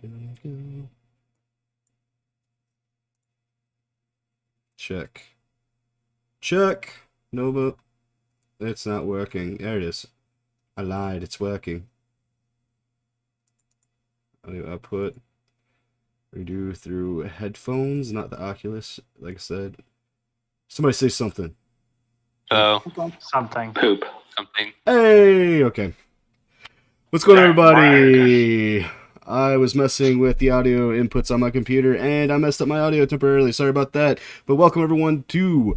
go. Check. Check. Nova. It's not working. There it is. I lied. It's working. Audio output. Redo through headphones, not the Oculus. Like I said. Somebody say something. So Something. poop. Something. Hey, okay. What's going on, everybody? I was messing with the audio inputs on my computer, and I messed up my audio temporarily. Sorry about that. But welcome, everyone, to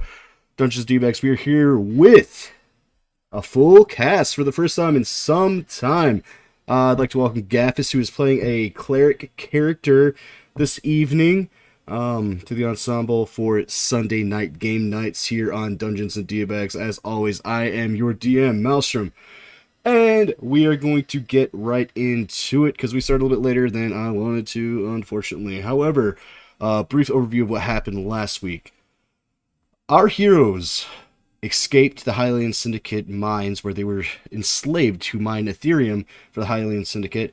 Dungeons D-Backs. We're here with a full cast for the first time in some time. I'd like to welcome Gaffis, who is playing a cleric character this evening, to the ensemble for Sunday night game nights here on Dungeons and D-Backs. As always, I am your DM, Maelstrom. And we are going to get right into it because we started a little bit later than I wanted to, unfortunately. However, brief overview of what happened last week. Our heroes escaped the Hylian Syndicate mines where they were enslaved to mine Ethereum for the Hylian Syndicate.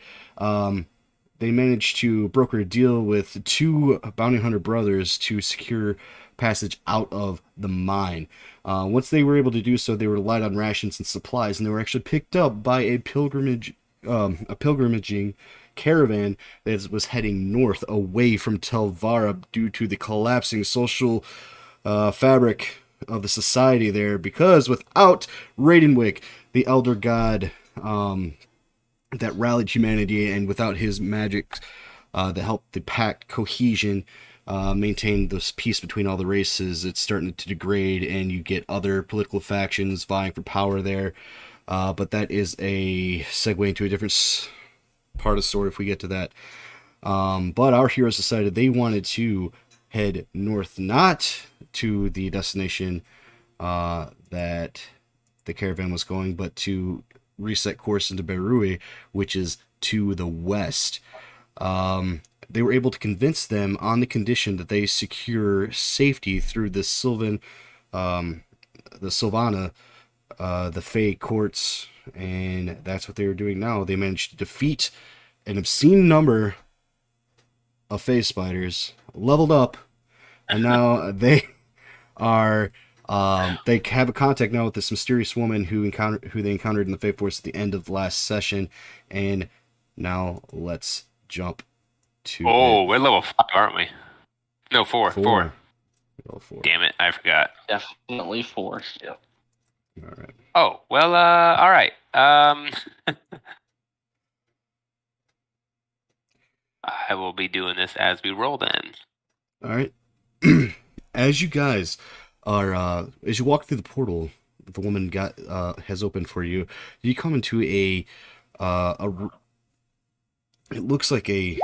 They managed to broker a deal with two bounty hunter brothers to secure passage out of the mine. Once they were able to do so, they were light on rations and supplies, and they were actually picked up by a pilgrimaging caravan that was heading north away from Telvara due to the collapsing social fabric of the society there, because without Raidenwick, the elder god that rallied humanity, and without his magic that helped the pact cohesion, maintain this peace between all the races, it's starting to degrade, and you get other political factions vying for power there. But that is a segue into a different part of the story if we get to that. But our heroes decided they wanted to head north, not to the destination that the caravan was going, but to reset course into Berui, which is to the west. They were able to convince them on the condition that they secure safety through the Sylvana, the Fey courts, and that's what they were doing now. They managed to defeat an obscene number of Fey spiders, leveled up, and now they are they have a contact now with this mysterious woman who they encountered in the Fey Force at the end of the last session. And now let's jump to we're level 5, aren't we? No, 4. 4. Level 4. Damn it, I forgot. Definitely 4. Yep. All right. Oh, well, all right. I will be doing this as we roll then. All right. As you guys are, as you walk through the portal, the woman has opened for you. You come into it looks like a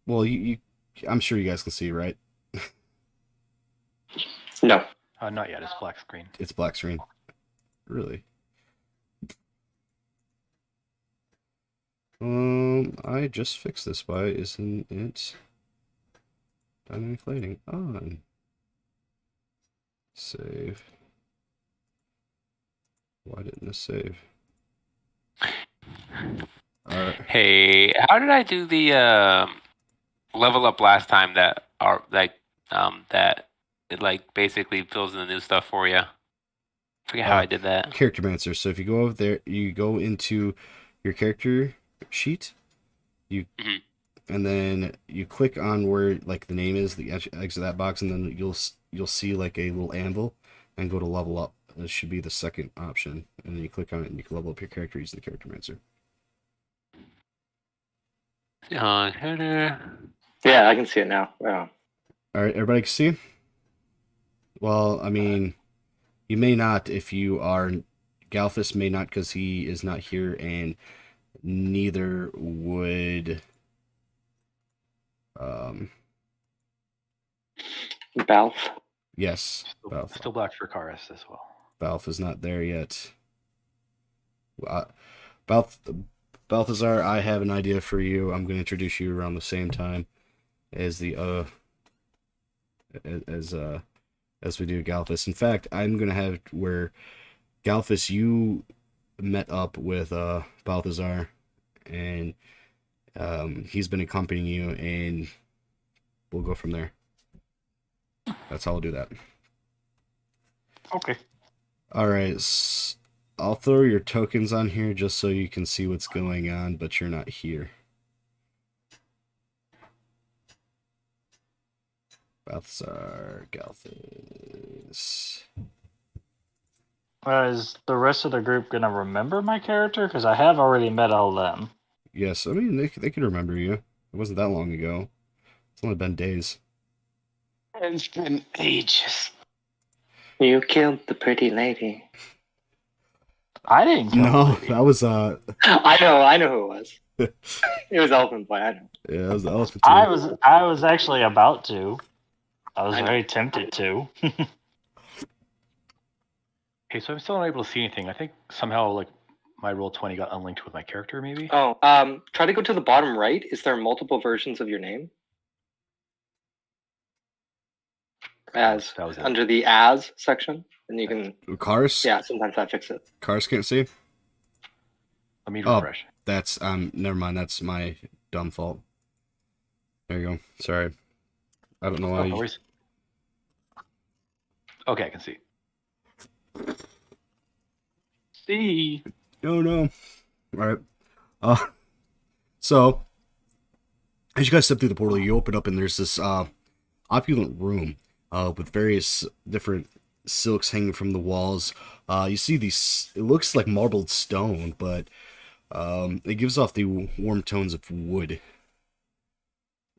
well, I'm sure you guys can see, right? No. Not yet. It's black screen. It's black screen. Really? I just fixed this. Why isn't it dynamic lighting on? Save. Why didn't this save? Hey, how did I do the level up last time that that it like basically fills in the new stuff for you? I forget how I did that. Charactermancer. So if you go over there, you go into your character sheet, and then you click on where like the name is, the exit that box, and then you'll see like a little anvil, and go to level up. This should be the second option, and then you click on it, and you can level up your character using the Charactermancer. Yeah, I can see it now. Wow. All right, everybody can see? Well, I mean, you may not if you are... Galfus may not because he is not here, and neither would... Balf. Yes, Balf. Still black for Karis as well. Balf is not there yet. Balthazar, I have an idea for you. I'm going to introduce you around the same time as the as we do Galfus. In fact, I'm going to have where Galfus, you met up with Balthazar, and he's been accompanying you, and we'll go from there. That's how I'll do that. Okay. All right, I'll throw your tokens on here just so you can see what's going on, but you're not here. Balthazar, Galthus. Is the rest of the group gonna remember my character? Because I have already met all them. Yes, I mean, they can remember you. It wasn't that long ago. It's only been days. It's been ages. You killed the pretty lady. I didn't kill No, the lady. that was, I know who it was. It was Elephant Boy, I know. yeah, that was the elephant. I too. was actually about to. I was I know. very tempted to. Okay, so I'm still not able to see anything. I think somehow like my Roll20 got unlinked with my character, maybe. Oh, try to go to the bottom right. Is there multiple versions of your name? As That was it. under the as section, and you can. Cars? Yeah, sometimes I fix it. Cars can't see? Let me Oh. refresh. That's, never mind, that's my dumb fault. There you go. Sorry. I don't know Oh, why. no worries. Okay, I can see. See. No. Alright. So, as you guys step through the portal, you open up and there's this, opulent room, with various different silks hanging from the walls. You see these, it looks like marbled stone, but, it gives off the warm tones of wood.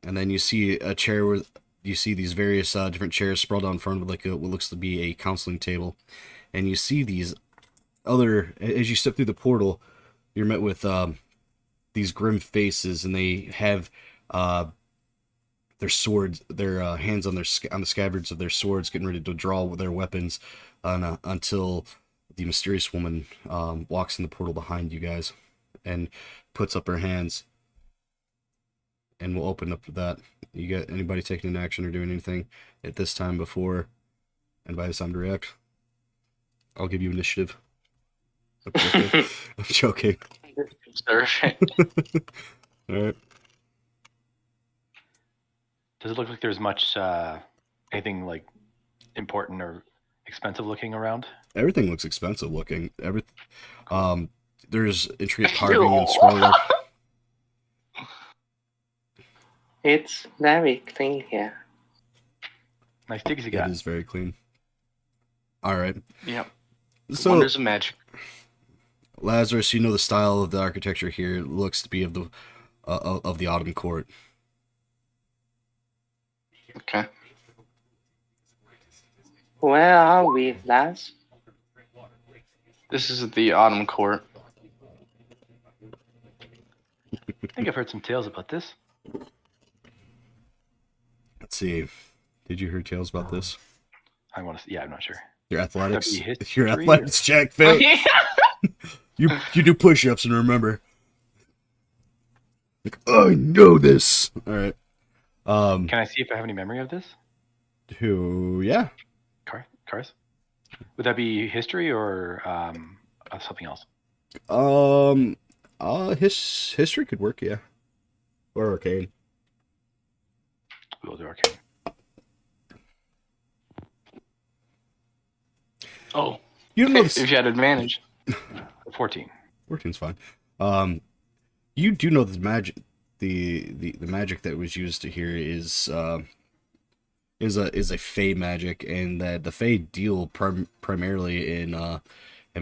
And then you see a chair where you see these various different chairs sprawled out in front of like what looks to be a counseling table. And you see these other, as you step through the portal, you're met with these grim faces, and they have their swords, their hands on on the scabbards of their swords, getting ready to draw with their weapons until the mysterious woman walks in the portal behind you guys and puts up her hands. And we'll open up with that. You got anybody taking an action or doing anything at this time before, and by the time to react? I'll give you initiative. I'm joking. I'm joking. Alright. Does it look like there's much anything like important or expensive looking around? Everything looks expensive looking. There's intricate carving and scrollwork. It's very clean here. Nice digs you It got. is very clean. Alright. Yep. So, Wonders of magic. Lazarus, you know the style of the architecture here looks to be of the Autumn Court. Okay. Where are we, Laz? This is the Autumn Court. I think I've heard some tales about this. Let's see. Did you hear tales about this? I want to. Yeah, I'm not sure. Your athletics. That'd be Your history, athletics check fail. You do push-ups and remember. Like, I know this. All right. Can I see if I have any memory of this? Yeah. Cars? Would that be history or something else? History could work, yeah. Or arcane. We'll do arcane. Oh, You don't know if this. you had advantage. 14. 14's fine. You do know that the magic that was used here is a Fey magic, and that the Fey deal primarily in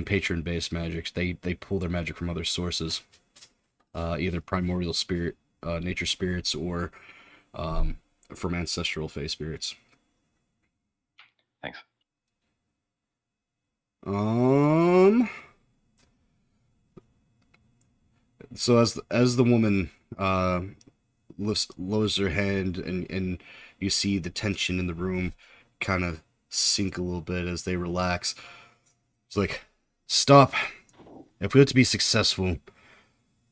patron-based magic. They pull their magic from other sources, either primordial spirit, nature spirits, or from ancestral Fey spirits. Thanks. So as the woman lowers her hand, and you see the tension in the room kind of sink a little bit as they relax. It's like, stop. If we are to be successful,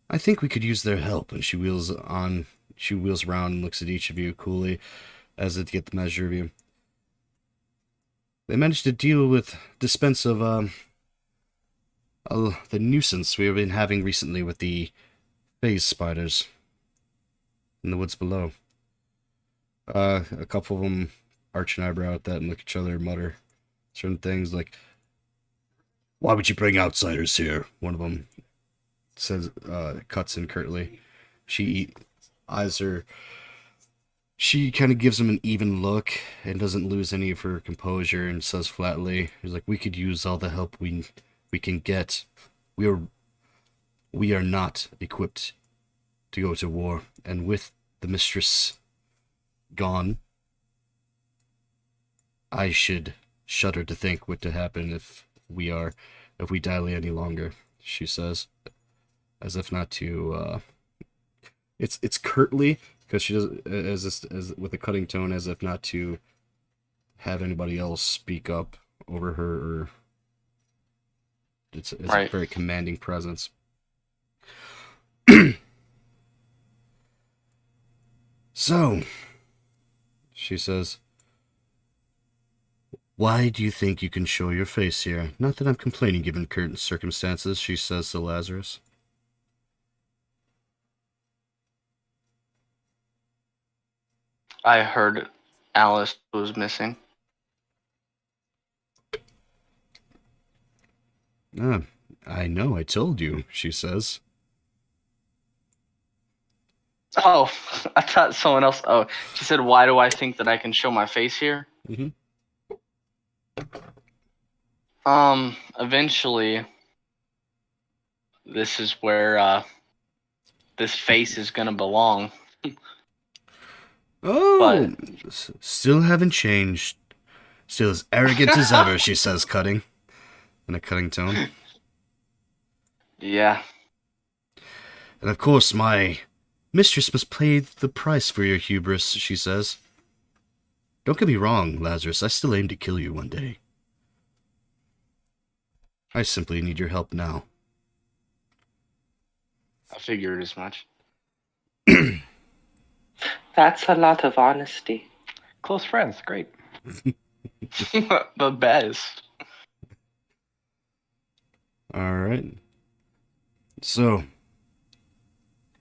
I think we could use their help. And she wheels around and looks at each of you coolly as if to get the measure of you. They managed to dispense of the nuisance we have been having recently with the phase spiders in the woods below. A couple of them arch an eyebrow at that and look at each other and mutter certain things like, "Why would you bring outsiders here?" One of them says, cuts in curtly. She eyes her. She kind of gives him an even look and doesn't lose any of her composure and says flatly, "He's like, we could use all the help we can get. We are not equipped to go to war, and with the mistress gone, I should shudder to think what to happen if we dilate any longer," she says, as if not to. It's curtly, because she does as with a cutting tone, as if not to have anybody else speak up over her, or it's Right. a very commanding presence. So, she says, "Why do you think you can show your face here? Not that I'm complaining given current circumstances," she says to Lazarus. I heard Alice was missing. "Ah, I know, I told you," she says. Oh, I thought someone else. Oh, she said, "Why do I think that I can show my face here?" Mhm. Eventually, this is where this face is gonna belong. "Oh, still haven't changed. Still as arrogant as ever," she says, cutting, in a cutting tone. Yeah, "And of course, my mistress must pay the price for your hubris," she says. "Don't get me wrong, Lazarus, I still aim to kill you one day. I simply need your help now." I figured as much. That's a lot of honesty. Close friends, great. The best. Alright. So,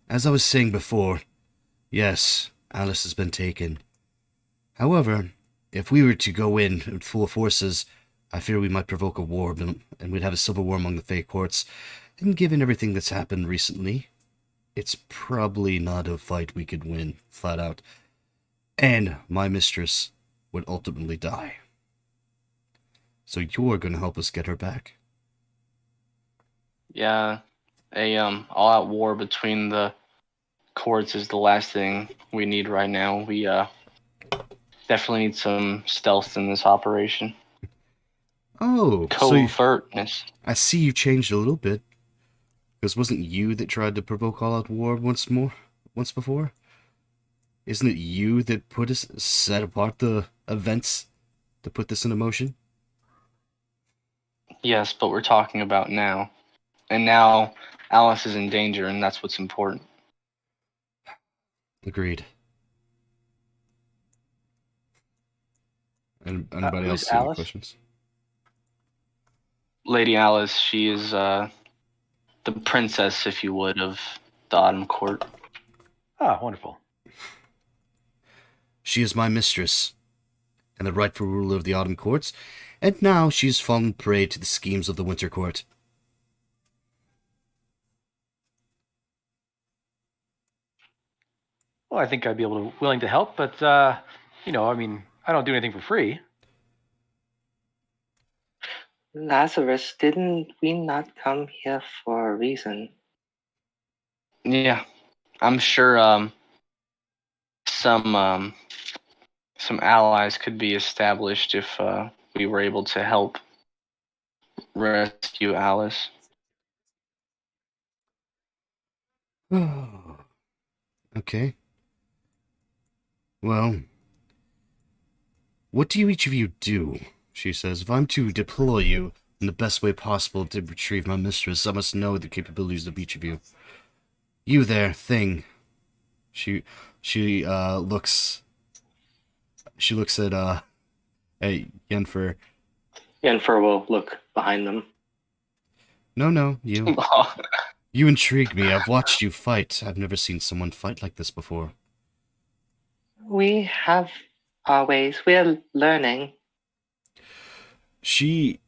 as I was saying before, yes, Alice has been taken. However, if we were to go in full forces, I fear we might provoke a war, and we'd have a civil war among the Fey courts. And given everything that's happened recently, it's probably not a fight we could win, flat out. And my mistress would ultimately die. So you're gonna help us get her back. Yeah, a all-out war between the courts is the last thing we need right now. We definitely need some stealth in this operation. Oh, so Covertness. I see you changed a little bit. Because wasn't you that tried to provoke all-out war once before? Isn't it you that set apart the events to put this into motion? Yes, but we're talking about now. And now Alice is in danger, and that's what's important. Agreed. And anybody who's else have any Alice? questions? Lady Alice, she is the princess, if you would, of the Autumn Court. Ah, wonderful. She is my mistress, and the rightful ruler of the Autumn Courts, and now she's fallen prey to the schemes of the Winter Court. Well, I think I'd be willing to help, but I mean, I don't do anything for free. Lazarus, didn't we not come here for a reason? Yeah, I'm sure some allies could be established if we were able to help rescue Alice. Okay. Well, what do each of you do? She says, "If I'm to deploy you in the best way possible to retrieve my mistress, I must know the capabilities of each of you. You there, Thing." She looks at Yennefer. Yennefer will look behind them. No, you. You intrigue me. I've watched you fight. I've never seen someone fight like this before. We have our ways. We are learning. She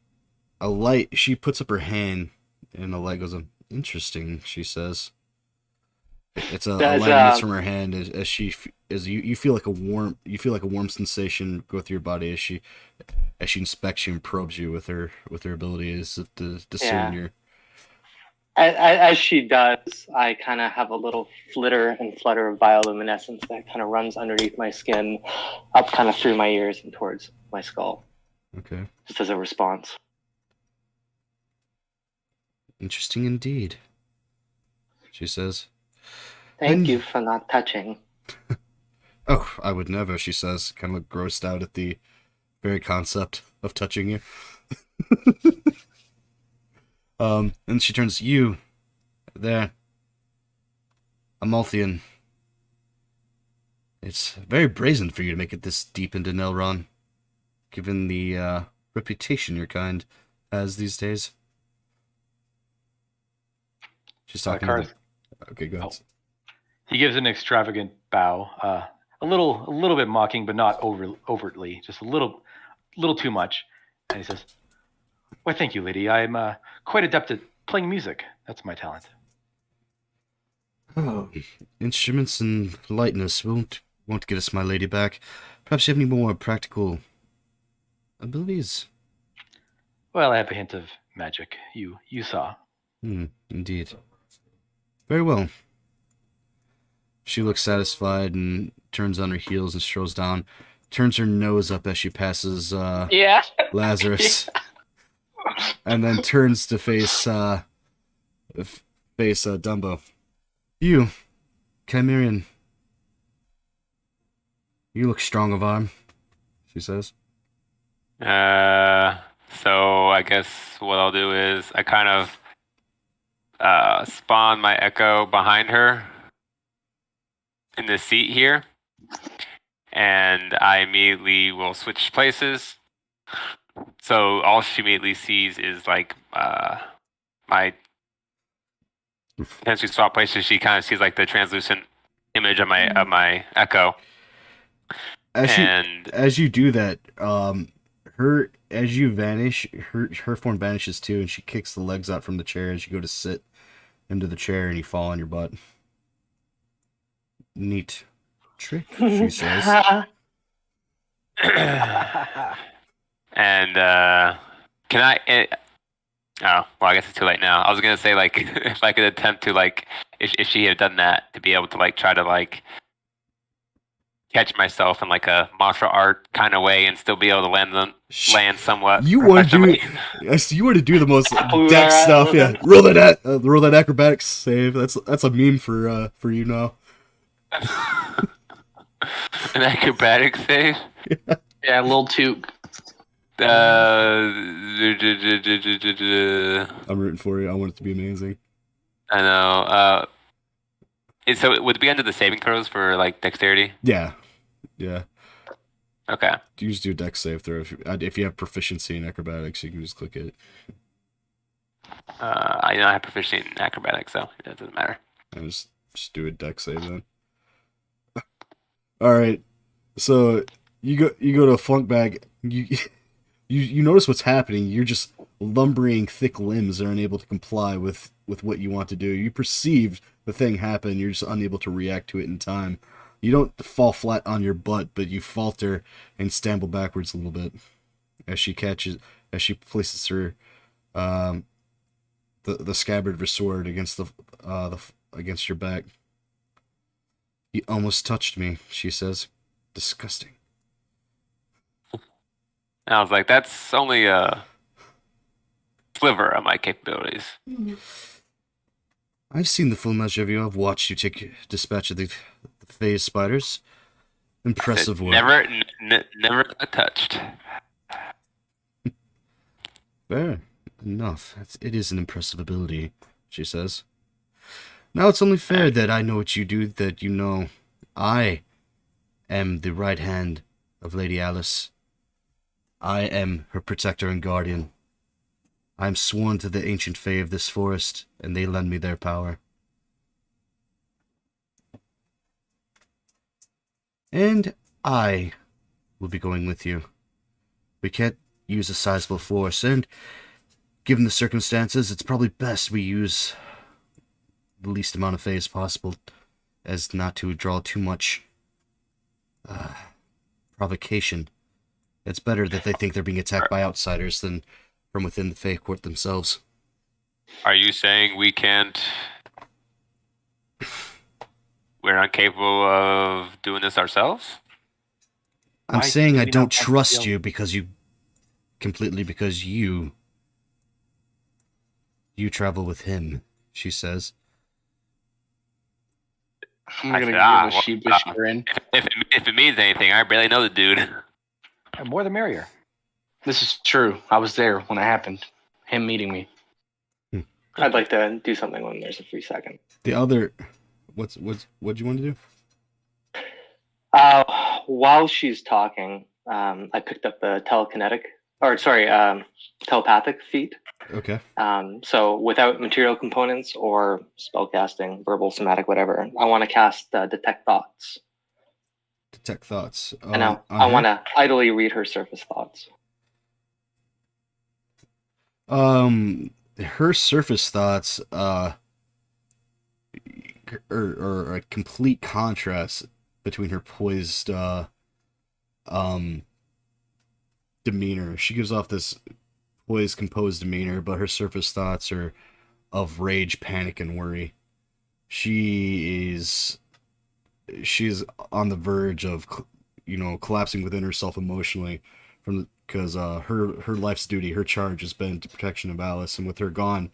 puts up her hand, and a light goes on. Interesting, she says. It's a Does, light emits from her hand as you feel like a warm sensation go through your body as she inspects you and probes you with her abilities to discern Yeah. your. As she does, I kind of have a little flitter and flutter of bioluminescence that kind of runs underneath my skin, up kind of through my ears and towards my skull, Okay. just as a response. Interesting indeed, she says. Thank And- you for not touching. Oh, I would never, she says, kind of look grossed out at the very concept of touching you. And she turns to you. There. Amaltheon. It's very brazen for you to make it this deep into Nelron, given the reputation your kind has these days. She's talking to Karth, the... Okay, go ahead. he gives an extravagant bow, a little bit mocking, but not overtly, just a little too much. And he says, "Why, thank you, lady. I'm quite adept at playing music. That's my talent." Oh, instruments and lightness won't get us, my lady, back. Perhaps you have any more practical abilities? Well, I have a hint of magic. You saw. Indeed. Very well. She looks satisfied and turns on her heels and strolls down, turns her nose up as she passes Yeah. Lazarus, and then turns to face Dumbo. You, Chimerian. You look strong of arm, she says. So I guess what I'll do is I kind of spawn my echo behind her in the seat here, and I immediately will switch places. So all she immediately sees is like my potentially swap places. She kind of sees like the translucent image of my echo, As you do that, as you vanish, her form vanishes too, and she kicks the legs out from the chair as you go to sit into the chair, and you fall on your butt. Neat trick, she says. And can I? Oh, well, I guess it's too late now. I was gonna say like if I could attempt to like if she had done that to be able to like try to like catch myself in like a martial art kind of way and still be able to land somewhat. You want to do? professionally. Yes, you want to do the most Capoeira. deck stuff. Yeah, roll that acrobatics save. That's a meme for you now. An acrobatic save. Yeah, a little toot. I'm rooting for you. I want it to be amazing. I know. So would it be under the saving throws for like dexterity? Yeah. Okay. You just do a dex save throw. If you have proficiency in acrobatics, you can just click it. I have proficiency in acrobatics, so it doesn't matter. And just do a dex save then. All right. So you go to a flunk bag. You notice what's happening. You're just lumbering thick limbs that are unable to comply with what you want to do. You perceive the thing happen. You're just unable to react to it in time. You don't fall flat on your butt, but you falter and stumble backwards a little bit as she places her the scabbard of her sword against against your back. "You almost touched me," she says. "Disgusting." And I was like, that's only a sliver of my capabilities. I've seen the full measure of you. I've watched you take dispatch of the phase spiders. Impressive work. Never touched. Fair enough. It is an impressive ability, she says. Now it's only fair that I know what you do, that you know I am the right hand of Lady Alice. I am her protector and guardian. I am sworn to the ancient fae of this forest, and they lend me their power. And I will be going with you. We can't use a sizable force, and given the circumstances, it's probably best we use the least amount of fae as possible, as not to draw too much provocation. It's better that they think they're being attacked by outsiders than from within the Fae Court themselves. Are you saying we can't? We're not capable of doing this ourselves? I'm Why saying do I we don't not want to trust deal- you because you travel with him, she says. I'm I gonna said, give "Ah, him a well, sheepish grin. If it means anything, I barely know the dude." More the merrier. This is true. I was there when it happened. Him meeting me. I'd like to do something when there's a free second. The other, what do you want to do? While she's talking, I picked up the telepathic feat. Okay. So without material components or spellcasting, verbal, somatic, whatever, I want to cast Detect Thoughts. Detect thoughts. And I want to idly read her surface thoughts. Her surface thoughts, are a complete contrast between her poised, demeanor. She gives off this poised, composed demeanor, but her surface thoughts are of rage, panic, and worry. She's on the verge of, collapsing within herself emotionally, because her life's duty, her charge has been to protection of Alice, and with her gone,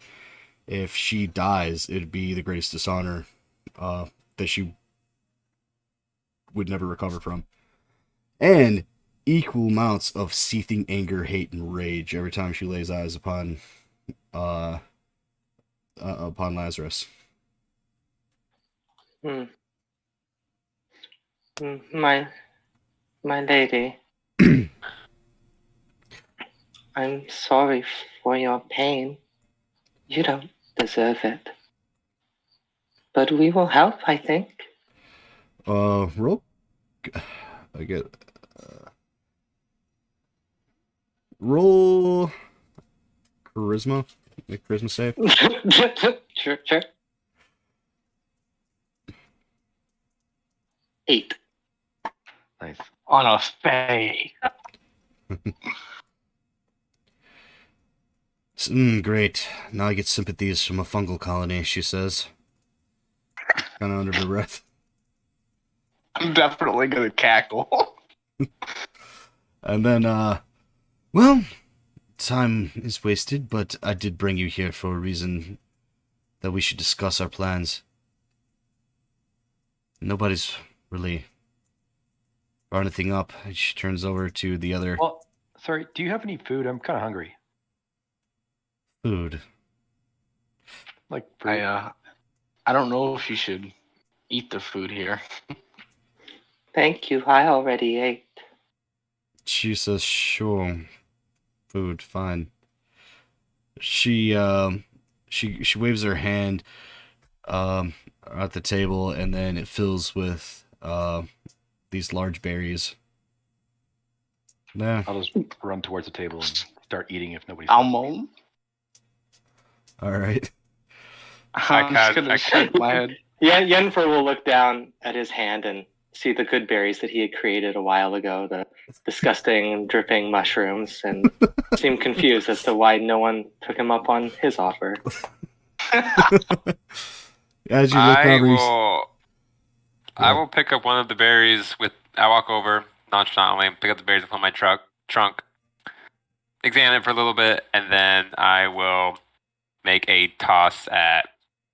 if she dies, it'd be the greatest dishonor that she would never recover from, and equal amounts of seething anger, hate, and rage every time she lays eyes upon Lazarus. My lady, I'm sorry for your pain. You don't deserve it. But we will help, I think. Roll. I get. Roll. Charisma. Make a charisma save. Sure. 8. Nice. On a fae. Great. Now I get sympathies from a fungal colony, she says. Kind of under her breath. I'm definitely gonna cackle. And then, well, time is wasted, but I did bring you here for a reason that we should discuss our plans. Nobody's really brought anything up. She turns over to the other Well, sorry. Do you have any food? I'm kind of hungry. food. Like fruit. I don't know if you should eat the food here. Thank you. I already ate. She says, sure. Food, fine. She waves her hand at the table, and then it fills with these large berries. Yeah. I'll just run towards the table and start eating if nobody's. Almond? All right. I'm just gonna shake my head. Yeah, Yennefer will look down at his hand and see the good berries that he had created a while ago, the disgusting, dripping mushrooms, and seem confused as to why no one took him up on his offer. As you look over, I will pick up one of the berries I walk over nonchalantly, pick up the berries from my trunk, examine it for a little bit, and then I will make a toss at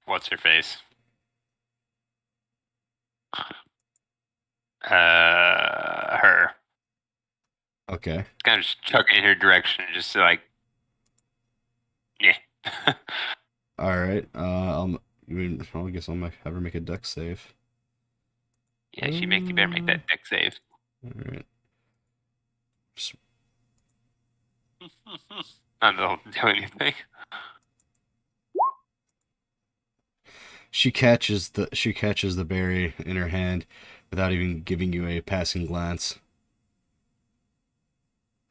what's her face. Her. Okay. Kind of just chuck it in her direction, just to yeah. All right. I guess I'll have her make a dex save. Yeah, you better make that deck save. All right. I don't do anything. She catches the berry in her hand without even giving you a passing glance.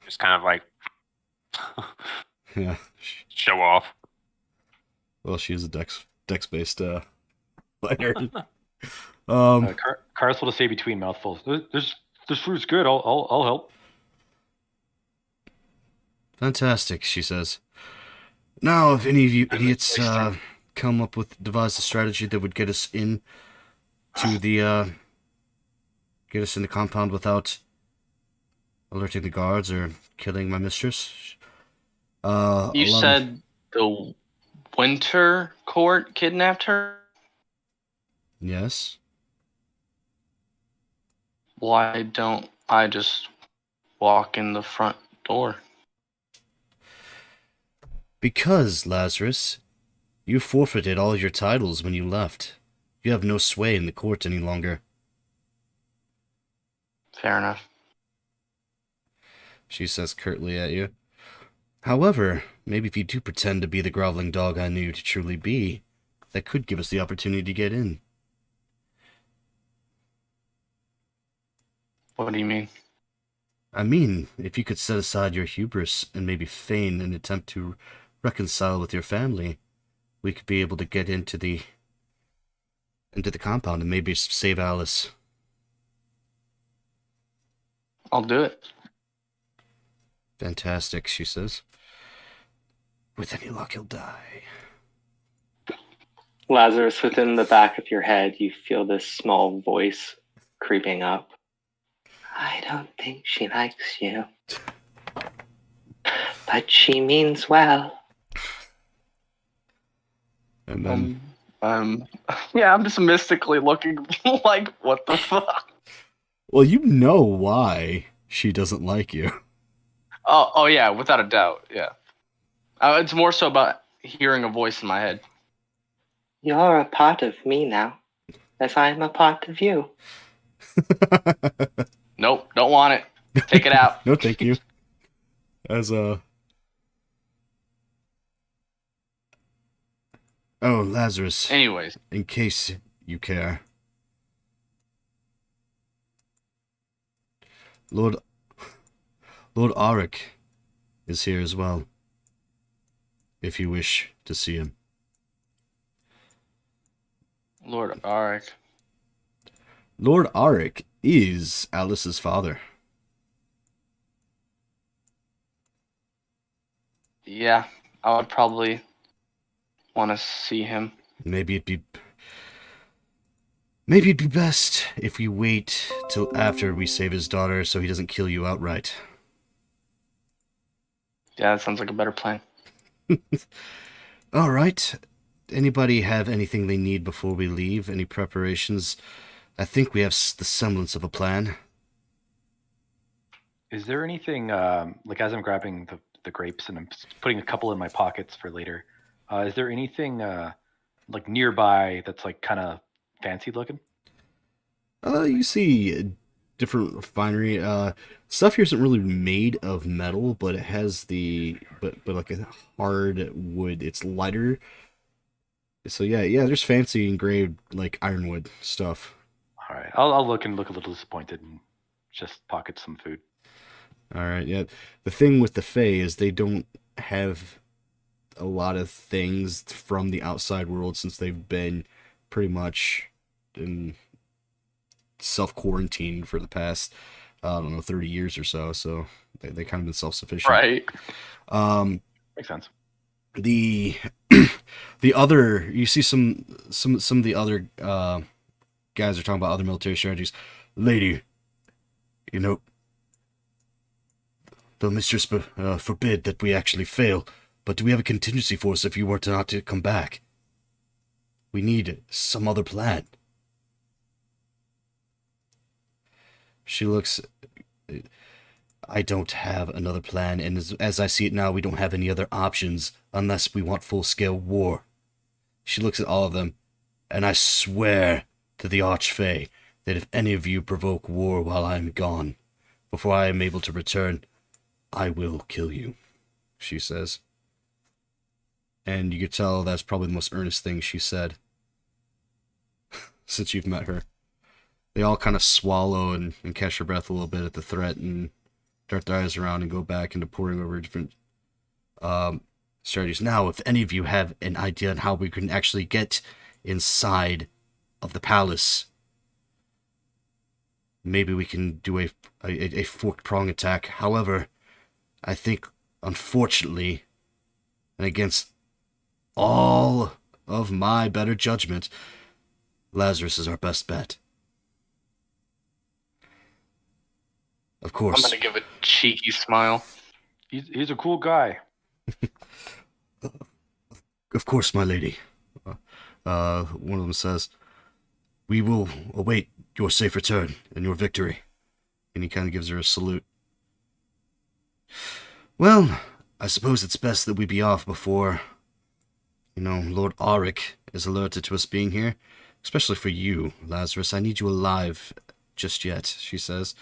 Just kind of like Yeah. show off. Well, she is a dex-based fighter. Karis will just say between mouthfuls, this fruit's good. I'll help. Fantastic, she says. Now, if any of you idiots devise a strategy that would get us in the compound without alerting the guards or killing my mistress. You said the Winter Court kidnapped her? Yes. Why don't I just walk in the front door? Because, Lazarus, you forfeited all your titles when you left. You have no sway in the court any longer. Fair enough. She says curtly at you. However, maybe if you do pretend to be the groveling dog I knew you to truly be, that could give us the opportunity to get in. What do you mean? I mean, if you could set aside your hubris and maybe feign an attempt to reconcile with your family, we could be able to get into the compound and maybe save Alice. I'll do it. Fantastic, she says. With any luck, he'll die. Lazarus, within the back of your head, you feel this small voice creeping up. I don't think she likes you. But she means well. And then... yeah, I'm just mystically looking like, what the fuck? Well, you know why she doesn't like you. Oh yeah, without a doubt, yeah. It's more so about hearing a voice in my head. You're a part of me now, as I'm a part of you. Nope, don't want it. Take it out. No, thank you. Oh, Lazarus. Anyways. In case you care. Lord Auric is here as well, if you wish to see him. Lord Auric. Lord Auric is Alice's father. Yeah, I would probably want to see him. Maybe it'd be best if we wait till after we save his daughter so he doesn't kill you outright. Yeah, that sounds like a better plan. All right. Anybody have anything they need before we leave? Any preparations? I think we have the semblance of a plan. Is there anything, like as I'm grabbing the grapes and I'm putting a couple in my pockets for later, is there anything like nearby that's like kind of fancy looking? You see different refinery. Stuff here isn't really made of metal, but it has but like a hard wood. It's lighter. So yeah, there's fancy engraved like ironwood stuff. All right, I'll look a little disappointed and just pocket some food. All right, yeah. The thing with the Fae is they don't have a lot of things from the outside world since they've been pretty much in self-quarantine for the past, 30 years or so. So they kind of been self-sufficient. Right. Makes sense. The other, you see some of the other guys are talking about other military strategies. Lady, though Mistress forbid that we actually fail, but do we have a contingency force if you were to not to come back? We need some other plan. She looks... I don't have another plan, and as I see it now, we don't have any other options unless we want full-scale war. She looks at all of them, and I swear to the Archfey that if any of you provoke war while I am gone, before I am able to return, I will kill you. she says. And you could tell that's probably the most earnest thing she said since you've met her. They all kind of swallow and catch their breath a little bit at the threat and dart their eyes around and go back into pouring over different strategies. Now, if any of you have an idea on how we can actually get inside of the palace, maybe we can do a forked prong attack. However, I think, unfortunately, and against all of my better judgment, Lazarus is our best bet. Of I'm course. gonna give a cheeky smile. He's a cool guy. Of course, my lady. One of them says, "We will await your safe return and your victory." And he kind of gives her a salute. Well, I suppose it's best that we be off before, Lord Auric is alerted to us being here. Especially for you, Lazarus. I need you alive just yet, she says,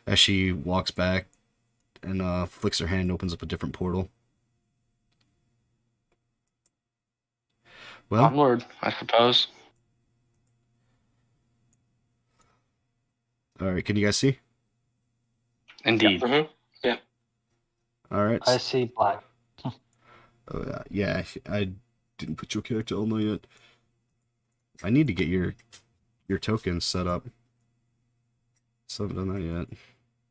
as she walks back and flicks her hand, opens up a different portal. Well, Onward, I suppose. alright, can you guys see? Indeed. Alright. I see black. Yeah, I didn't put your character on there yet. I need to get your tokens set up. Still haven't done that yet.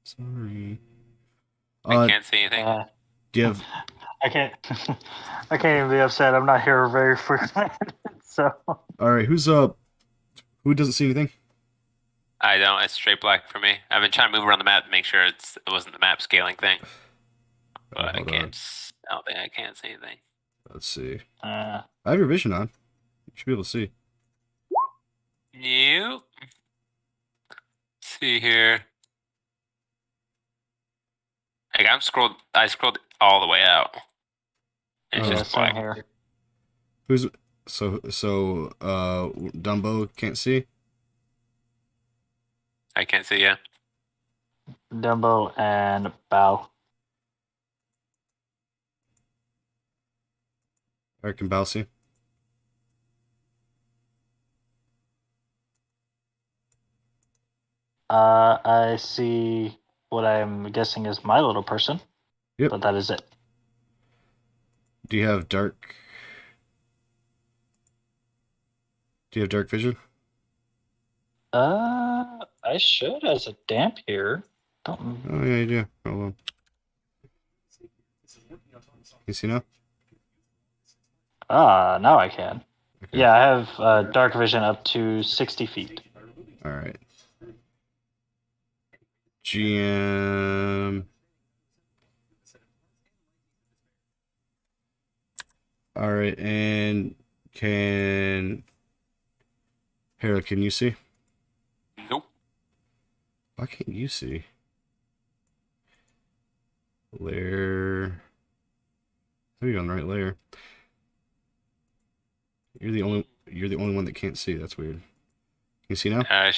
Sorry. I can't see anything. Do you have... I can't. I can't even be upset. I'm not here very frequent. So. Alright, who doesn't see anything? I don't. It's straight black for me. I've been trying to move around the map to make sure it wasn't the map scaling thing. But I Hold on. can't. I don't think I can't see anything. Let's see. Uh, I have your vision on. You should be able to see. Nope. See here. Like I scrolled all the way out. It's Oh. yeah, just same black. here. Who's Dumbo can't see? I can't see ya. Dumbo and Bow. Eric and Bao see? I see what I'm guessing is my little person. Yep. But that is it. Do you have dark vision? I should as a damp here. Don't. Oh yeah, you do. Hold on. You see now? Now I can. Okay. Yeah, I have dark vision up to 60 feet. Alright. GM. Alright, and Harold, can you see? Nope. Why can't you see? Layer. I think you're on the right layer. You're the only one that can't see. That's weird. Can you see now? No.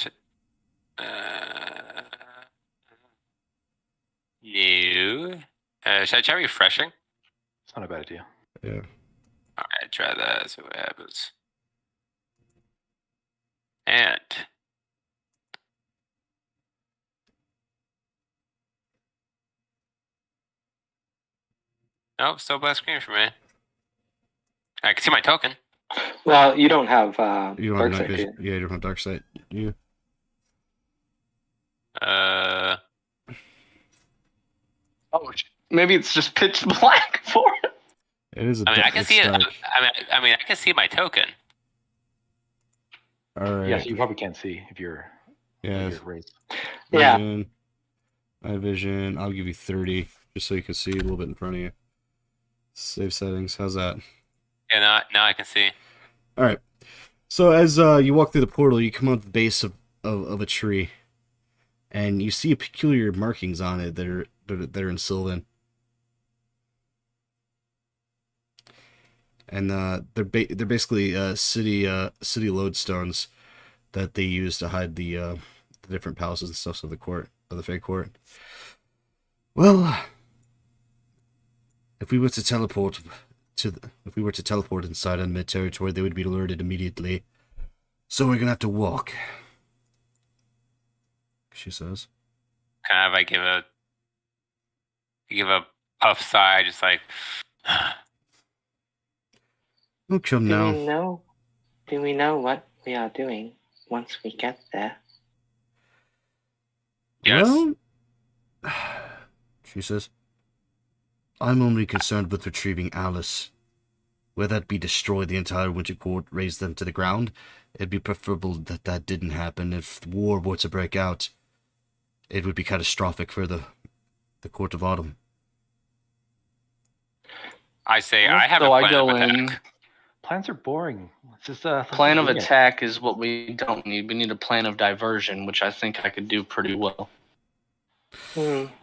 Should I try refreshing? It's not a bad idea. Yeah. Alright, try that, see what happens. And nope, still black screen for me. I can see my token. Well, you don't have You don't dark have sight, night do you? vision. Yeah, you don't have dark sight. You. Oh, maybe it's just pitch black for it. It is. I can see it. dark. I can see my token. All right. Yeah, so you probably can't see if you're Yeah. raised. Yeah. Vision. Night vision. I'll give you 30, just so you can see a little bit in front of you. Save settings. How's that? Yeah, now I can see. All right. So as you walk through the portal, you come out the base of a tree, and you see peculiar markings on it that are in Sylvan. And they're basically city lodestones that they use to hide the different palaces and stuff of the Fey Court. Well, If we were to teleport if we were to teleport inside enemy territory, they would be alerted immediately. So we're gonna have to walk. She says. Kind of like give a puff sigh, just like. Oh, come now. Do we know what we are doing once we get there? Yes. Well, she says, I'm only concerned with retrieving Alice. Whether that be destroy the entire Winter Court, raise them to the ground, it'd be preferable that that didn't happen. If war were to break out, it would be catastrophic for the Court of Autumn. I say I have So a I plan go of in. attack. Plans are boring. Let's just Plan of wing it. attack is what we don't need. We need a plan of diversion, which I think I could do pretty well.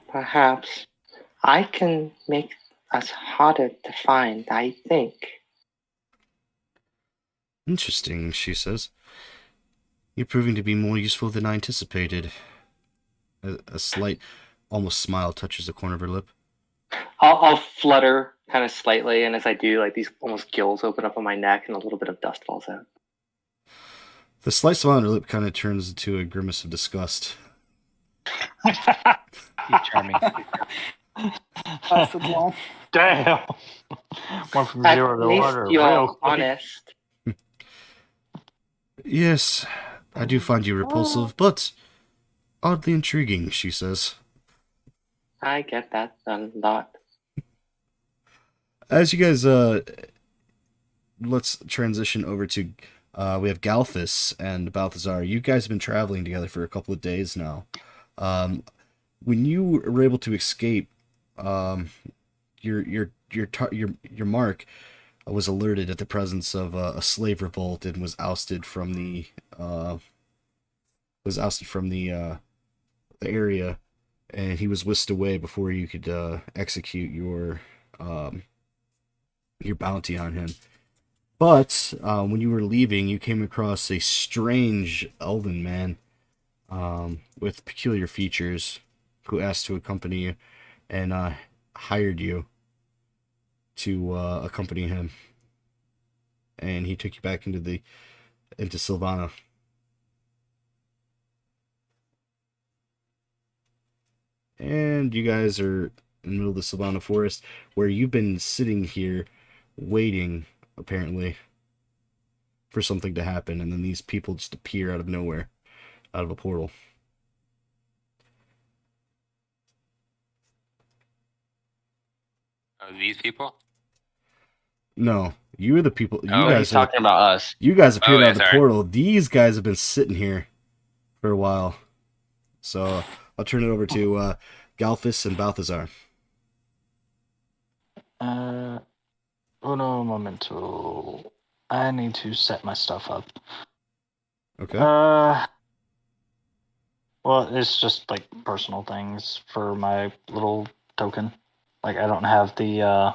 Perhaps. I can make us harder to find, I think. Interesting, she says. You're proving to be more useful than I anticipated. A slight, almost smile touches the corner of her lip. I'll flutter kind of slightly, and as I do, like these almost gills open up on my neck, and a little bit of dust falls out. The slight smile on her lip kind of turns into a grimace of disgust. He's charming. That's the blow. Damn. Went from At 0 to least 1 you real are quick. honest. Yes, I do find you repulsive, but oddly intriguing, she says. I get that a lot. As you guys, let's transition over to, we have Galthus and Balthazar. You guys have been traveling together for a couple of days now. When you were able to escape, your mark was alerted at the presence of a slave revolt and was ousted from the area, and he was whisked away before you could execute your bounty on him. But when you were leaving, you came across a strange elven man with peculiar features who asked to accompany you and hired you to accompany him. And he took you back into Sylvana. And you guys are in the middle of the Sylvana Forest, where you've been sitting here waiting, apparently, for something to happen, and then these people just appear out of nowhere, out of a portal. Oh, these people? No, you are the people. You Oh, He's guys talking about us. You guys appeared Oh, out yeah, of the sorry. portal. These guys have been sitting here for a while. So I'll turn it over to Galthus and Balthazar. Uno momento. I need to set my stuff up. Okay. Well, it's just like personal things for my little token. Like I don't have the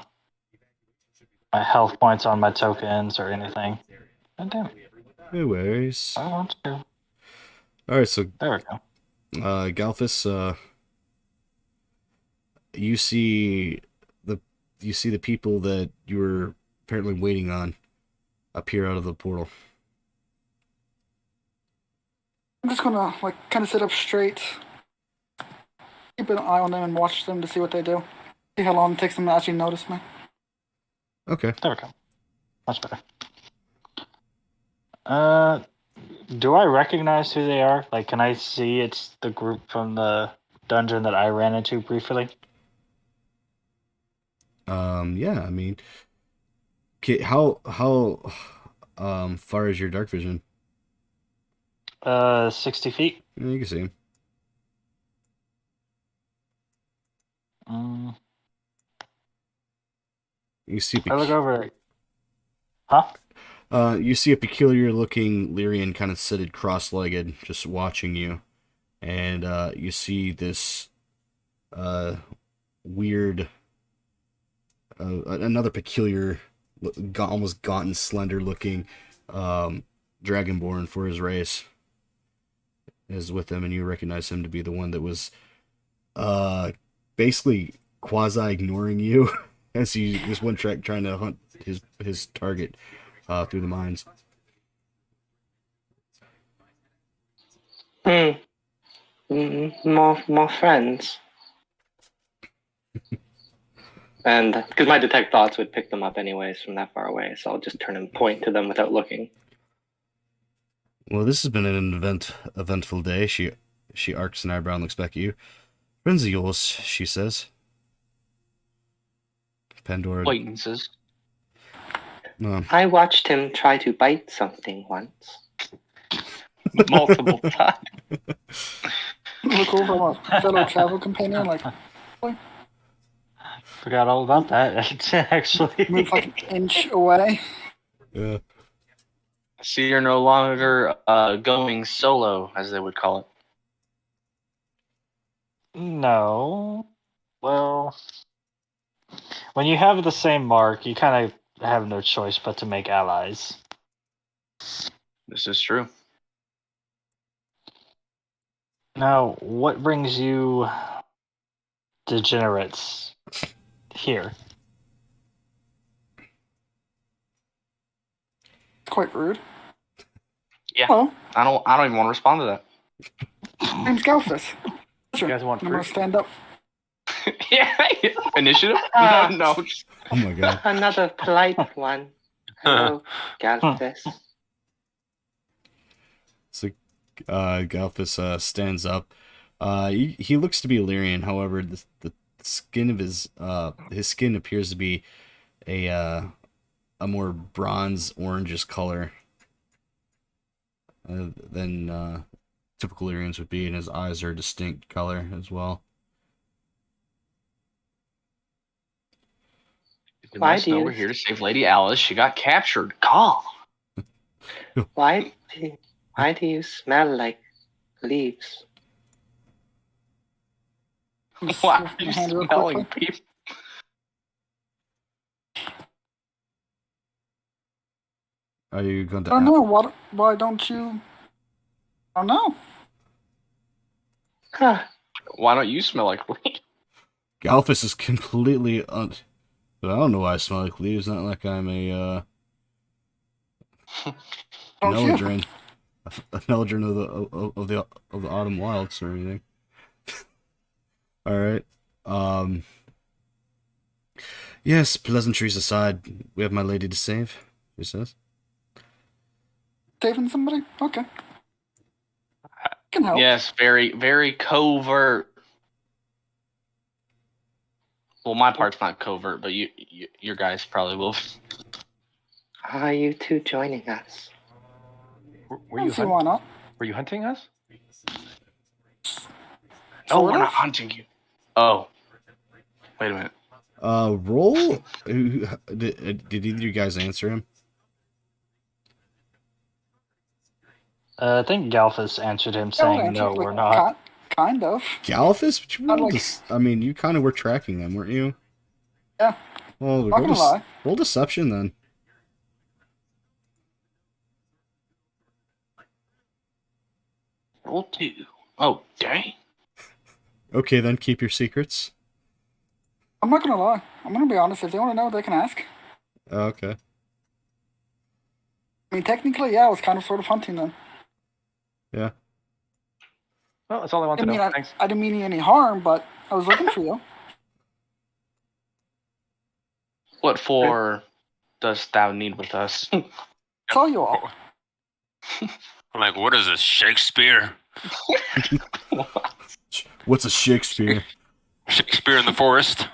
my health points on my tokens or anything. God damn it. No worries. I want to. All right, so There we go. Galthus, you see the people that you were apparently waiting on appear out of the portal. I'm just gonna kind of sit up straight, keep an eye on them, and watch them to see what they do. See how long it takes them to actually notice me. Okay. There we go. Much better. Do I recognize who they are? Like, can I see it's the group from the dungeon that I ran into briefly? Yeah, I mean, okay, how far is your dark vision? 60 feet. Yeah, you can see him. You see I look over. Huh? you see a peculiar looking Lyrian kind of seated cross-legged, just watching you. And you see this weird, another peculiar, almost gaunt and slender looking dragonborn for his race is with him, and you recognize him to be the one that was basically quasi ignoring you as he is one track trying to hunt his target through the mines. More friends. And because my detect thoughts would pick them up anyways from that far away, so I'll just turn and point to them without looking. Well, this has been an eventful day. She arcs an eyebrow and looks back at you. Friends of yours, she says. Pandora. Acquaintances. I watched him try to bite something once. Multiple times. Look over my fellow travel companion, like, Forgot all about that, actually. move like an inch away. Yeah. So you're no longer going solo, as they would call it. No. Well, when you have the same mark, you kind of have no choice but to make allies. This is true. Now, what brings you degenerates here? Quite rude. Yeah. Well, I don't even want to respond to that. name's Galphus. You guys want I'm gonna fruit? stand up. Yeah. Initiative? No. Oh my god. Another polite one. Hello, Galphus. So, Galphus stands up. He looks to be Illyrian. However, the skin of his skin appears to be a more bronze orangish color than typical Illyrians would be, and his eyes are a distinct color as well. You Why must do know you- we're here to save Lady Alice. She got captured. Call. Why do you smell like leaves? Just Why lift are my you hand real smelling quickly. people? Are you going to? I don't know. Why don't you? I don't know. Huh. Why don't you smell like leaves? Galphus is completely But I don't know why I smell like leaves. Not like I'm a Don't you? Meladrin, a Meladrin of the autumn wilds or anything. All right. Yes, pleasantries aside, we have my lady to save. She says. Saving somebody? Okay. Can help. Yes, very, very covert. Well, my part's not covert, but your guys probably will. Are you two joining us? Were I don't you see why not. were you hunting us? No, Sort we're not of. hunting you. Oh. Wait a minute. Roll. Did either of you guys answer him? I think Galphus answered him Yeah, saying, well, no, actually, we're not. Kind of. Galphus? But you Not rolled like- I mean, you kind of were tracking them, weren't you? Yeah. Well, Not gonna lie. roll deception then. Roll 2. Oh, dang. Okay, then keep your secrets. I'm not gonna lie. I'm gonna be honest. If they want to know, they can ask. Okay. I mean, technically, yeah, I was kind of sort of hunting them. Yeah. Well, that's all I want I to mean, know. Thanks. I didn't mean any harm, but I was looking for you. What for dost thou need with us? Saw you all. I'm like, what is this, Shakespeare? What's a Shakespeare? Shakespeare in the forest?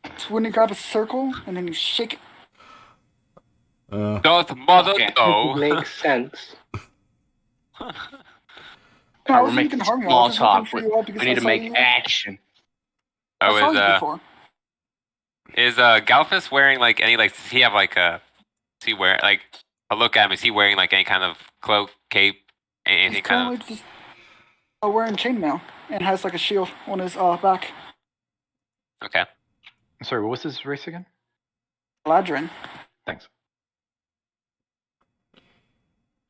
It's when you grab a circle and then you shake it. Doth mother Okay. know? Makes sense. No, I We're wasn't making looking to harm you. I small was just looking talk. for you all because We need I to saw make you. action. I saw you Oh, before. is Galphus wearing like any like? Does he have like a? Is he wearing like? I look at him. Is he wearing like any kind of cloak, cape, any He's kind currently of? just wearing chainmail and has like a shield on his back. Okay. Sorry, what was his race again? Ladrin. Thanks.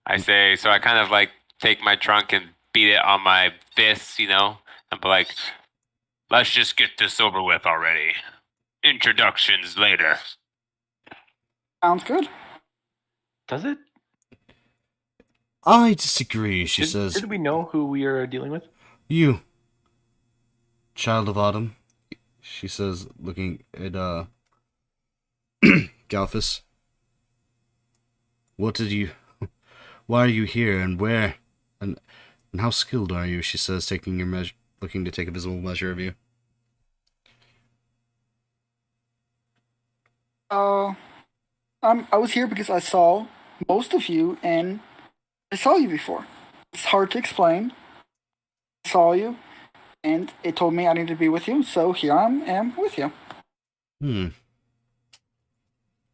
I say so. I kind of like take my trunk and beat it on my fists, you know, and be like, "Let's just get this over with already." introductions later. Sounds good. Does it? I disagree, she says. Did we know who we are dealing with? You, child of autumn, she says, looking at Galphus. Why are you here, and where, and how skilled are you? She says, taking your measure, looking to take a visible measure of you. I was here because I saw most of you, and I saw you before. It's hard to explain. I saw you, and it told me I need to be with you, so here I am with you.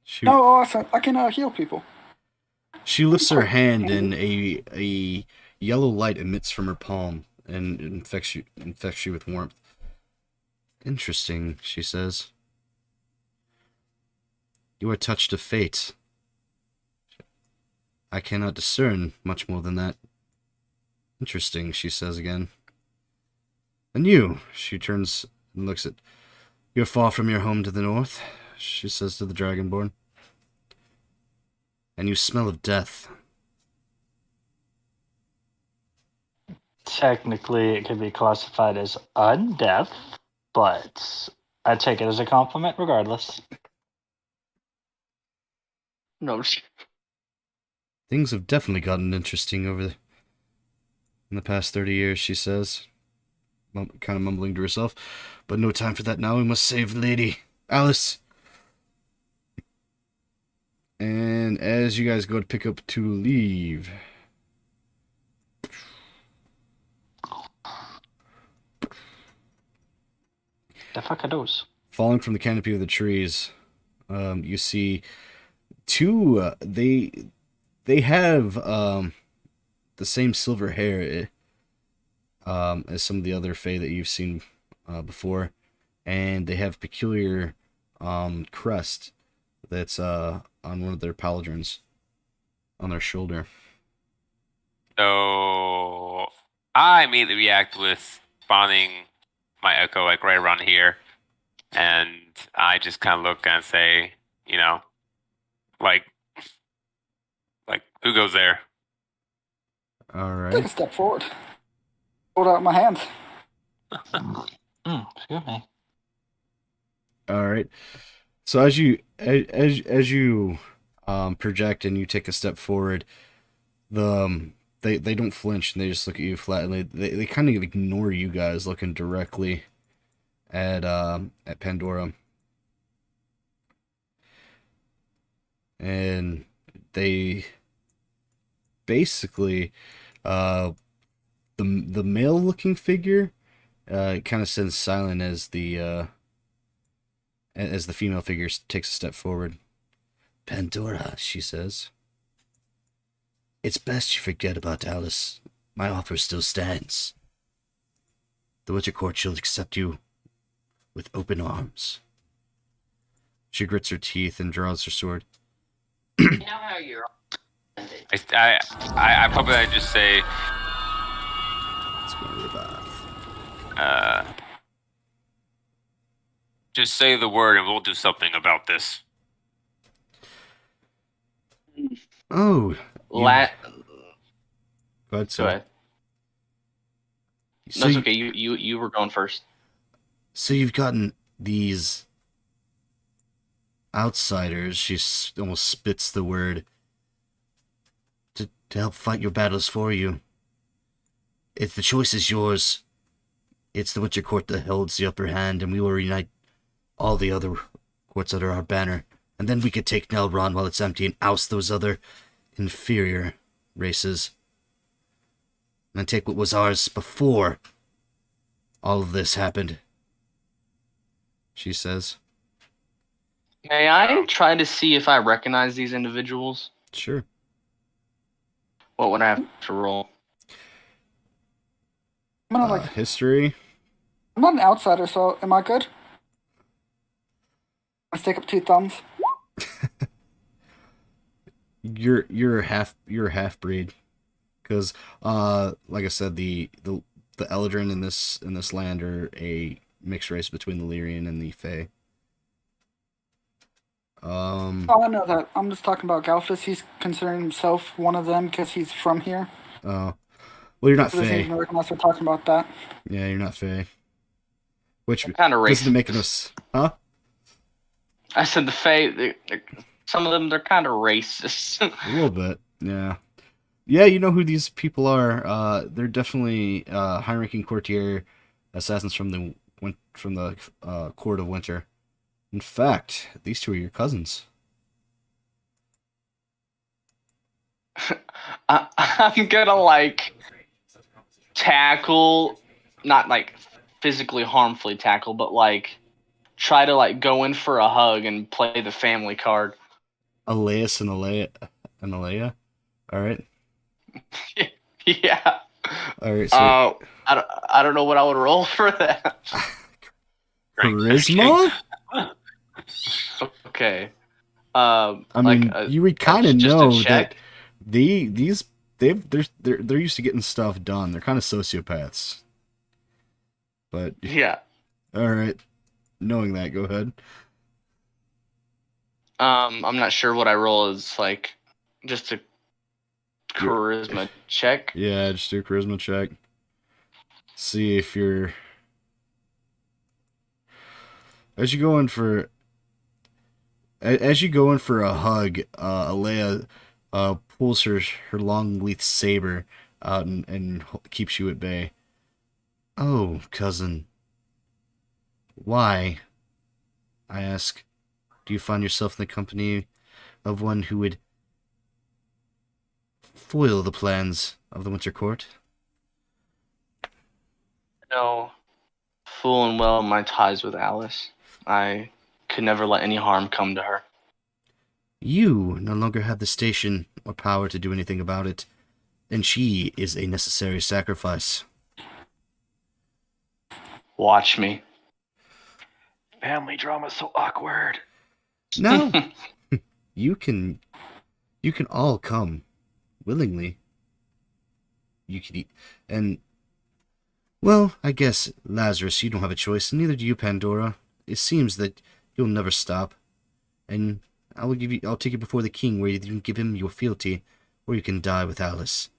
She, I can heal people. She lifts her hand, and a yellow light emits from her palm and infects you with warmth. Interesting, she says. You are touched of fate. I cannot discern much more than that. Interesting, she says again. And you, she turns and looks at. You're far from your home to the north, she says to the Dragonborn. And you smell of death. Technically, it could be classified as undeath, but I take it as a compliment regardless. No. Things have definitely gotten interesting in the past 30 years, she says, kind of mumbling to herself. But no time for that now. We must save the lady, Alice. And as you guys go to pick up to leave, The fuck are those? falling from the canopy of the trees, you see two. They have the same silver hair as some of the other Fae that you've seen before, and they have peculiar crest that's on one of their pauldrons on their shoulder. So I immediately react with spawning my echo like right around here, and I just kind of look and say, like who goes there? All Take a right. step forward. Hold out my hand. Excuse me. All right. So as you project and you take a step forward, they don't flinch and they just look at you flat, and they kind of ignore you guys looking directly at Pandora. And they basically the male looking figure kind of stands silent as the female figure takes a step forward. Pandora, she says. It's best you forget about Alice. My offer still stands. The Witcher Court shall accept you with open arms. She grits her teeth and draws her sword. You know how you're. I probably just say, It's going to revive. just say the word and we'll do something about this. Oh. Go ahead. Go ahead, Go sir. ahead. So That's you- okay. You were going first. So you've gotten these outsiders, she almost spits the word, to help fight your battles for you. If the choice is yours, it's the Witcher Court that holds the upper hand, and we will unite all the other courts under our banner, and then we could take Nelron while it's empty and oust those other inferior races, and take what was ours before all of this happened, she says. May I try to see if I recognize these individuals? Sure. What would I have to roll? I'm not History. I'm not an outsider, so am I good? I stick up 2 thumbs. You're a half breed, because like I said, the Eldrin in this land are a mixed race between the Lyrian and the Fae. Um. Oh, I know that. I'm just talking about Galfus. He's considering himself one of them because he's from here. Oh. Well, you're not Doesn't Fae. even recognize we're talking about that. Yeah, you're not Fae. Which Kind of doesn't racist. make us, huh? I said the Fae. Some of them, they're kind of racist. A little bit, yeah. Yeah, you know who these people are. They're definitely high-ranking courtier assassins from the Court of Winter. In fact, these two are your cousins. I'm gonna like tackle, not like physically harmfully tackle, but like try to like go in for a hug and play the family card. Elias and Alea. All right, Yeah. all right. So I don't know what I would roll for that. charisma. Okay. I mean, you would kind of just a know check? that they're used to getting stuff done. They're kind of sociopaths. But Yeah. all right, knowing that, go ahead. I'm not sure what I roll is like just a charisma check. Yeah, just do a charisma check. See if you're as you go in for a hug. Alea pulls her long leaf saber out and keeps you at bay. Oh, cousin. Why? I ask. Do you find yourself in the company of one who would foil the plans of the Winter Court? No, full and well my ties with Alice. I could never let any harm come to her. You no longer have the station or power to do anything about it, and she is a necessary sacrifice. Watch me. Family drama's so awkward. No, you can all come willingly. You can eat, and well, I guess Lazarus, you don't have a choice, and neither do you, Pandora. It seems that you'll never stop, and I'll take you before the king, where you can give him your fealty, or you can die with Alice.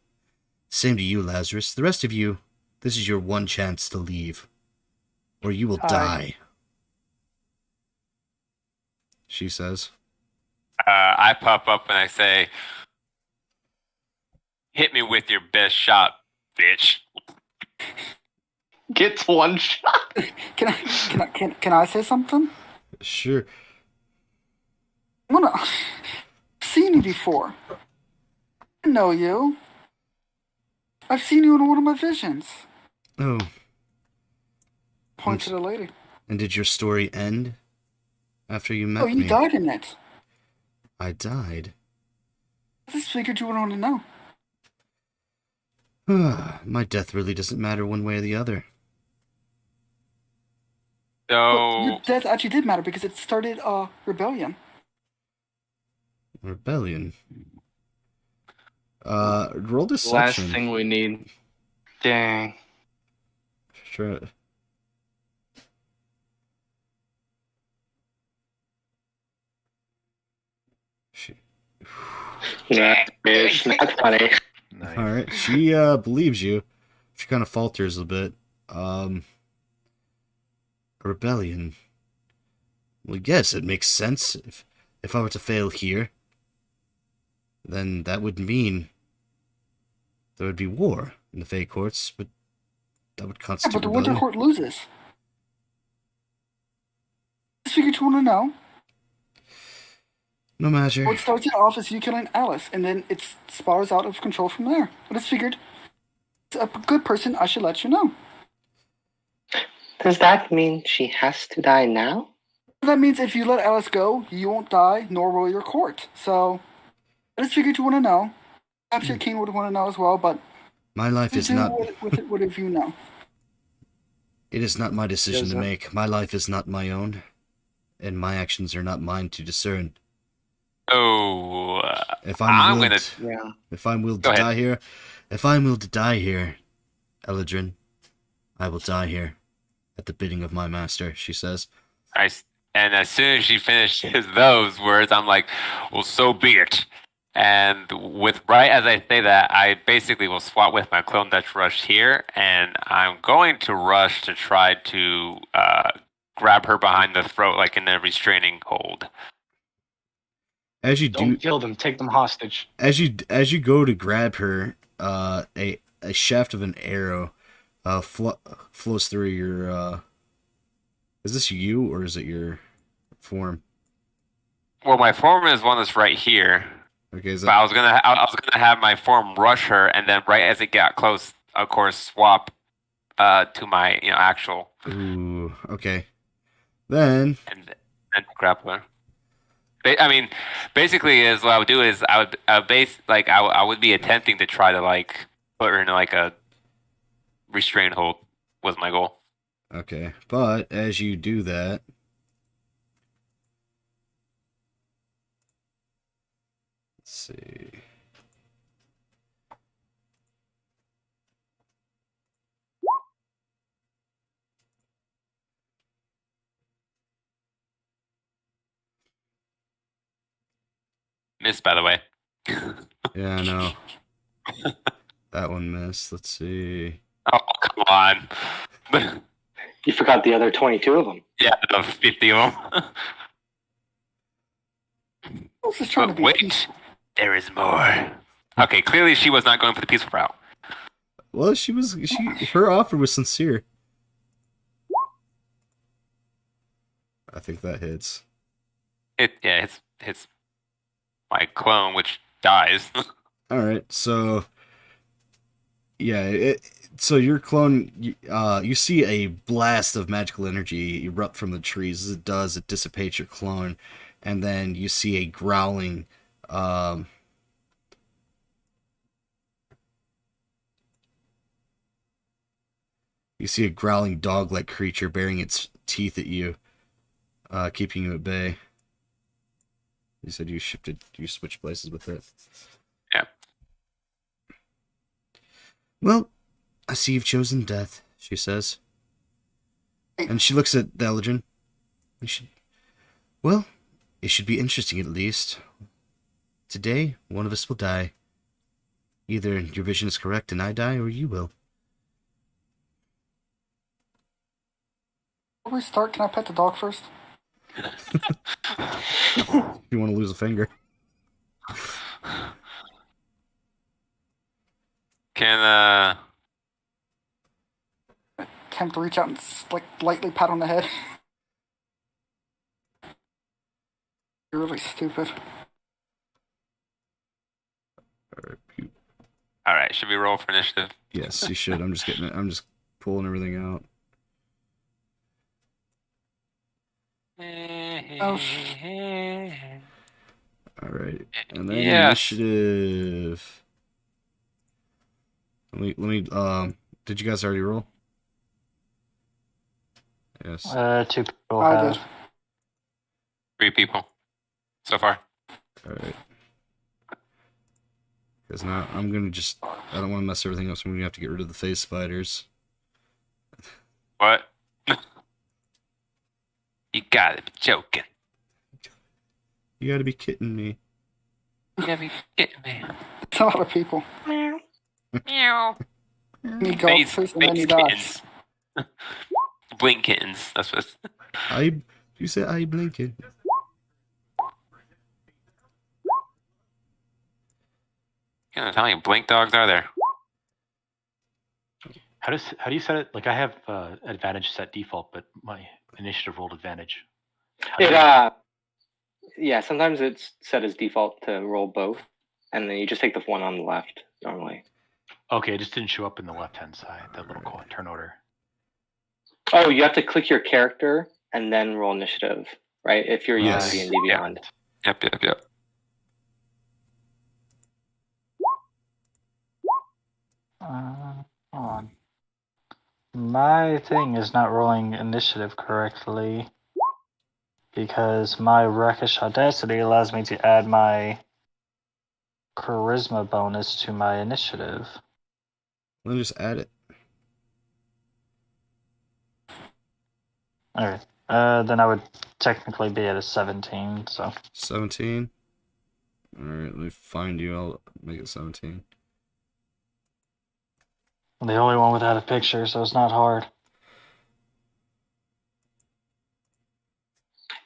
Same to you, Lazarus. The rest of you, this is your one chance to leave, or you will die. She says. I pop up and I say, "Hit me with your best shot, bitch." Gets one shot. Can I say something? Sure. I've seen you before. I know you. I've seen you in one of my visions. Oh, Point to the lady. and did your story end after you met Oh, you me? died in it. I died. I just figured you would want to know. My death really doesn't matter one way or the other. But your So death actually did matter because it started a rebellion. Rebellion. Roll Last deception. thing we need. Dang. Sure. She, Yeah, it's not funny. Nice. all right. She believes you. She kind of falters a bit. Rebellion. Well, yes, it makes sense. If I were to fail here, then that would mean there would be war in the Fey courts, but that would Yeah, constitute but the Winter rebellion. Court loses. Just figured you want to know. No matter. What starts it off is you killing Alice, and then it spirals out of control from there. I just figured, as a good person, I should let you know. Does that mean she has to die now? That means if you let Alice go, you won't die, nor will your court. So, I just figured you want to know. Perhaps your king would want to know as well, but My life is do not. what if you know. It is not my decision Yes, to sir. make. My life is not my own, and my actions are not mine to discern. Oh, If I'm willed, Yeah. if I'm willed Go to ahead. die here, if I'm willed to die here, Eladrin, I will die here, at the bidding of my master. She says. And as soon as she finishes those words, I'm like, well, so be it. And with right as I say that, I basically will swap with my clone Dutch rush here, and I'm going to rush to try to grab her behind the throat, like in a restraining hold. As you Don't do, kill them. Take them hostage. as you go to grab her, a shaft of an arrow flows through your. Is this you or is it your form? Well, my form is one that's right here, Okay, is but that I was gonna have my form rush her, and then right as it got close, of course, swap to my actual ooh, okay. Then and grapple her. I mean, basically, is what I would do is I would be attempting to try to like put her in like a restraint hold was my goal. okay, but as you do that, let's see. Missed, by the way. Yeah, I know. That one missed. Let's see. Oh, come on. You forgot the other 22 of them. Yeah, the 50 of them. I was just trying to be Wait, peaceful. there is more. Okay, clearly she was not going for the peaceful route. Well, her offer was sincere. I think that hits. It's my clone, which dies. All right, so yeah, so your clone, you see a blast of magical energy erupt from the trees. As it does, it dissipates your clone, and then you see a growling. You see a growling dog-like creature baring its teeth at you, keeping you at bay. You said you switched places with it. Yeah. Well, I see you've chosen death, she says. And she looks at Deladrin. Well, it should be interesting at least. Today, one of us will die. Either your vision is correct and I die, or you will. Before we start, can I pet the dog first? You want to lose a finger. Can Attempt to reach out and like lightly pat on the head. You're really stupid. all right, should we roll for initiative? Yes, you should. I'm just pulling everything out. All right, and then Yes. initiative. Let me. Did you guys already roll? Yes. 2 people I have. did. 3 people so far. All right. Because now I'm gonna just. I don't want to mess everything up, so I'm gonna have to get rid of the face spiders. What? You gotta be joking. You gotta be kidding me. You gotta be kidding me. It's a lot of people. Meow. You go Face, first and then face you die. kittens. Blink kittens. That's what. You say I blinking. How many blink dogs are there? How do you set it? Like I have advantage set default, but my initiative rolled advantage. How do It you- yeah, sometimes it's set as default to roll both, and then you just take the one on the left normally. Okay, it just didn't show up in the left hand side. That little turn order. Oh, you have to click your character and then roll initiative, right? If you're Yes. using D&D Beyond. Yep. Hold on. My thing is not rolling initiative correctly because my Rakish Audacity allows me to add my charisma bonus to my initiative. Let me just add it. Alright. Then I would technically be at a 17. So 17. All right, let me find you. I'll make it 17. I'm the only one without a picture, so it's not hard.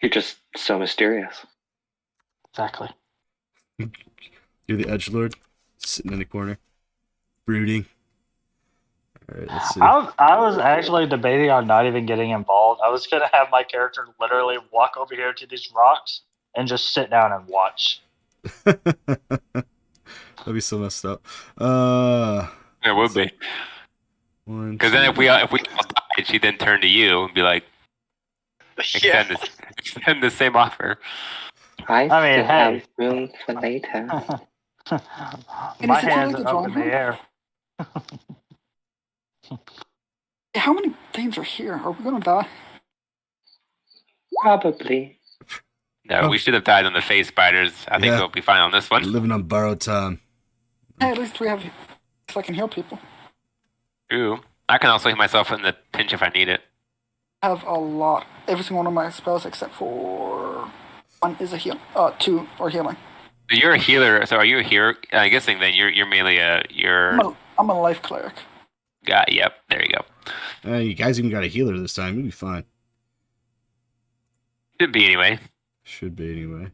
You're just so mysterious. Exactly. You're the edgelord, sitting in the corner, brooding. All right, let's see. I was actually debating on not even getting involved. I was gonna have my character literally walk over here to these rocks and just sit down and watch. That'd be so messed up. It would be. Because then if we all died, she'd then turn to you and be like, extend the same offer. I mean, still hey. have room for later. My is it too hands late to are up join in the her? air. How many things are here? Are we gonna die? Probably. No, we should have died on the face spiders. I think Yeah. we'll be fine on this one. Living on borrowed time. Hey, at least we have. If I can heal people. Ooh. I can also hit myself in the pinch if I need it. I have a lot. Every single one of my spells except for one is a heal. Two are healing. So you're a healer, so are you a hero? I'm guessing then you're mainly I'm a life cleric. Yep, there you go. You guys even got a healer this time. You'll be fine. Should be anyway. Should be anyway.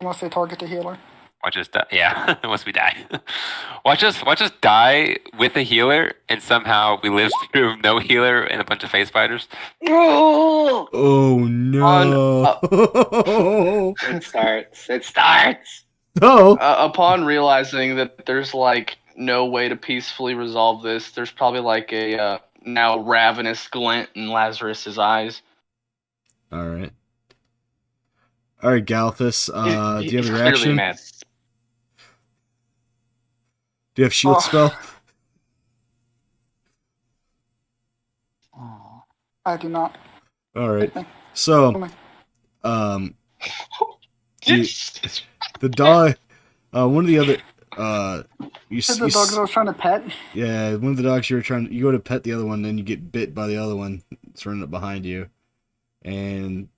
Unless they target the healer. Watch us die. Yeah, once we die. Watch us die with a healer, and somehow we live through no healer and a bunch of face fighters. Oh no! It starts. It starts. No! Upon realizing that there's like no way to peacefully resolve this, there's probably like a now ravenous glint in Lazarus's eyes. All right. All right, Galthus. Do you have He's a clearly reaction? mad. Do you have shield Oh. spell? I do not. All right. So, Okay. the dog. One of the other. You Is the dog that I was trying to pet? Yeah, one of the dogs you were trying. You go to pet the other one, then you get bit by the other one. It's running up behind you, and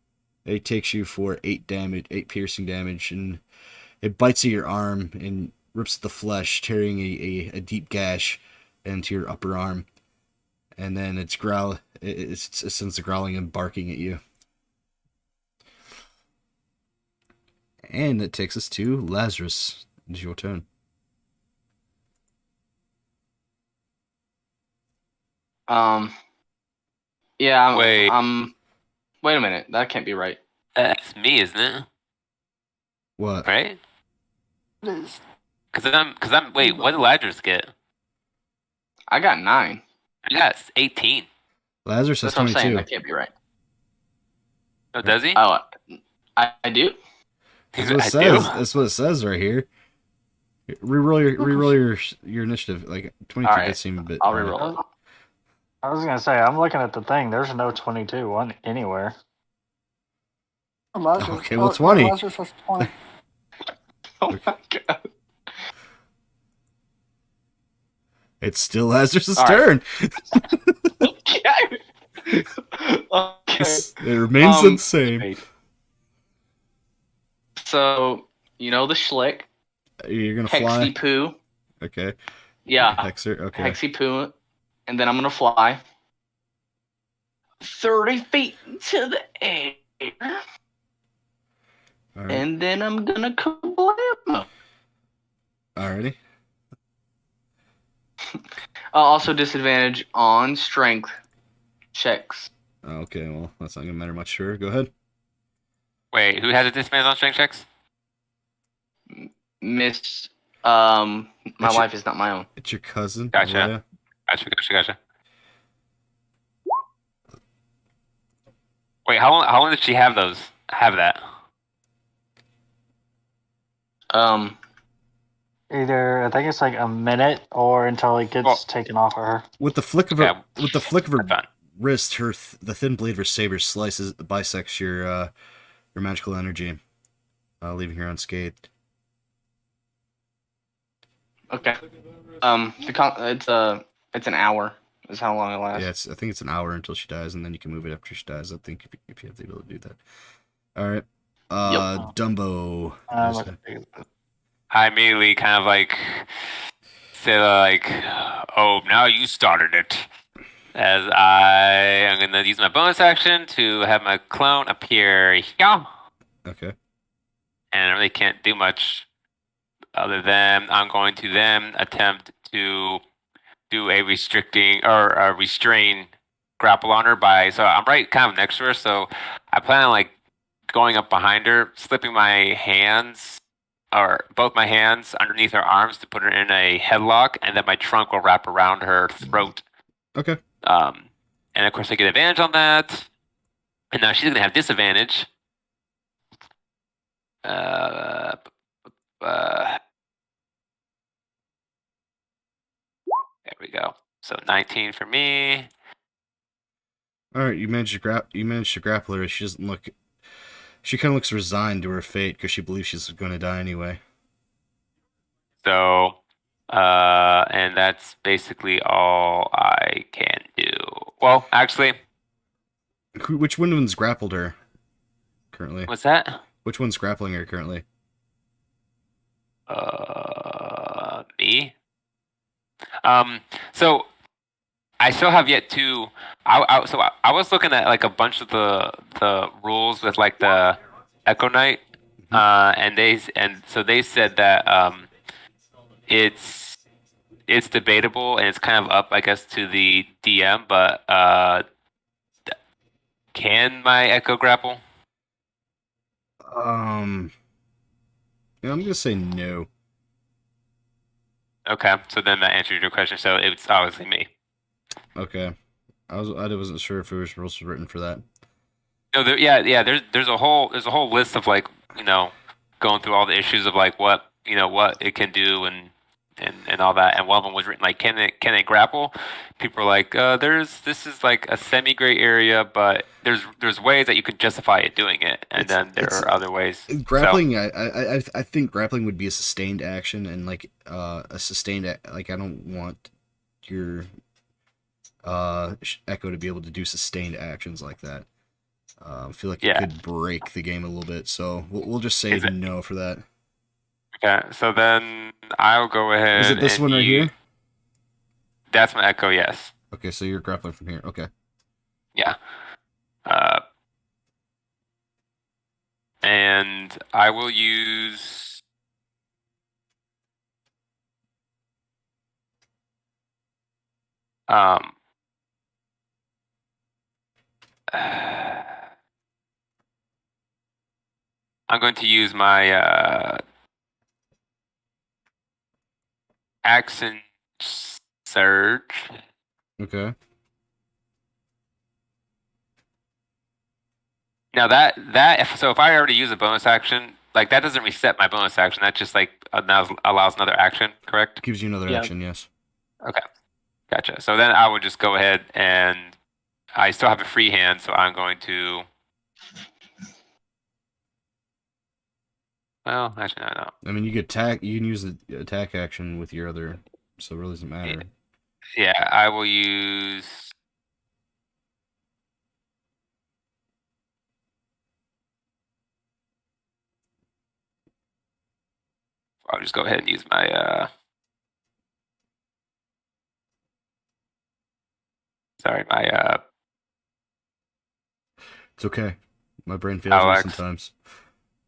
it takes you for 8 piercing damage, and it bites at your arm and rips the flesh, tearing a deep gash into your upper arm, and then it sends the growling and barking at you. And it takes us to Lazarus. It's your turn. Yeah. Wait. Wait a minute. That can't be right. That's me, isn't it? What? Right? It is. Because I'm. Wait, what did Lazarus get? I got 9. I got 18. Lazarus has That's what I'm saying. 22. That can't be right. Oh, does he? Oh, I do. That's what it I says. do? That's what it says right here. Reroll your initiative. Like 22 Alright, does seem a bit. I'll reroll it. I was gonna say I'm looking at the thing. There's no 22 on anywhere. Lazarus. Okay, well, Oh, 20. yeah, Lazarus has 20. Oh my god. It's still Lazarus' All right. turn. Okay. It remains the same. Wait. So, you know the Schlick, You're gonna fly. Hexy Poo. Okay. Yeah, Hexer. Okay. Hexy Poo. And then I'm going to fly 30 feet into the air. All right. And then I'm going to kablam. Alrighty. Also disadvantage on strength checks. Okay. Well, that's not gonna matter much. Sure. Go ahead. Wait, who has a disadvantage on strength checks? Miss, my That's wife is not my own. It's your cousin. Gotcha. Alea. Gotcha. Wait, how long did she have those? Have that? Either I think it's like a minute or until it gets Oh. taken off of her. With the flick of Okay. her Done. wrist, the thin blade of her saber bisects your magical energy, leaving her unscathed. Okay. It's an hour is how long it lasts. Yeah, I think it's an hour until she dies, and then you can move it after she dies. I think if you have the ability to do that. All right. Dumbo. I'm not gonna take it. I immediately kind of like say like, "Oh, now you started it." As I am gonna use my bonus action to have my clone appear here, Okay. and I really can't do much other than I'm going to then attempt to do a restricting or a restrain grapple on her by. So I'm right kind of next to her, so I plan on like going up behind her, slipping my hands or both my hands underneath her arms to put her in a headlock, and then my trunk will wrap around her throat. Okay. And of course I get advantage on that. And now she's gonna have disadvantage. There we go. So 19 for me. All right. You managed to grapple her. She doesn't look. She kind of looks resigned to her fate because she believes she's going to die anyway. So, and that's basically all I can do. Well, actually, Which one's grappled her currently? what's that? Which one's grappling her currently? Me. So I still have yet to. I was looking at like a bunch of the rules with like the Echo Knight, and they said that it's debatable and it's kind of up, I guess, to the DM. But can my Echo grapple? Yeah, I'm gonna say no. Okay, so then that answers your question. So it's obviously me. Okay. I wasn't sure if there was rules written for that. No, yeah. There's a whole list of like, going through all the issues of like what it can do and all that. And one of them was written like, can it grapple? People are like, this is like a semi gray area, but there's ways that you can justify it doing it, and then there are other ways. Grappling, I think grappling would be a sustained action, and like a sustained like I don't want your Echo to be able to do sustained actions like that. I feel like it could break the game a little bit, so we'll just say no for that. Okay, so then I'll go ahead. Is it this one right here? That's my Echo, yes. Okay, so you're grappling from here. Okay. Yeah. And I will use. I'm going to use my accent surge. Okay. Now so if I already use a bonus action, like that doesn't reset my bonus action. That just like allows another action, correct? Gives you another action, yes. Okay, gotcha. So then I would just go ahead and I still have a free hand, so I'm going to. Well, actually, no. I mean, you could attack. You can use the attack action with your other, so it really doesn't matter. Yeah, I will use. I'll just go ahead and use my. Sorry, my. It's okay. My brain fails me sometimes.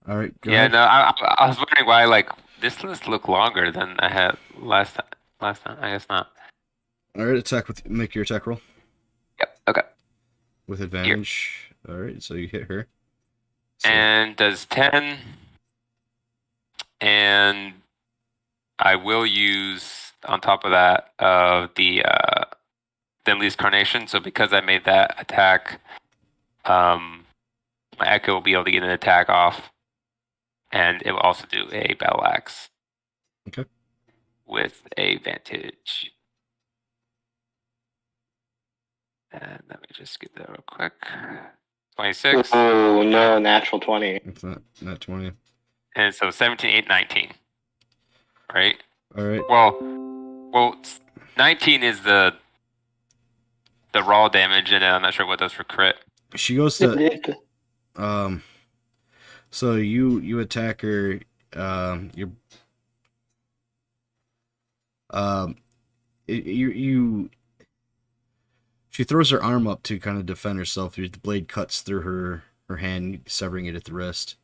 All right. Go ahead. No, I was wondering why like this list looked longer than I had last time. I guess not. All right, make your attack roll. Yep. Okay. With advantage. Here. All right, so you hit her. So. And does 10. And I will use on top of that the Denli's Carnation. So because I made that attack, my Echo will be able to get an attack off. And it will also do a Battle Axe. Okay. With advantage. And let me just get that real quick. 26. Oh, no, natural 20. It's not 20. And so 17, 8, 19. Right? All right. Well, 19 is the raw damage, and I'm not sure what does for crit. She goes to So you attack her. You um you she throws her arm up to kind of defend herself. The blade cuts through her hand, severing it at the wrist.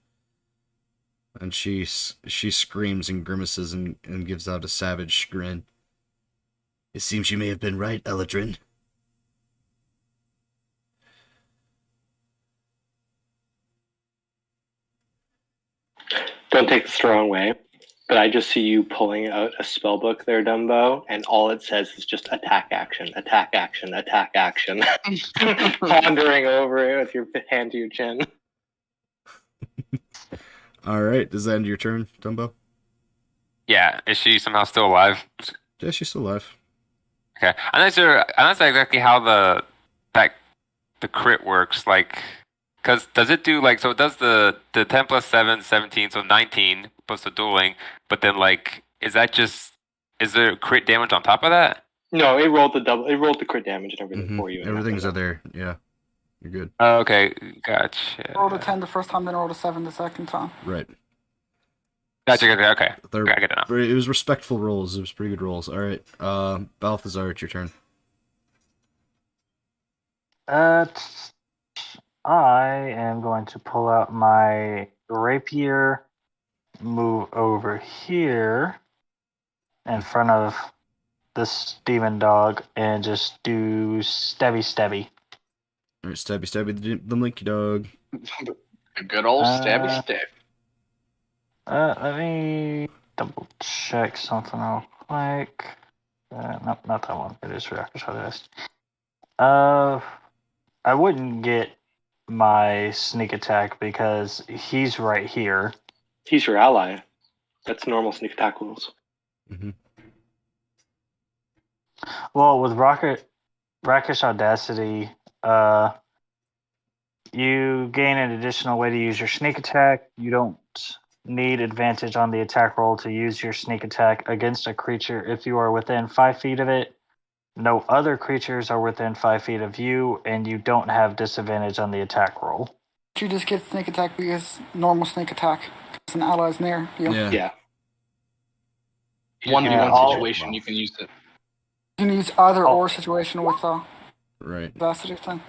And she screams and grimaces and gives out a savage grin. It seems you may have been right, Eladrin. Don't take this the wrong way, but I just see you pulling out a spell book there, Dumbo, and all it says is just attack action, attack action, attack action. Pondering over it with your hand to your chin. Alright, does that end your turn, Dumbo? Yeah, is she somehow still alive? Yeah, she's still alive. Okay, I'm not sure. I'm not sure exactly how the crit works. Like, because does it do like so? It does the 10 plus 7, 17, so 19 plus the dueling. But then like, is there crit damage on top of that? No, it rolled the double. It rolled the crit damage and everything for you. Everything's there. Yeah, you're good. Oh, okay, gotcha. Rolled a 10 the first time, then rolled a 7 the second time. Right. Gotcha. Okay. They're, I get it now. it was respectful rolls. It was pretty good rolls. All right, Balthazar, it's your turn. I am going to pull out my rapier, move over here in front of this demon dog, and just do stabby. All right, stabby the Linky dog. A good old stabby stab. Let me double check something real quick. Nope, not that one. It is Reactor Shot. I wouldn't get my sneak attack because he's right here. He's your ally. That's normal sneak attack rules. Mm-hmm. Well, with Rakish Audacity, you gain an additional way to use your sneak attack. You don't need advantage on the attack roll to use your sneak attack against a creature if you are within 5 feet of it. No other creatures are within 5 feet of you, and you don't have disadvantage on the attack roll. You just get sneak attack because normal sneak attack. Because an ally's near you. Yeah. 1v1 situation, you can use it. You can use either or situation with Right. Audacity thing.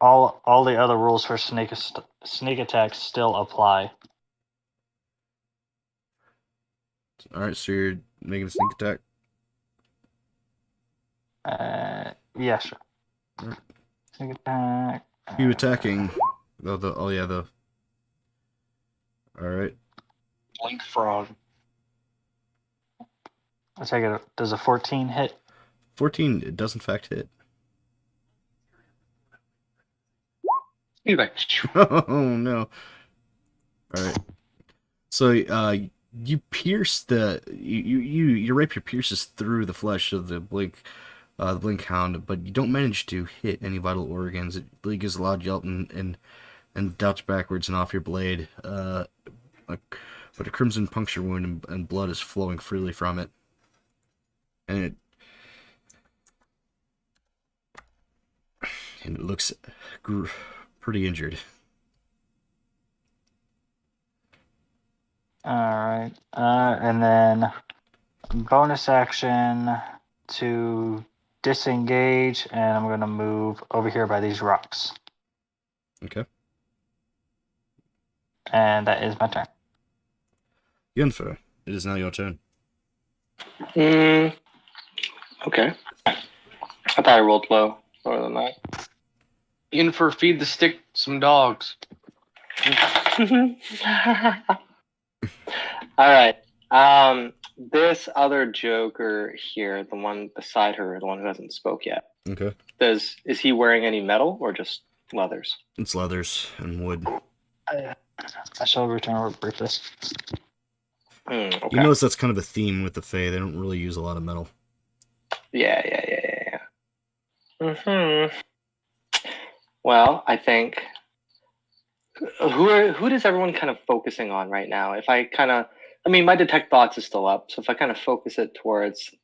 All the other rules for sneak attacks still apply. All right, so you're making a sneak attack. Yeah, sure. Right. Sneak attack. You attacking? All right. Blink frog. I take it. Does a 14 hit? 14. It does in fact hit. He's like, Oh no! All right. So you pierce your rapier pierces through the flesh of the blink hound, but you don't manage to hit any vital organs. It gives a loud yelp and douts backwards and off your blade. But a crimson puncture wound and blood is flowing freely from it, and it looks pretty injured. Alright. And then bonus action to disengage, and I'm going to move over here by these rocks. Okay. And that is my turn. Yennefer, it is now your turn. Okay. I thought I rolled lower than that. Yennefer, feed the stick some dogs. All right. This other Joker here, the one beside her, the one who hasn't spoke yet. Okay. Is he wearing any metal or just leathers? It's leathers and wood. I shall return briefly. Okay. You notice that's kind of a theme with the Fae. They don't really use a lot of metal. Yeah. Well, I think who does everyone kind of focusing on right now? If I my detect thoughts is still up, so if I kind of focus it towards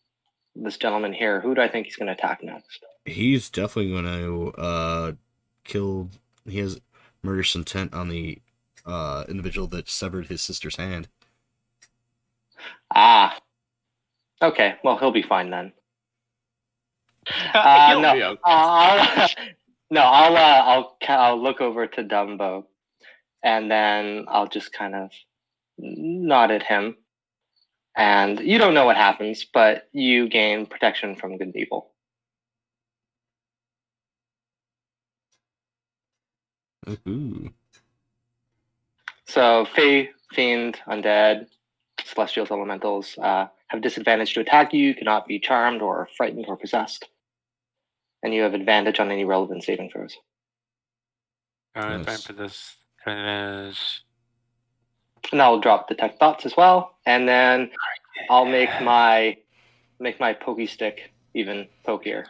this gentleman here, who do I think he's going to attack next? He's definitely going to kill. He has murderous intent on the individual that severed his sister's hand. Ah. Okay. Well, he'll be fine then. He'll No. be okay. I'll look over to Dumbo, and then I'll just kind of nod at him. And you don't know what happens, but you gain protection from good and evil. Ooh. So, Fey, Fiend, Undead, Celestials, Elementals have disadvantage to attack you. You cannot be charmed or frightened or possessed. And you have advantage on any relevant saving throws. Alright, Nice. time for this. Advantage. And I'll drop Detect Thoughts as well. And then I'll make my pokey stick even pokier.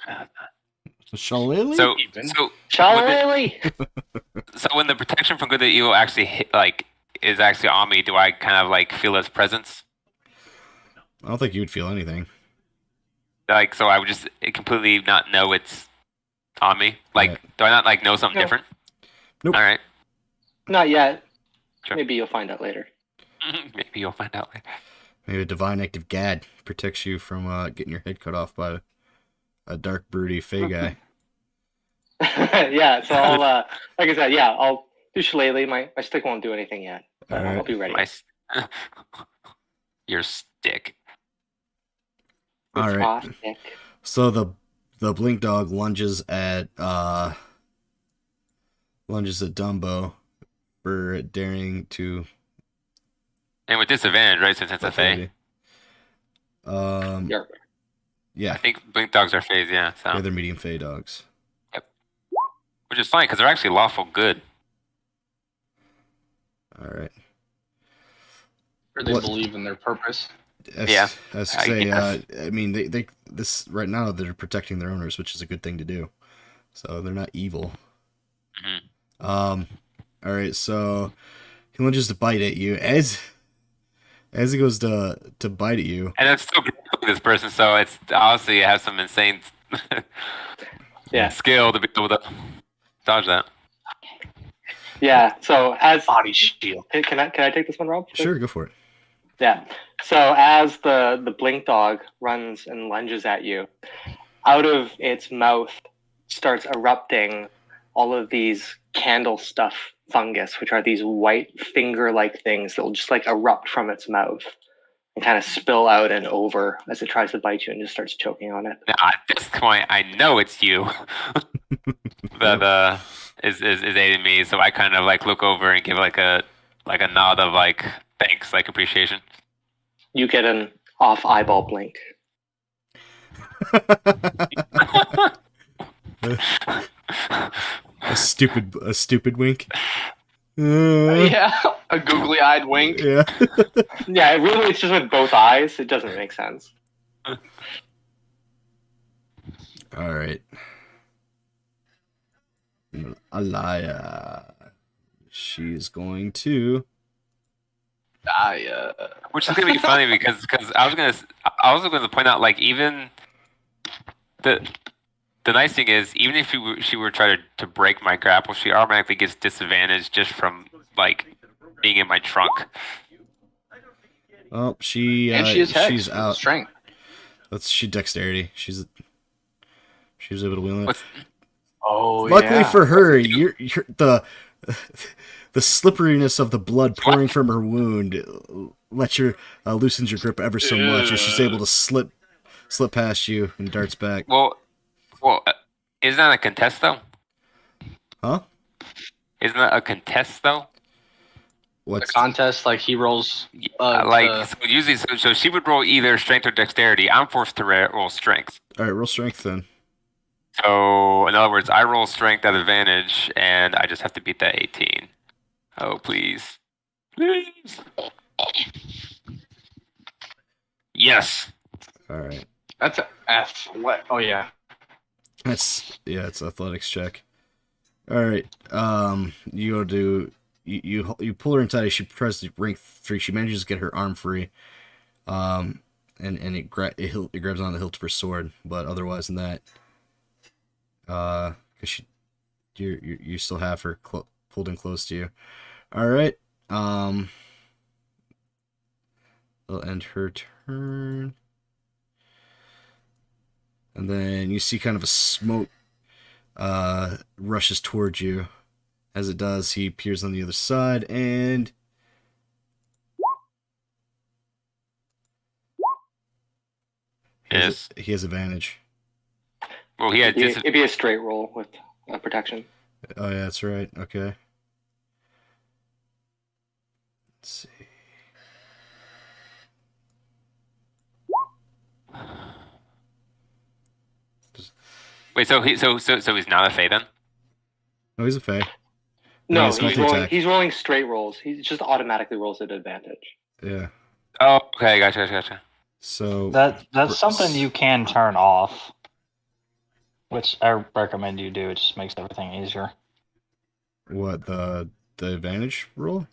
Shillelagh? So, Even. so, Shillelagh! so when the protection from good and evil actually is actually on me, do I kind of like feel its presence? I don't think you'd feel anything. Like, so I would just completely not know it's on me. Like, Right. do I not like know something No. different? Nope. All right. Not yet. Sure. Maybe you'll find out later. Maybe you'll find out later. Maybe a divine act of Gad protects you from getting your head cut off by a dark, broody fey guy. Yeah, so I'll, like I said, yeah, I'll do Shillelagh. My stick won't do anything yet. But All right. I'll be ready. My your stick. All right. Aw, stick. So the blink dog lunges at Dumbo for daring to. And with disadvantage, right? Since it's a fey. Yarp. Yeah, I think blink dogs are fays, yeah. So yeah, they're medium fey dogs. which is fine because they're actually lawful good. All right. Or they What- believe in their purpose. Yeah, As to I say, guess. I mean, they this right now they're protecting their owners, which is a good thing to do. So they're not evil. Mhm. All right. So he lunges to bite at you as he goes to bite at you. And I'm still good with this person, so it's obviously it has some insane Yeah. skill to be able to dodge that. Yeah, so as Body shield. can I take this one, Rob? Sure, go for it. Yeah. So as the blink dog runs and lunges at you, out of its mouth starts erupting all of these candle stuff fungus, which are these white finger-like things that will just like erupt from its mouth and kind of spill out and over as it tries to bite you and just starts choking on it. Now, at this point, I know it's you that is aiding me, so I kind of like look over and give like a nod of like thanks, like appreciation. You get an off eyeball blink. A stupid wink. Yeah, a googly-eyed wink. Yeah. Yeah, really, it's just with both eyes. It doesn't make sense. All right. Alaya. She's going to. Which is gonna be funny because I was gonna point out like even the nice thing is even if she were trying to break my grapple, she automatically gets disadvantage just from like being in my trunk. Oh, she And she is hex. she's with out. Strength. She dexterity. She was able to wheel it. What's Oh, Luckily yeah. for her, you're the slipperiness of the blood pouring from her wound lets you loosens your grip ever so much, and she's able to slip past you and darts back. well, isn't that a contest though? Huh? Isn't that a contest though? The What's contest, like he rolls. So usually, so she would roll either strength or dexterity. I'm forced to roll strength. all right? Roll strength then. So in other words, I roll strength at advantage, and I just have to beat that 18. Oh please, please. Yes. All right. That's a F. What? Oh yeah. It's athletics check. All right. You go to you pull her inside. She presses rank 3. She manages to get her arm free. And it grabs on the hilt of her sword, but otherwise than that, because you still have her pulled in close to you. All right. I'll end her turn. And then you see kind of a smoke rushes towards you. As it does, he appears on the other side, and Yes. he has advantage. Well, he had It'd be a straight roll with protection. Oh yeah, that's right. Okay. Let's see. Wait, so he's not a Fae then? No, he's a Fae. No, it's multi-attack. he's rolling straight rolls. He just automatically rolls at advantage. Yeah. Oh, okay, gotcha. So That's something you can turn off, which I recommend you do. It just makes everything easier. what the advantage roll?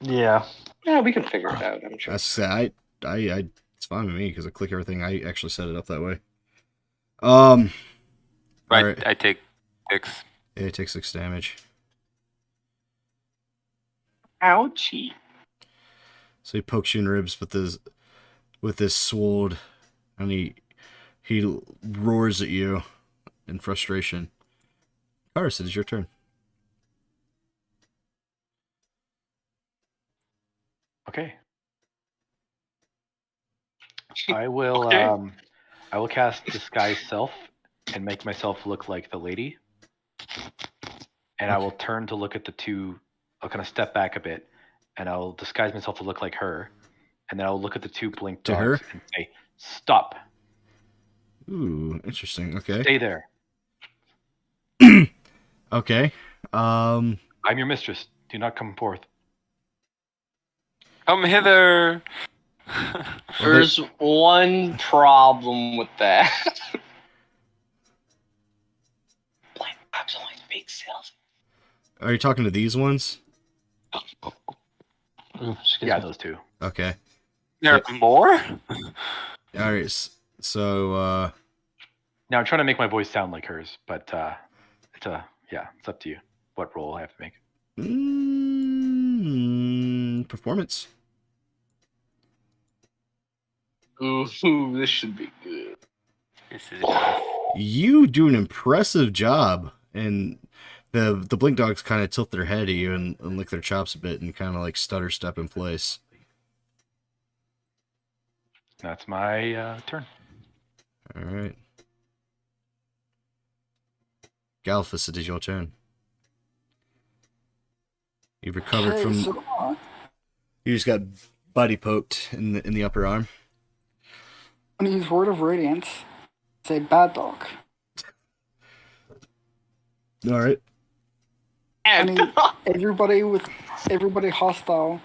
Yeah. Yeah, we can figure it out. I'm sure. I it's fine with me because I click everything. I actually set it up that way. Right, Alright. I take 6. Yeah, it takes 6 damage. Ouchie. So he pokes you in the ribs with this sword, and he roars at you in frustration. Karis, it is your turn. Okay. I will cast Disguise Self and make myself look like the lady. And I will turn to look at the two. I'll kind of step back a bit, and I'll disguise myself to look like her. And then I'll look at the two blink To dogs her? and say, "Stop! Ooh, interesting. Okay. Stay there. Okay. I'm your mistress. Do not come forth." Come hither. There's one problem with that. Blind Box only speaks sales. Are you talking to these ones? Ooh, excuse Yeah, me. those two. Okay. There are more? All right. So Now I'm trying to make my voice sound like hers, but it's up to you. What roll I have to make? performance. Ooh, this should be good. This is enough. You do an impressive job, and the blink dogs kind of tilt their head at you and lick their chops a bit and kind of like stutter step in place. That's my turn. All right. Galphus, it is your turn. You've recovered Okay, from. so You just got body poked in the upper arm. I'm gonna use Word of Radiance. Say bad dog. All right. I need everybody hostile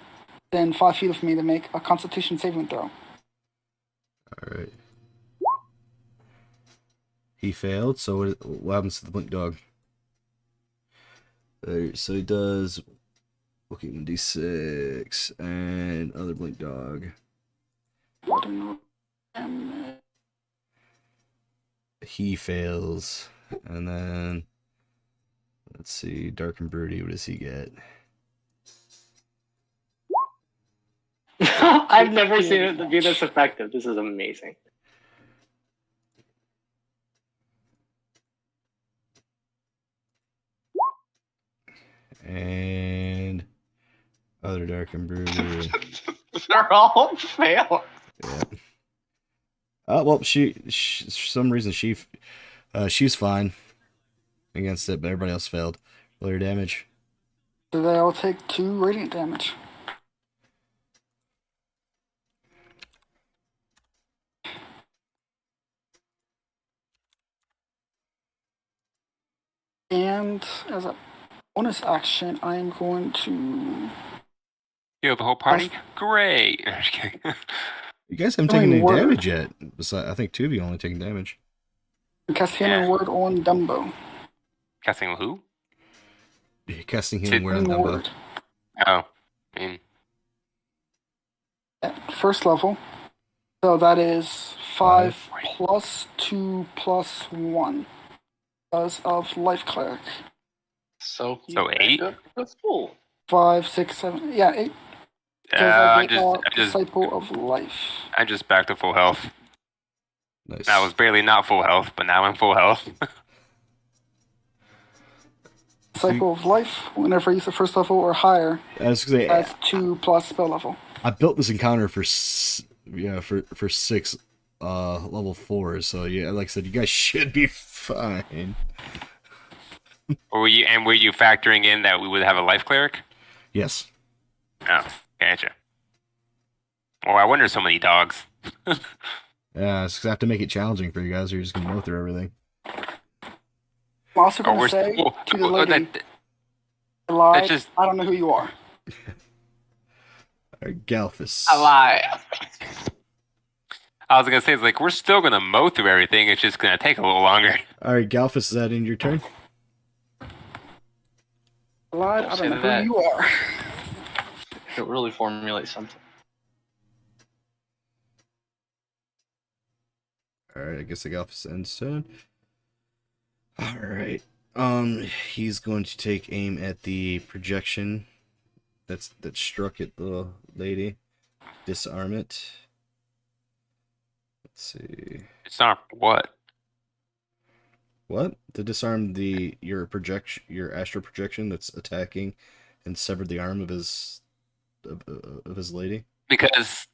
within 5 feet of me to make a Constitution saving throw. All right. He failed. So what happens to the blink dog? Alright, so he does. Okay, 1d6 and other blink dog. I don't know. And, He fails, and then let's see, Dark and Broody. What does he get? I've never seen it be this effective. This is amazing. And other Dark and Broody. They're all fail. Yeah. Well, she for some reason she's fine against it, but everybody else failed. Roll your damage. so they all take 2 radiant damage. And as a bonus action, I am going to. You have the whole party? Great. I'm just kidding. You guys haven't Doing taken any word. damage yet. Besides, I think 2 of you only taken damage. Cast Healing Word on Dumbo. Casting who? Casting healing word on Healing Dumbo. Word. Oh. I mean, At first level. So that is 5 plus 2 plus 1. Because of Life Cleric. So So 8? That's full. 5, 6, 7. Yeah, 8. Because I I'm get Disciple of Life. I'm just back to full health. Nice. I was barely not full health, but now I'm full health. Disciple of Life, whenever you use the first level or higher, I was gonna say, that's 2+ spell level. I built this encounter for 6 level 4, so yeah, like I said, you guys should be fine. were you factoring in that we would have a life cleric? Yes. Oh, gotcha. Oh, I wonder so many dogs. Yeah, it's 'cause I have to make it challenging for you guys, or you're just gonna mow through everything. I'm also going to say to the lady, I lied, just- I don't know who you are. Alright, Galphus. I lie. I was gonna say, it's like, we're still gonna mow through everything, it's just gonna take a little longer. Alright, Galphus, is that in your turn? I lied, Don't I say don't know that. who you are. It really formulate something. Alright, I guess the Galphus ends turn. Alright. He's going to take aim at the projection that struck at the lady. Disarm it. Let's see. It's not what? What? To disarm your astral projection that's attacking and severed the arm of his lady. Because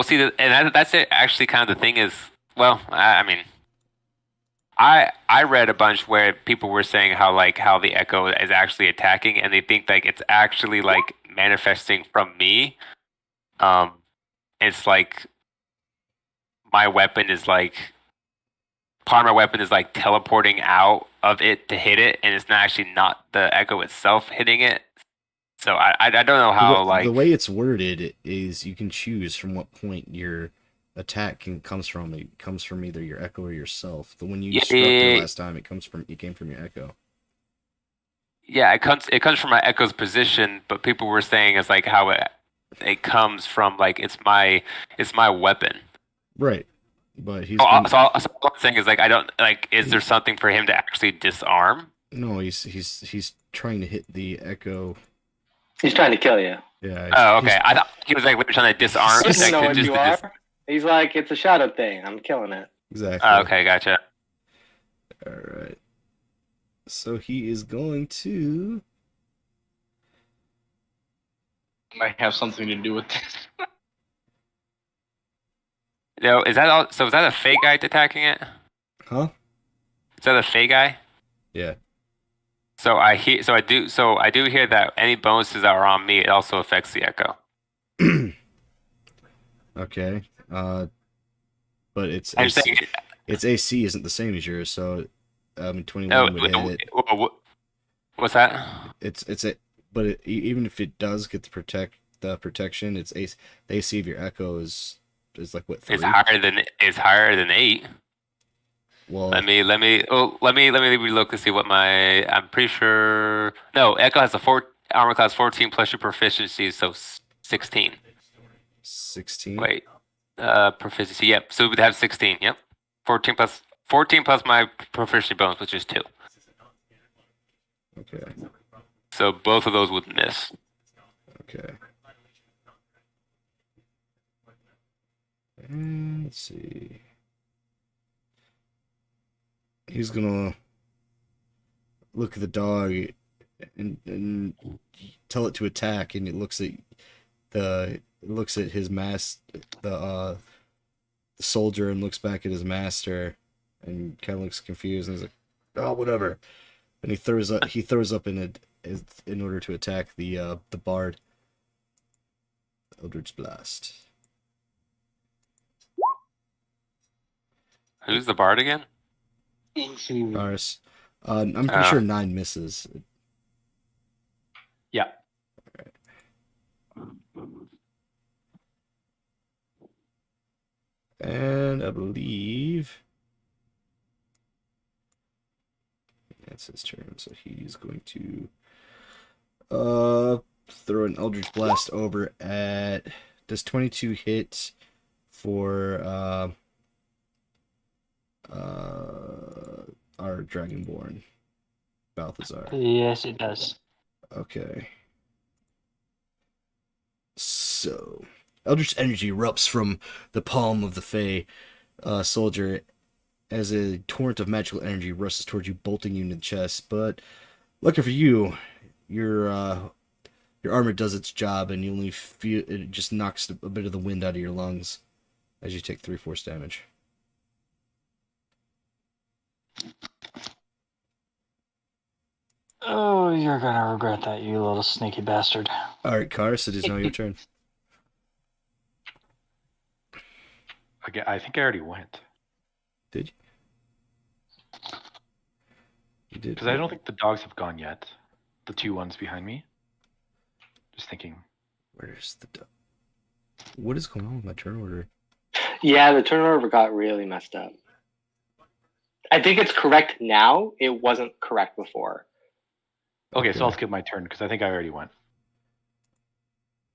see, and that's it. Actually, kind of the thing is, well, I mean, I read a bunch where people were saying how the echo is actually attacking, and they think like it's actually like manifesting from me. It's like my weapon is like part of my weapon is like teleporting out of it to hit it, and it's not the echo itself hitting it. So I don't know how the way it's worded is you can choose from what point your attack comes from. It comes from either your echo or yourself. The one you struck there last time, it came from your echo. Yeah, it comes from my echo's position, but people were saying it's like how it comes from like it's my weapon. Right, but he's. So all I'm saying is like I don't like. Is there something for him to actually disarm? No, he's trying to hit the echo. He's trying to kill you. Yeah. Oh, okay. I thought he was like literally trying to disarm. He doesn't know like, what just- you just- are. He's like, it's a shadow thing. I'm killing it. Exactly. Oh, okay, gotcha. All right. So he is going to. Might have something to do with this. No, is that all? So is that a fake guy attacking it? Huh? Is that a fake guy? Yeah. So I do hear that any bonuses that are on me, it also affects the echo. Okay. But it's I'm saying, its AC isn't the same as yours, so 21 no, would hit it. what's that? Even if it does get the protection, its AC, the AC of your echo is like what 3? It's higher than 8. Well, Let me look to see what I'm pretty sure. No, Echo has armor class 14 plus your proficiency, so 16. 16. Wait, proficiency. Yep. So we'd have 16. Yep. 14 plus my proficiency bonus, which is 2. Okay. So both of those would miss. Okay. And let's see. He's gonna look at the dog and tell it to attack, and it looks at his the soldier, and looks back at his master, and kind of looks confused, and he's like, "Oh, whatever." And he throws up in order to attack the bard. Eldritch Blast. Who's the bard again? Varus. I'm pretty sure 9 misses. Yeah. And I believe that's his turn, so he's going to throw an Eldritch Blast over at. Does 22 hit for our Dragonborn? Balthazar. Yes, it does. Okay. So, Eldritch energy erupts from the palm of the Fey soldier as a torrent of magical energy rushes towards you, bolting you in the chest. But lucky for you, your armor does its job, and you only feel it just knocks a bit of the wind out of your lungs as you take 3 force damage. Oh, you're gonna regret that, you little sneaky bastard. All right, Karis, it is now your turn. Again, I think I already went Did you? You did. because I don't think the dogs have gone yet. The 2 ones behind me. Just thinking. Where's the? What is going on with my turn order? Yeah, the turnover got really messed up. I think it's correct now. It wasn't correct before. Okay, so I'll skip my turn because I think I already went.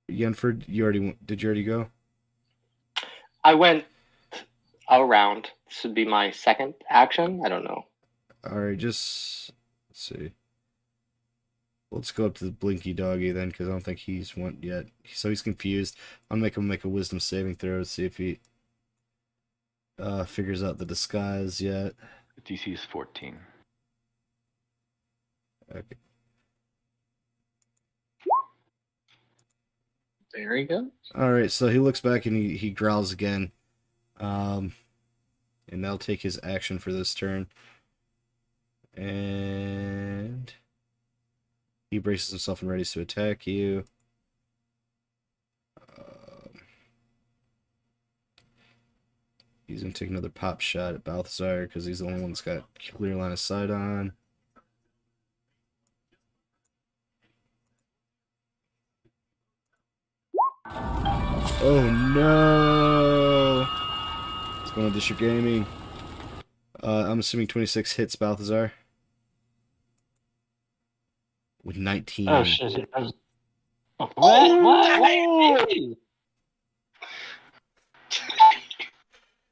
Yenford, you already went. Did you already go? I went around. This would be my second action. I don't know. All right, just let's see. Let's go up to the Blinky Doggy then, because I don't think he's went yet. So he's confused. I'm gonna make him make a Wisdom saving throw to see if he figures out the disguise yet. DC is 14. Okay. Very good. All right, so he looks back and he growls again, and that'll take his action for this turn. And he braces himself and readies to attack you. He's gonna take another pop shot at Balthazar because he's the only one that's got clear line of sight on. Oh no! What's going on, District Gaming? I'm assuming 26 hits Balthazar. With 19. Oh shit! What?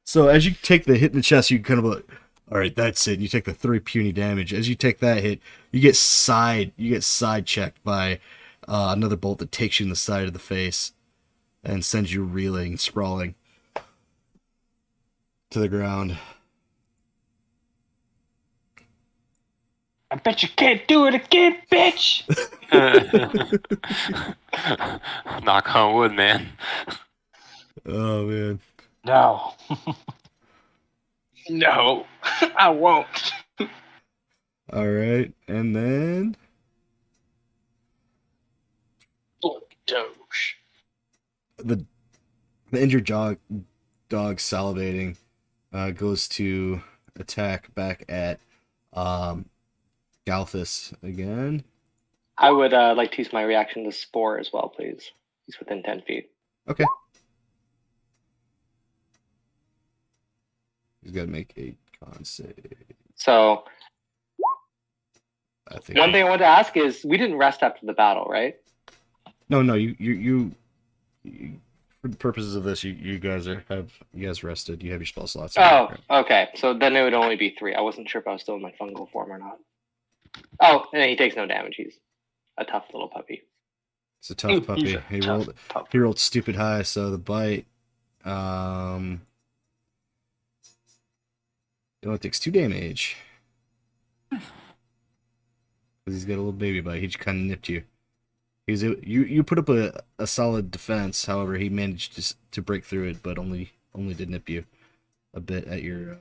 So as you take the hit in the chest, you kind of like, all right, that's it. You take the 3 puny damage. As you take that hit, you get side checked by another bolt that takes you in the side of the face and sends you reeling and sprawling to the ground. I bet you can't do it again, bitch. Knock on wood, man. Oh man. No. No, I won't. All right, and then Doge. the injured dog salivating goes to attack back at Galthus again. I would like to use my reaction to Spore as well, please. He's within 10 feet. Okay. He's got to make a con save. So, I think. one thing I wanted to ask is, we didn't rest after the battle, right? No, you for the purposes of this, you guys rested. You have your spell slots. Oh, okay. So then it would only be 3. I wasn't sure if I was still in my fungal form or not. Oh, and he takes no damage. He's a tough little puppy. It's a tough puppy. He rolled stupid high, so the bite it only takes 2 damage. Because he's got a little baby bite. He just kind of nipped you. You put up a solid defense. However, he managed to break through it, but only did nip you a bit at your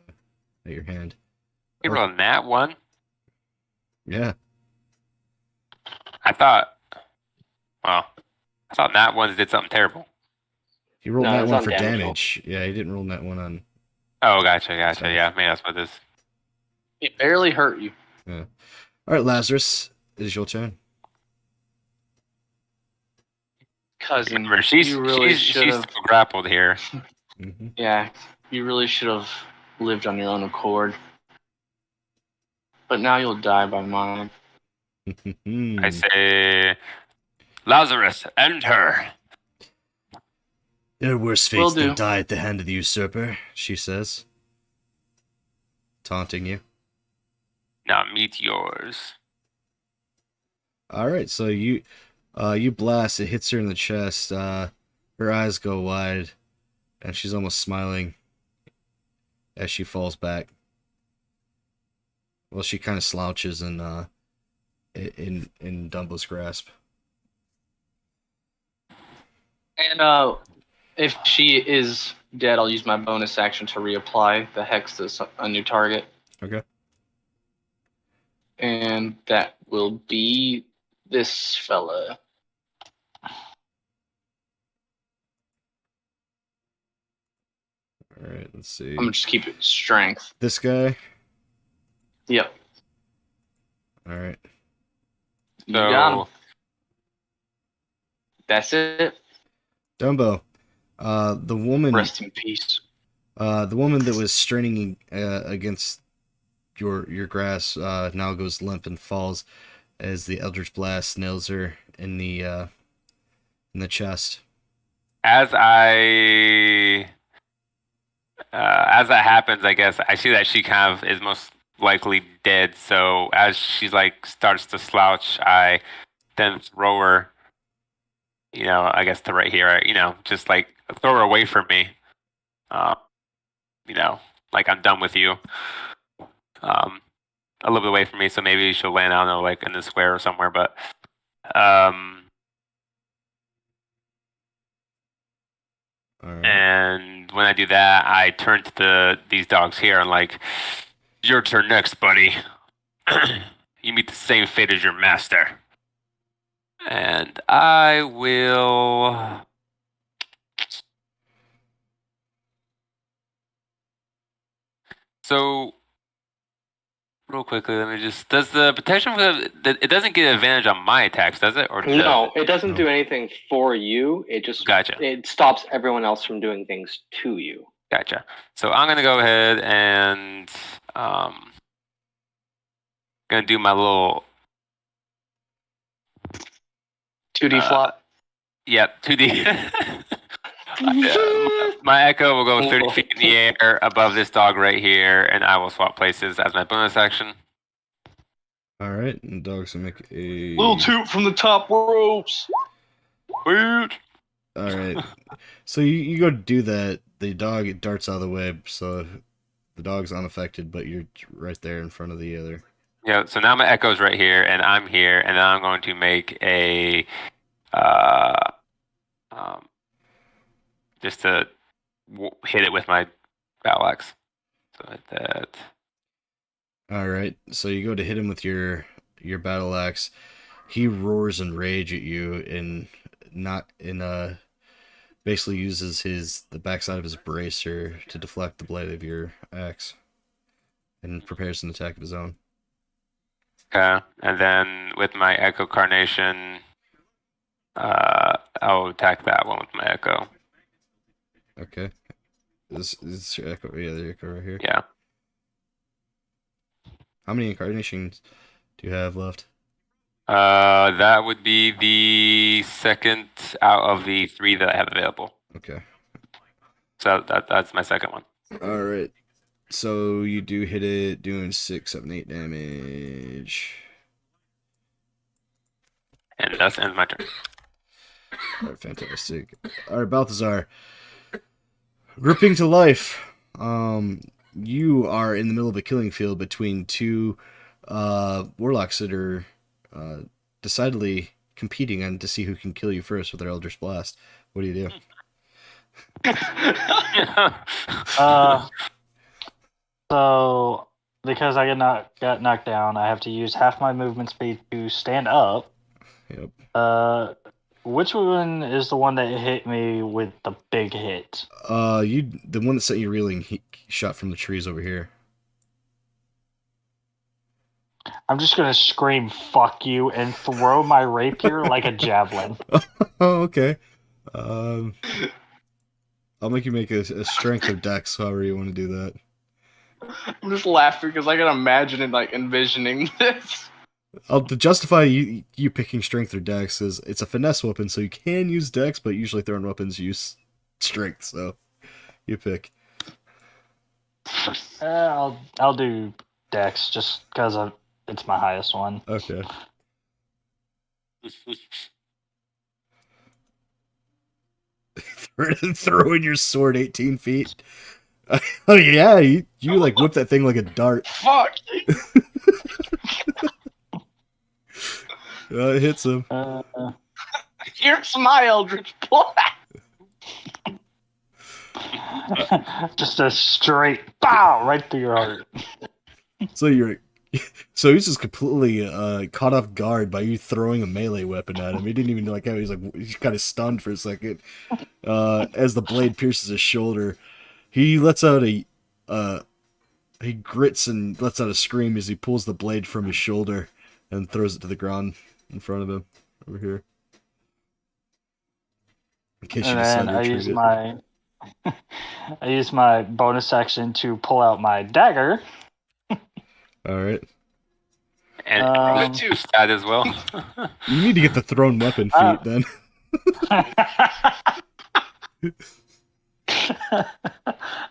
hand. You rolled that one. Yeah. I thought that one did something terrible. He rolled No, that it's one on for damage damage. Yeah, he didn't roll that one on. Oh, gotcha. Yeah, maybe that's what it is. It barely hurt you. Yeah. All right, Lazarus, it is your turn. Cousin, Remember, she's still grappled here. Mm-hmm. Yeah, you really should have lived on your own accord. But now you'll die by mine. I say, Lazarus, enter. There are worse Will fates than do. die at the hand of the usurper, she says, taunting you. Now meet yours. All right, so you blast. It hits her in the chest. Her eyes go wide, and she's almost smiling as she falls back. Well, she kind of slouches in Dumbo's grasp. And if she is dead, I'll use my bonus action to reapply the hex to a new target. Okay. And that will be this fella. All right, let's see. I'm gonna just keep it strength. This guy. Yep. All right. You got him. So That's it. Dumbo. The woman. Rest in peace. The woman that was straining against your grasp now goes limp and falls as the Eldritch Blast nails her in the chest. as that happens, I guess I see that she kind of is most likely dead. So as she's like starts to slouch, I then throw her, I guess to right here, just like throw her away from me. Like I'm done with you. A little bit away from me, so maybe she'll land, I don't know, like in the square or somewhere. But All right. and when I do that, I turn to these dogs here and like, your turn next, buddy. You meet the same fate as your master. And I will. So, real quickly, let me just. Does the protection it doesn't get advantage on my attacks, does it? Or does No, it doesn't No. do anything for you. It just Gotcha. it stops everyone else from doing things to you. Gotcha. So I'm gonna go ahead and gonna do my little 2D flop. Yep, 2D. My echo will go 30 feet in the air above this dog right here, and I will swap places as my bonus action. All right, and dogs will make a Little toot from the top ropes. Woot! All right, so you go to do that. The dog darts out of the way, so the dog's unaffected, but you're right there in front of the other. Yeah, so now my echo's right here, and I'm here, and then I'm going to make a just to hit it with my battle axe. So like that. All right, so you go to hit him with your battle axe. He roars in rage at you, and basically uses the backside of his bracer to deflect the blade of your axe, and prepares an attack of his own. Okay, and then with my Echo Carnation, I'll attack that one with my Echo. Okay, this is your echo. Yeah, the echo right here. Yeah. How many incarnations do you have left? That would be the second out of the 3 that I have available. Okay. So that's my second one. All right. So you do hit it, doing 6, 7, 8 damage. And thus ends my turn. All right, fantastic. All right, Balthazar. Gripping to life. You are in the middle of a killing field between two warlocks that are decidedly competing on to see who can kill you first with their Eldritch Blast. What do you do? So because I got knocked down, I have to use half my movement speed to stand up. Yep. Which one is the one that hit me with the big hit? The one that sent you reeling, he shot from the trees over here. I'm just gonna scream "fuck you" and throw my rapier like a javelin. Oh, okay. I'll make you make a strength or dex, however you want to do that. I'm just laughing because I can imagine it, like envisioning this. To justify you picking strength or dex is it's a finesse weapon, so you can use dex, but usually thrown weapons use strength. So you pick. I'll do dex just because it's my highest one. Okay. Throwing your sword 18 feet. Oh yeah, you like whip that thing like a dart. Fuck! It hits him. Here's my Eldritch Blast! Just a straight bow right through your heart. So so he's just completely caught off guard by you throwing a melee weapon at him. He didn't even know how he's kind of stunned for a second. As the blade pierces his shoulder, he lets out he grits and lets out a scream as he pulls the blade from his shoulder and throws it to the ground in front of him over here. In case you And decide then to I retrieve use it. I use my bonus action to pull out my dagger. All right. And Um, that as well. You need to get the thrown weapon feat then.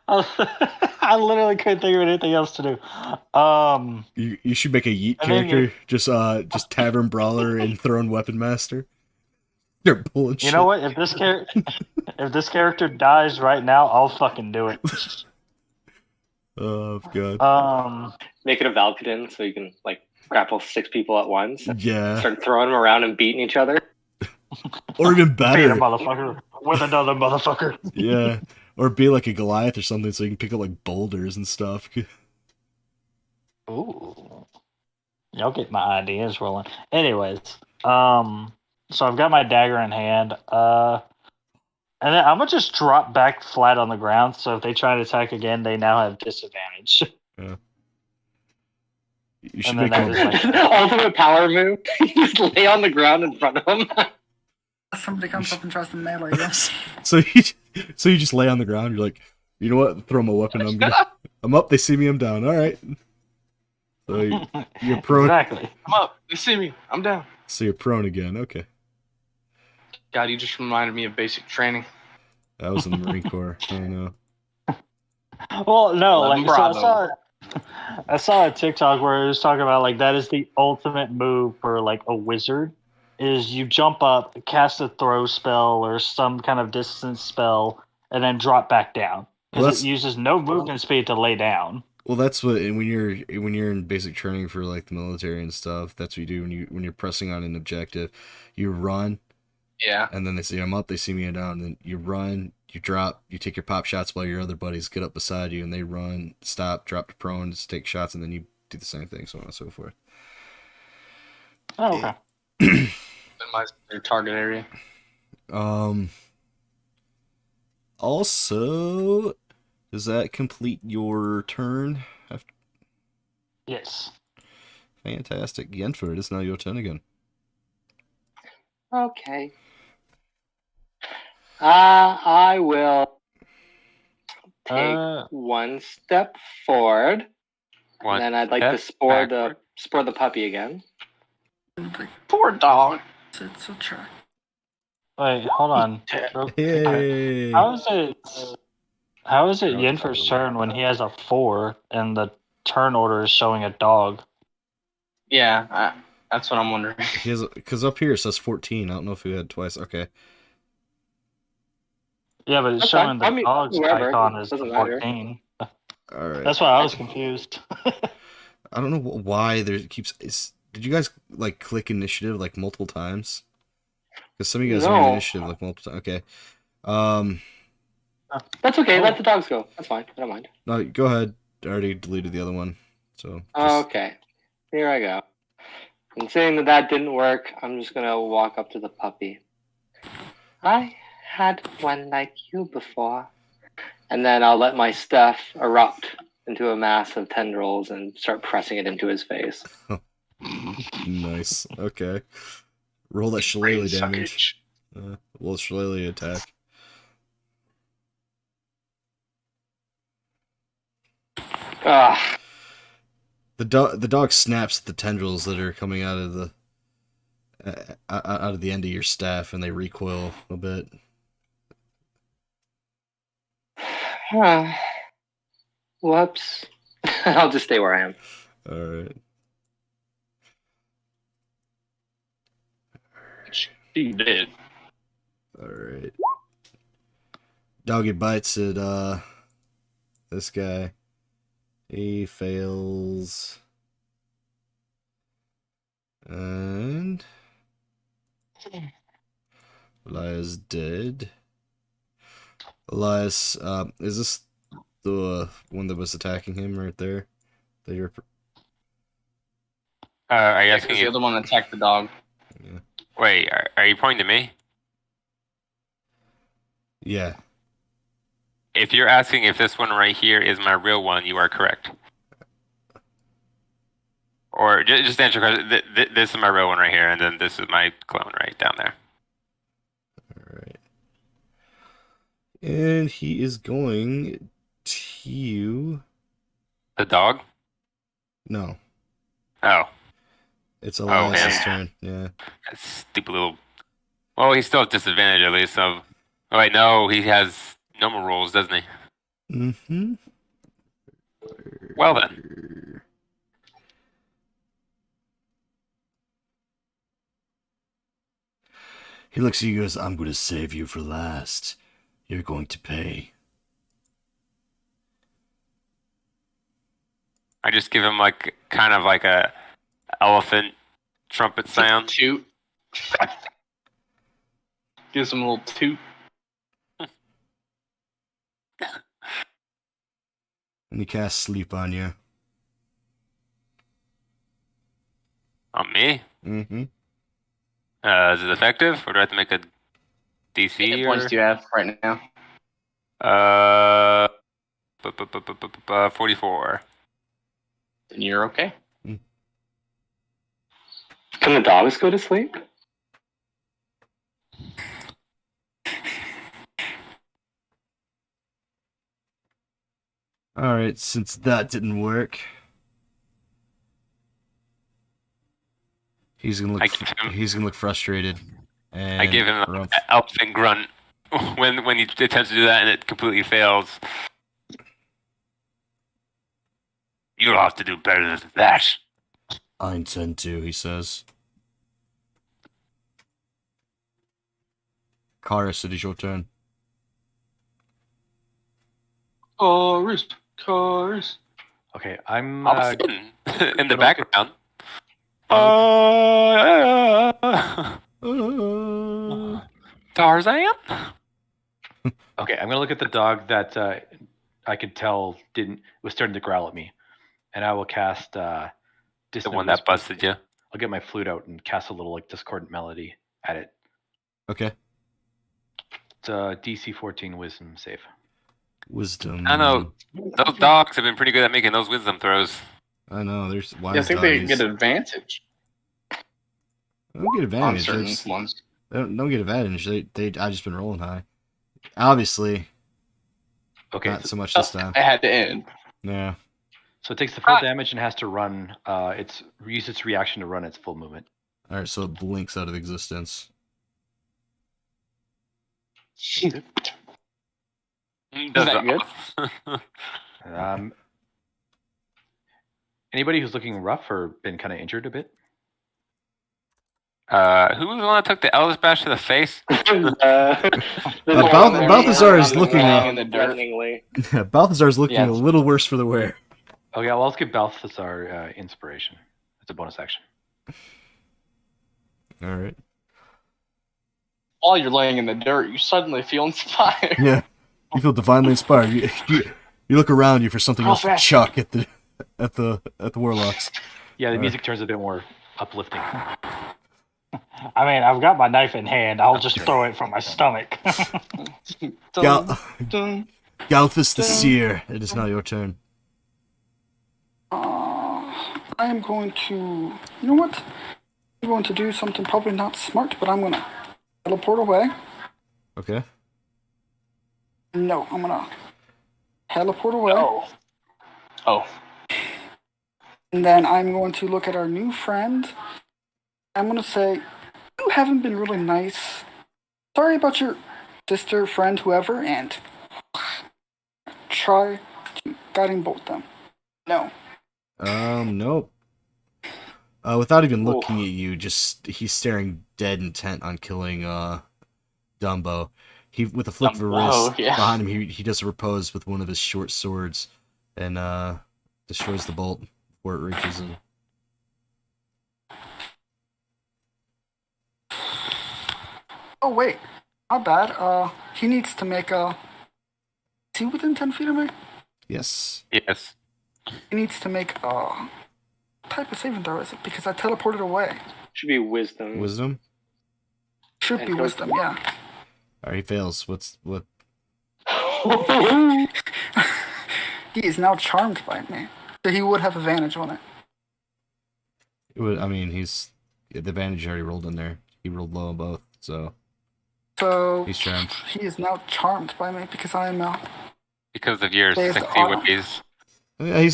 I literally couldn't think of anything else to do. You should make a yeet I mean, character, just tavern brawler and thrown weapon master. They're pulling you know what? If this character dies right now, I'll fucking do it. Oh god. Make it a Valkadin so you can like grapple 6 people at once and Yeah. start throwing them around and beating each other. Or even Beat a better. motherfucker with another motherfucker. Yeah. Or be like a Goliath or something so you can pick up like boulders and stuff. Ooh. Y'all get my ideas rolling. Anyways, so I've got my dagger in hand. And then I'm gonna just drop back flat on the ground, so if they try to attack again, they now have disadvantage. You should And make then that a, is like Ultimate power move. You just lay on the ground in front of them. Somebody comes up and tries to melee, yes. so you just lay on the ground, you're like, you know what? Throw my weapon, I'm up, they see me, I'm down. Alright. So you're prone. exactly. I'm up. You see me. I'm down. So you're prone again, okay. God, you just reminded me of basic training. That was in the Marine Corps. I don't know. Well, no, like so Bravo. I saw a TikTok where it was talking about like that is the ultimate move for like a wizard is you jump up, cast a throw spell or some kind of distance spell, and then drop back down. Well, Because it uses no movement speed to lay down. Well, that's what, and when you're in basic training for like the military and stuff, that's what you do when you're pressing on an objective. You run, Yeah. and then they see I'm up, they see me down, then you run, you drop, you take your pop shots while your other buddies get up beside you, and they run, stop, drop to prone, just take shots, and then you do the same thing, so on and so forth. Oh, okay. Minimize their target area. Also, does that complete your turn? Yes. Fantastic. Yenfer, it is now your turn again. Okay. I will take one step forward, One and then I'd like to step spore backward. the puppy again. Poor dog. It's a try. Wait, hold on. Hey. How is it Yenfer's turn when he has a 4 and the turn order is showing a dog? Yeah, that's what I'm wondering. He has, because up here it says 14. I don't know if we had twice. Okay. Yeah, but it's That's showing fine. the I mean, dog's whoever. icon as Doesn't matter. 14. All right. That's why I was confused. I don't know why there keeps. Did you guys like click initiative like multiple times? Because some of you guys are in No. initiative like multiple times. Okay. That's okay. Let the dogs go. That's fine. I don't mind. No, go ahead. I already deleted the other one. So. Okay. Here I go. And seeing that didn't work, I'm just gonna walk up to the puppy. I had one like you before. And then I'll let my stuff erupt into a mass of tendrils and start pressing it into his face. Nice. Okay. Roll that shillelagh Brain damage. suckage. Well, shillelagh attack. Ah, The dog snaps at the tendrils that are coming out of the end of your staff, and they recoil a bit. whoops. I'll just stay where I am. All right. He did. Alright. Doggy bites at this guy. He fails. And Elias dead. Elias, is this the one that was attacking him right there? That you're Are you Yeah, asking because the if, other one attacked the dog. wait, are you pointing to me? Yeah. If you're asking if this one right here is my real one, you are correct. Or just answer the question. This is my real one right here, and then this is my clone right down there. Alright. And he is going to... The dog? No. Oh, It's Elias' him. turn. Yeah. that stupid little. Well, he's still at disadvantage at least. So, oh wait, no, he has normal rolls, doesn't he? Mm-hmm. Well then. He looks at you and goes, I'm going to save you for last. You're going to pay. I just give him like kind of like a elephant trumpet sound. Toot. Gives him a little toot. And he casts sleep on you. On me? Mm-hmm. Is it effective, or do I have to make a How DC? many points do you have right now? 44. Then you're okay. Can the dogs go to sleep? Alright, since that didn't work... He's gonna look frustrated. And I give him an Rumpf. elephant grunt when he attempts to do that, and it completely fails. You'll have to do better than that. I intend to, he says. Karis, it is your turn. Cars. Okay, I'm. All of a sudden, in the But background. Tarzan? Okay, I'm gonna look at the dog that I could tell was starting to growl at me, and I will cast The Dissonant one that Whisper. busted you. I'll get my flute out and cast a little like discordant melody at it. Okay. It's a DC 14 Wisdom save. Wisdom. I know. Those dogs have been pretty good at making those wisdom throws. I know, there's wise Yeah, I think they doggies. get advantage They don't get on advantage. certain They ones. don't get advantage. I just been rolling high. Obviously, Okay, not so much Oh, this time. I had to end. Yeah. so it takes the full damage and has to run. It's use its reaction to run its full movement. Alright, so it blinks out of existence. Does that good? Anybody who's looking rough or been kind of injured a bit? Who was the one that took the Elvis bash to the face? Balthazar is looking laying up. in the dirt. Balthazar's looking Yes. a little worse for the wear. Okay, well, let's give Balthazar inspiration. It's a bonus action. Alright. While you're laying in the dirt, you suddenly feel inspired. Yeah. You feel divinely inspired. You look around you for something Real else to fast. chuck at the warlocks. Yeah, the Alright. music turns a bit more uplifting. I mean, I've got my knife in hand. I'll just throw it from my stomach. Gal- Dun. Galthus the Seer, it is now your turn. I am going to. You know what? I'm going to do something probably not smart, but I'm going to teleport away. Okay. No, I'm going to teleport away. Oh, And then I'm going to look at our new friend. I'm going to say, you haven't been really nice. Sorry about your sister, friend, whoever, and try to guiding bolt them. No. Nope. Without even looking at you, just he's staring dead intent on killing Dumbo. He with a flick of a Dumbo, wrist yeah. behind him, he does a repose with one of his short swords, and destroys the bolt before it reaches him. Oh wait, not bad. He needs to make a. Is he within 10 feet of me? Yes. Yes. He needs to make a. What type of saving throw is it? Because I teleported away. Should be wisdom. Wisdom. Should be And wisdom, yeah. Alright, he fails. What? He is now charmed by me, so he would have advantage on it. I mean, he's the advantage already rolled in there. He rolled low on both, so So he's charmed. he is now charmed by me because I am Because of your There's sexy autumn. ways. Yeah,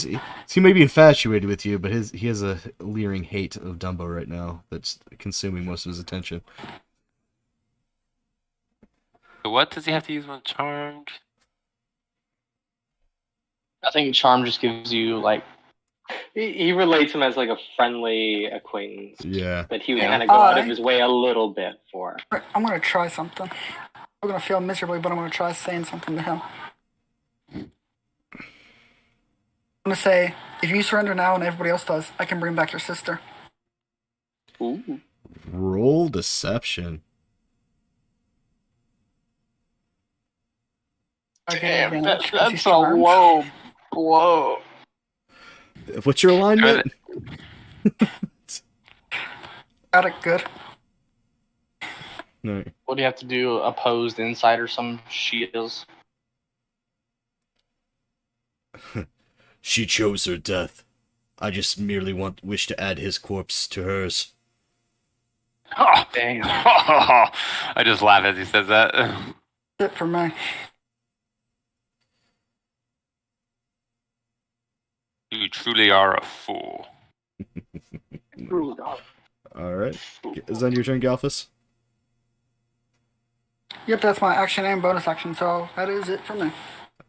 he may be infatuated with you, but he has a leering hate of Dumbo right now that's consuming most of his attention. So what does he have to use when charmed? I think charm just gives you like He relates him as like a friendly acquaintance Yeah. that he would Yeah. kind of go out of his way a little bit for. I'm gonna try something. I'm gonna fail miserably, but I'm gonna try saying something to him. I'm gonna say, if you surrender now and everybody else does, I can bring back your sister. Ooh. Roll deception. I get damn. advantage 'cause he's That's a charmed. low blow. What's your alignment? Got it good. No. What do you have to do? Opposed insight or some shields? She chose her death. I just merely wish to add his corpse to hers. Oh, Damn. I just laugh as he says that. It for me. You truly are a fool. Alright. Is that your turn, Galphus? Yep, that's my action and bonus action, so that is it for me.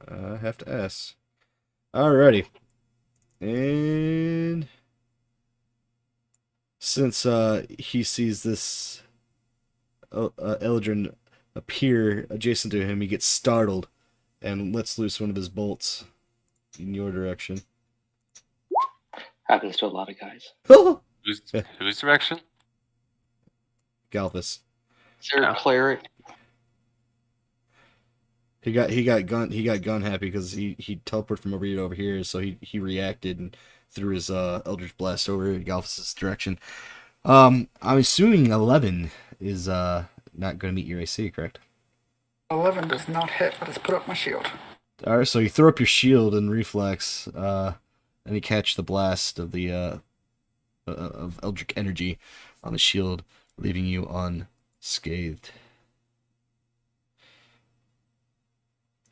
I have to ask. Alrighty. And since he sees this Eldrin appear adjacent to him, he gets startled and lets loose one of his bolts in your direction. Happens to a lot of guys. Whose direction? Galphus. Is there a cleric? He got gun happy because he teleported from over here to over here, so he reacted and threw his Eldritch Blast over Galphus's direction. I'm assuming 11 is not going to meet your AC, correct? 11 does not hit, but it's put up my shield. All right, so you throw up your shield and reflex, and you catch the blast of the of Eldritch energy on the shield, leaving you unscathed.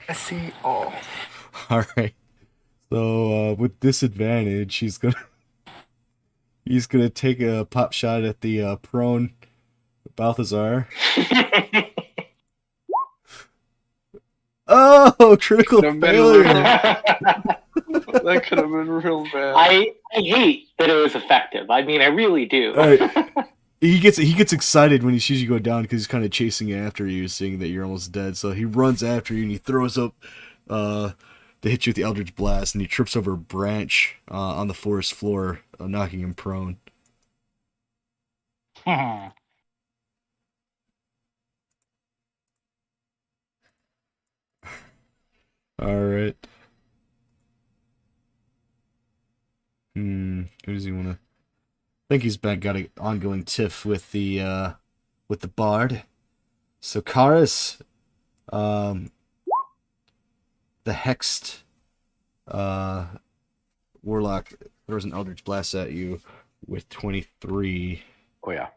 I see all. All right. So with disadvantage, he's gonna take a pop shot at the prone Balthazar. Oh, critical Could've been failure! That could have been real bad. I hate that it was effective. I mean, I really do. All right. He gets excited when he sees you go down because he's kind of chasing after you, seeing that you're almost dead. So he runs after you and he throws up to hit you with the Eldritch Blast, and he trips over a branch on the forest floor, knocking him prone. All right. Who does he want to? I think he's got an ongoing tiff with the bard. So Karis, the hexed warlock throws an Eldritch Blast at you with 23, Oh yeah.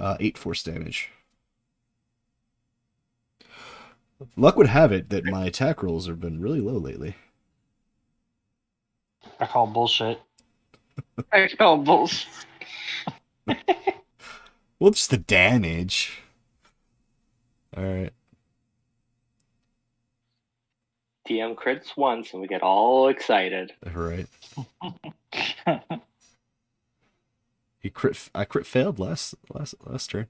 8 force damage. Luck would have it that my attack rolls have been really low lately. I call bullshit. I call bullshit. Well, just the damage. Alright. DM crits once and we get all excited. Alright. I crit failed last turn.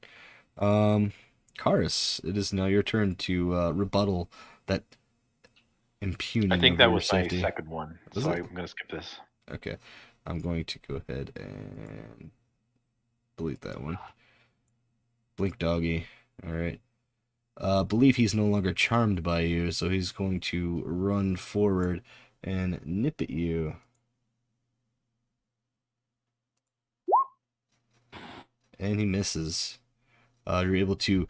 Karis, it is now your turn to rebuttal that impugning. I think of that your was my safety. second one, Was so it? I'm gonna skip this. Okay, I'm going to go ahead and delete that one. Blink doggy. All right. Believe he's no longer charmed by you, so he's going to run forward and nip at you. And he misses. You're able to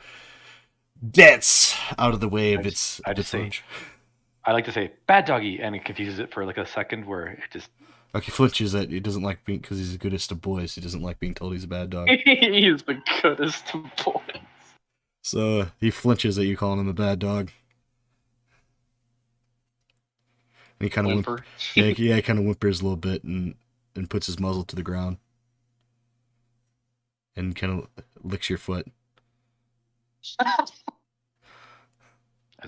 dance out of the way of its lunge. I like to say bad doggy, and it confuses it for like a second where it just. Okay, flinches that he doesn't like being, because he's the goodest of boys. He doesn't like being told he's a bad dog. He's the goodest of boys. So he flinches at you calling him a bad dog. And he kind of Whimper. he kind of whimpers a little bit and puts his muzzle to the ground. And kind of licks your foot. As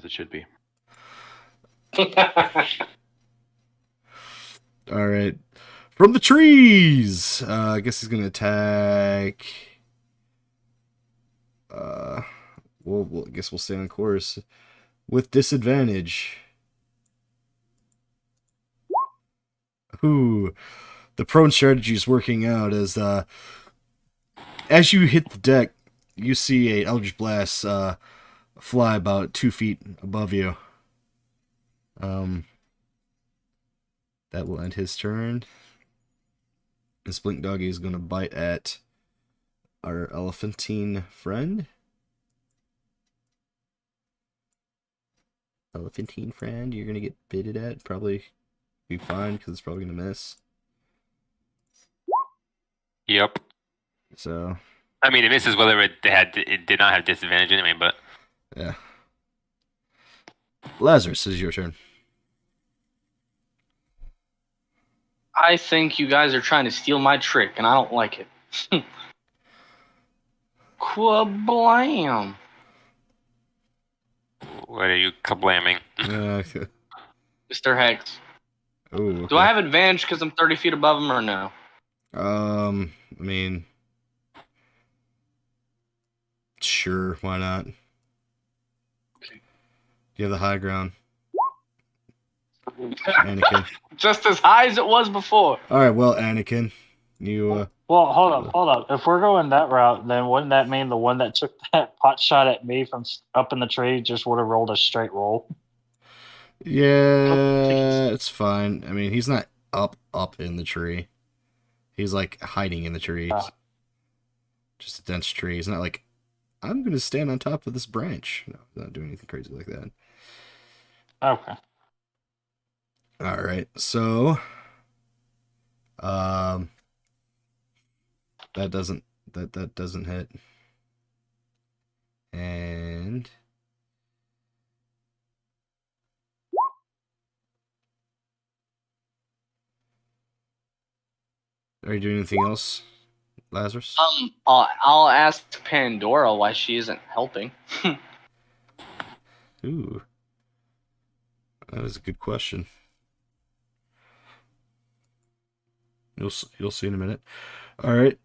it should be. All right. From the trees! I guess he's going to attack... Well, I guess we'll stay on course. With disadvantage. Ooh. The prone strategy is working out as you hit the deck, you see a Eldritch Blast fly about 2 feet above you. That will end his turn. This Blink Doggy is going to bite at our elephantine friend. Elephantine friend, you're going to get bitted at. Probably be fine because it's probably going to miss. Yep. So. I mean, it misses whether it did not have disadvantage anyway, but. Yeah. Lazarus, this is your turn. I think you guys are trying to steal my trick, and I don't like it. Quablam! What are you kablamming? Mr. Hex. Oh, okay. Do I have advantage because I'm 30 feet above him or no? I mean, sure, why not? Okay. You have the high ground. Anakin. Just as high as it was before. Alright, well, Anakin, you, Well, hold up. If we're going that route, then wouldn't that mean the one that took that pot shot at me from up in the tree just would have rolled a straight roll? yeah, it's fine. I mean, he's not up in the tree. He's, like, hiding in the tree. Just a dense tree. He's not like, I'm going to stand on top of this branch. No, he's not doing anything crazy like that. Okay. All right, so that doesn't hit, and are you doing anything else, Lazarus? I'll ask Pandora why she isn't helping. Ooh, that is a good question. You'll see in a minute. All right.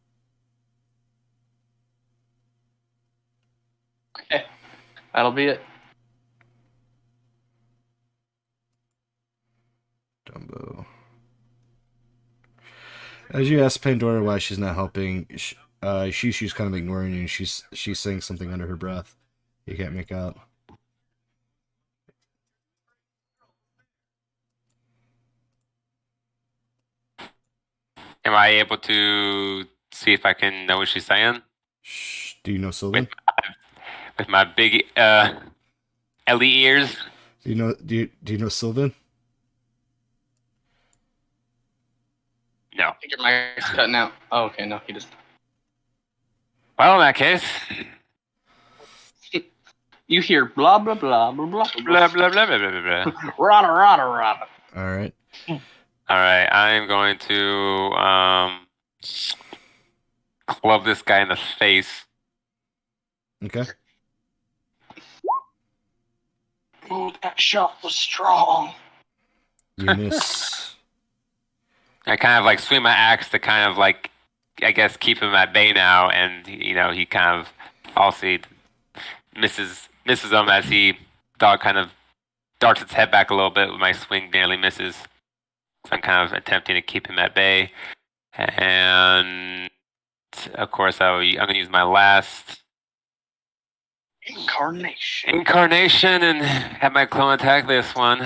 Okay, that'll be it. Dumbo. As you ask Pandora why she's not helping, she's kind of ignoring you. And she's saying something under her breath. You can't make out. Am I able to see if I can know what she's saying? Do you know Sylvan? With my big Ellie ears. Do you know Sylvan? No. I think your mic's cutting out. Oh, okay, no, he doesn't. Well, in that case, You hear blah blah blah blah blah blah blah blah blah blah blah. blah. rada rada rada. All right. All right, I am going to club this guy in the face. Okay. Ooh, that shot was strong. You miss. I kind of like swing my axe to kind of like I guess, keep him at bay now, and he kind of also misses him as dog kind of darts its head back a little bit. With my swing nearly misses, so I'm kind of attempting to keep him at bay, and of course I'm going to use my last incarnation and have my clone attack this one.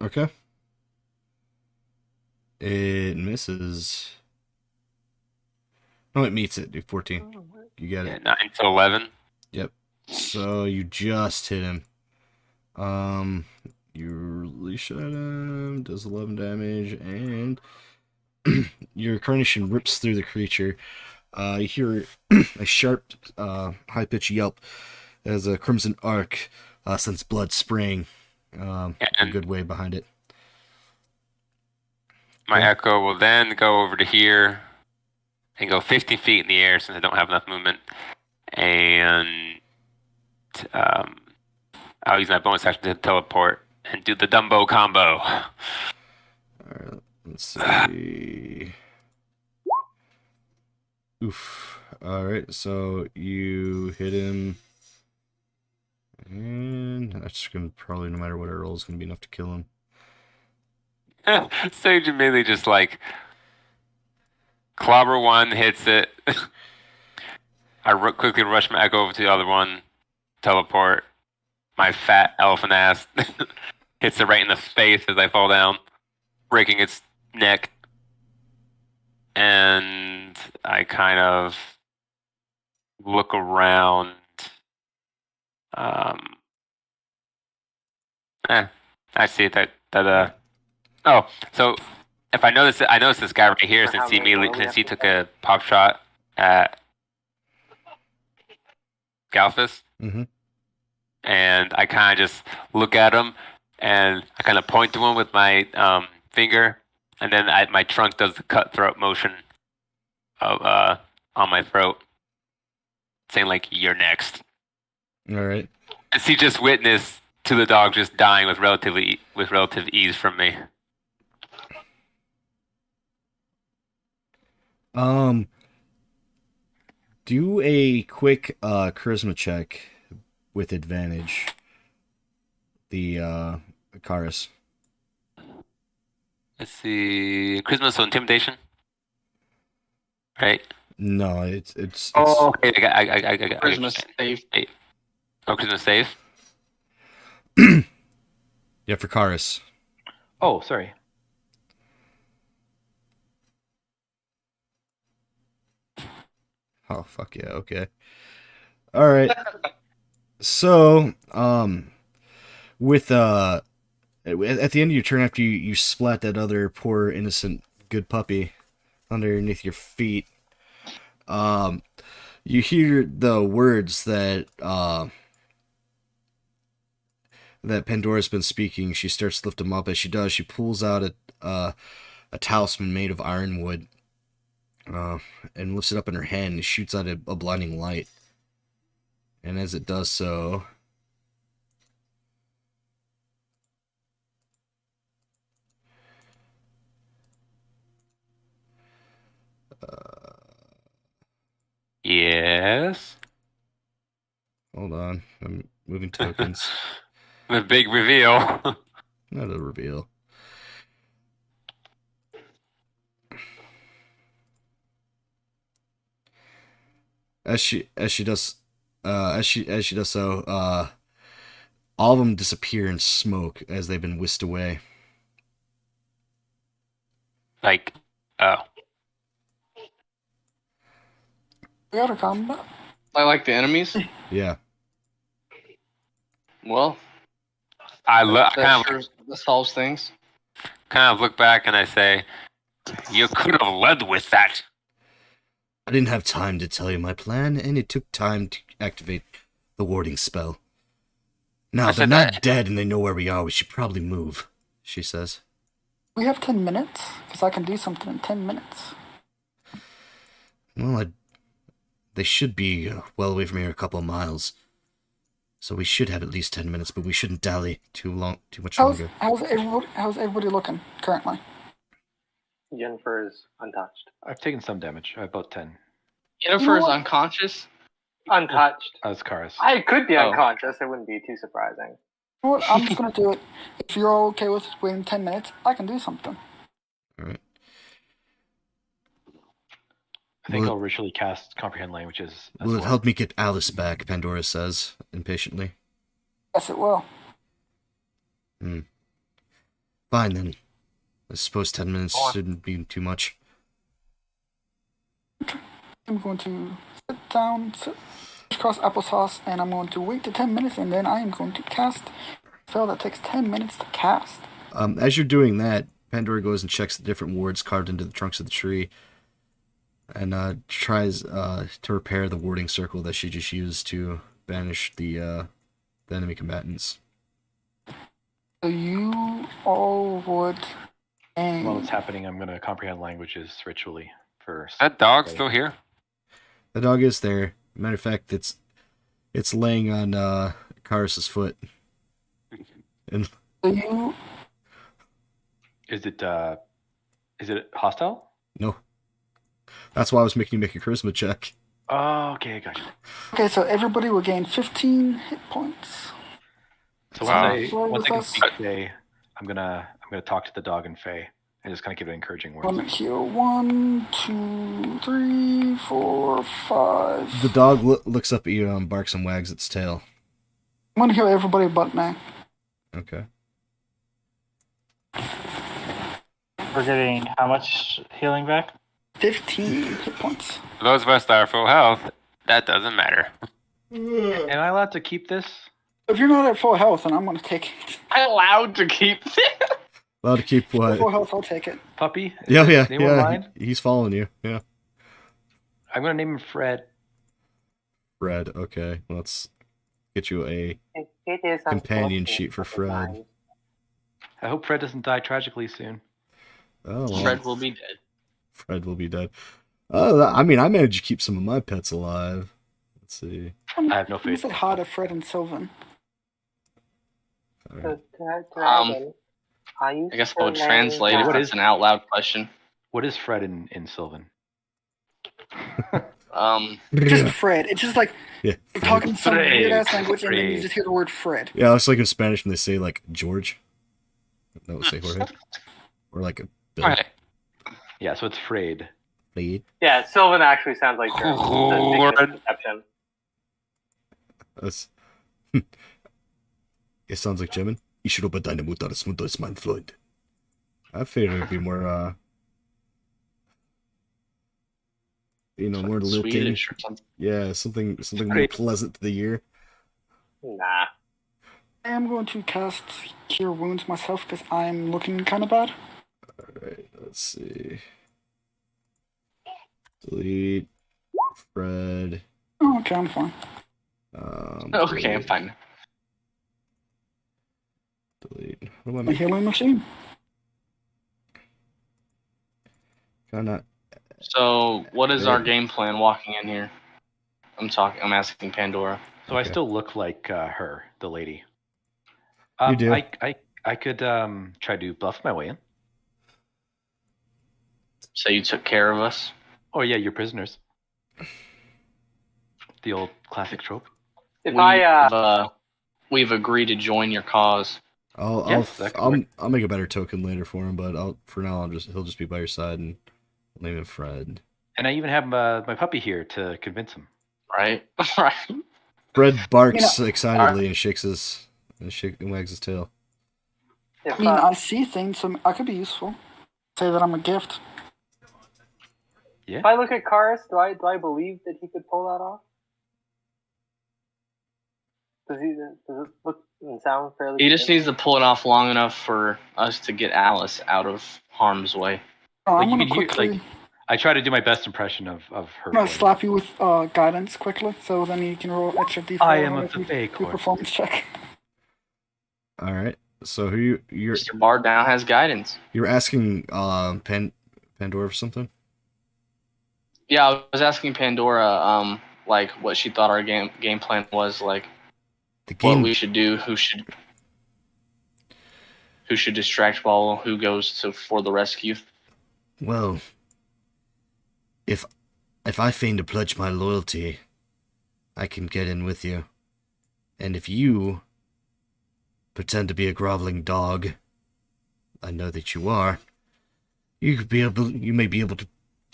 Okay. It misses. No, it meets it. Do 14. You get it. 9 to 11. Yep. So you just hit him. You really shot him. Does 11 damage, and your incarnation rips through the creature. You hear a sharp, high-pitched yelp as a crimson arc sends blood spraying a good way behind it. My echo will then go over to here and go 50 feet in the air since I don't have enough movement. And I'll use my bonus action to teleport and do the Dumbo combo. Alright, let's see. Oof. Alright, so you hit him. And that's going to probably, no matter what I roll, is going to be enough to kill him. Sage immediately just clobber one, hits it. I quickly rush my echo over to the other one, teleport. My fat elephant ass hits it right in the face as I fall down, breaking its neck. And I kind of look around. I see that. Oh, so if I notice this guy right here since he took a pop shot at Galphus, and I kind of just look at him and I kind of point to him with my finger, and then my trunk does the cutthroat motion of on my throat, saying "You're next." All right. As he just witnessed to the dog just dying with relative ease from me. Do a quick charisma check with advantage. The Karis. Let's see, charisma, so intimidation, right? No, it's Oh, okay. I got Charisma save. Oh, charisma save. Yeah, for Karis. Oh, sorry. Oh, fuck yeah, okay. Alright. So, with, at the end of your turn, after you splat that other poor, innocent, good puppy underneath your feet, you hear the words that, that Pandora's been speaking. She starts to lift him up. As she does, she pulls out a talisman made of ironwood, and lifts it up in her hand and shoots out a blinding light. And as it does so, Yes. hold on, I'm moving tokens. The big reveal. Not a reveal. As she does so, all of them disappear in smoke as they've been whisked away. Oh. We got a combat. I like the enemies. Yeah. Well, I that solves things. kind of look back and I say, "You could have led with that." I didn't have time to tell you my plan, and it took time to activate the warding spell. Now, they're not dead and they know where we are. We should probably move, she says. We have 10 minutes? Because I can do something in 10 minutes. Well, they should be well away from here, a couple of miles. So we should have at least 10 minutes, but we shouldn't dally too much longer. How's everybody looking currently? Yennefer is untouched. I've taken some damage, about 10. Jennifer is unconscious. Untouched. As Karis. I could be Oh. unconscious. It wouldn't be too surprising. You know what? I'm just gonna do it. If you're all okay with waiting 10 minutes, I can do something. Alright. I think Will it- I'll ritually cast Comprehend Languages. as Will it well. help me get Alice back? Pandora says impatiently. Yes, it will. Fine then. I suppose 10 minutes shouldn't be too much. I'm going to sit down, sit across applesauce, and I'm going to wait the 10 minutes, and then I am going to cast a spell that takes 10 minutes to cast. As you're doing that, Pandora goes and checks the different wards carved into the trunks of the tree, and tries to repair the warding circle that she just used to banish the enemy combatants. So you all would aim. While it's happening, I'm going to Comprehend Languages ritually first. That dog still here? The dog is there. Matter of fact, it's laying on Karis's foot. And So you Is it hostile? no, that's why I was making you make a charisma check. Oh, okay, gotcha. okay? So everybody will gain 15 hit points. So Wow. once I can With speak us. Fae, I'm gonna talk to the dog and Fae and just kind of give it encouraging words. One here. 1, 2, 3, 4, 5. The dog looks up at you and barks and wags its tail. I'm gonna heal everybody but me. Okay. We're getting how much healing back? 15 hit points. For those of us that are full health, that doesn't matter. Am I allowed to keep this? If you're not at full health, then I'm gonna take it. I'm allowed to keep it. Allowed to keep At full what? health, I'll take it. Puppy? Yeah, yeah, Anyone yeah. mind? He's following you. Yeah. I'm gonna name him Fred. Fred. Okay. Let's get you a It is companion unfortunate sheet for that it Fred. dies. I hope Fred doesn't die tragically soon. Oh, well, Fred will be dead. Fred will be dead. I mean, I managed to keep some of my pets alive. Let's see. I have no You faith. said hi to Fred and Sylvan. All right. So, Um, are you I guess I still would translate laying if What it's is- an out loud question. What is Fred in Sylvan? Just Fred. It's just like Yeah. you're talking some Fred. weird ass language, and then you Fred. just hear the word Fred. Yeah, it's like in Spanish when they say like George. That would say Jorge. Or like a Bill. Alright. Yeah, so it's Fred. Fred. Yeah, Sylvan actually sounds like German. Lord. That's misconception. That's. It sounds like German. Ich robe deine Mutter, das Mutter ist mein Freund. I figured it would be more, more lilting. Swedish or something. Yeah, something more Great. pleasant to the ear. Nah. I am going to cast Cure Wounds myself because I'm looking kind of bad. Alright, let's see. Delete. Fred. Oh, okay, I'm fine. Okay, I'm fine. Delete. What am I A making? healing machine. Kinda. So, what is our game plan walking in here? I'm asking Pandora. So I Okay. still look like her, the lady. You do. I could try to bluff my way in. So you took care of us. Oh yeah, you're prisoners. The old classic trope. If We've agreed to join your cause. Yes, that could work. I'll make a better token later for him, but for now he'll just be by your side and name him Fred. And I even have my puppy here to convince him. Right? Right. Fred barks excitedly and and wags his tail. if, I mean, I see things, so I could be useful. Say that I'm a gift. Yeah. if I look at Karis, do I believe that he could pull that off? Does it look and sound fairly? He just good? needs to pull it off long enough for us to get Alice out of harm's way. Oh, Like, I'm you gonna could hear, quickly. like, I try to do my best impression of her. I'm gonna voice. slap you with guidance quickly, so then you can roll extra d4 I am of whenever the you Fae do Court. performance check. All right. So you're Mr. Bard now has guidance. you're asking Pandora for something? Yeah, I was asking Pandora, like what she thought our game plan was, like The what game. we should do, who should distract Ball, who goes for the rescue. Well, if I feign to pledge my loyalty, I can get in with you. And if you pretend to be a groveling dog, I know that you are, you may be able to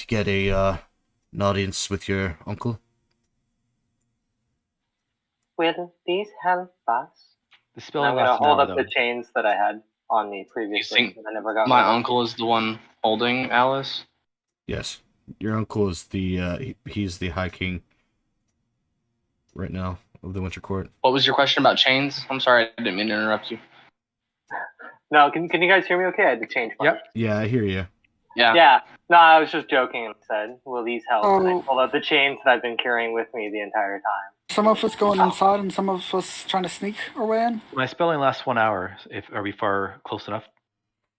get an audience with your uncle. Will these help us? The And spell I'm gonna lasts an hold hour, up though. the chains that I had on me previously. think and I never got My rid of. uncle is the one holding Alice. Yes, your uncle is he's the High King right now of the Winter Court. What was your question about chains? I'm sorry, I didn't mean to interrupt you. No, can you guys hear me? Okay, I had to change. Mine. Yep. Yeah, I hear you. Yeah. Yeah. No, I was just joking and said, "Will these help?" And I Oh. pulled out the chains that I've been carrying with me the entire time. Some of us going inside and some of us trying to sneak our way in. My spelling lasts 1 hour. Are we far close enough?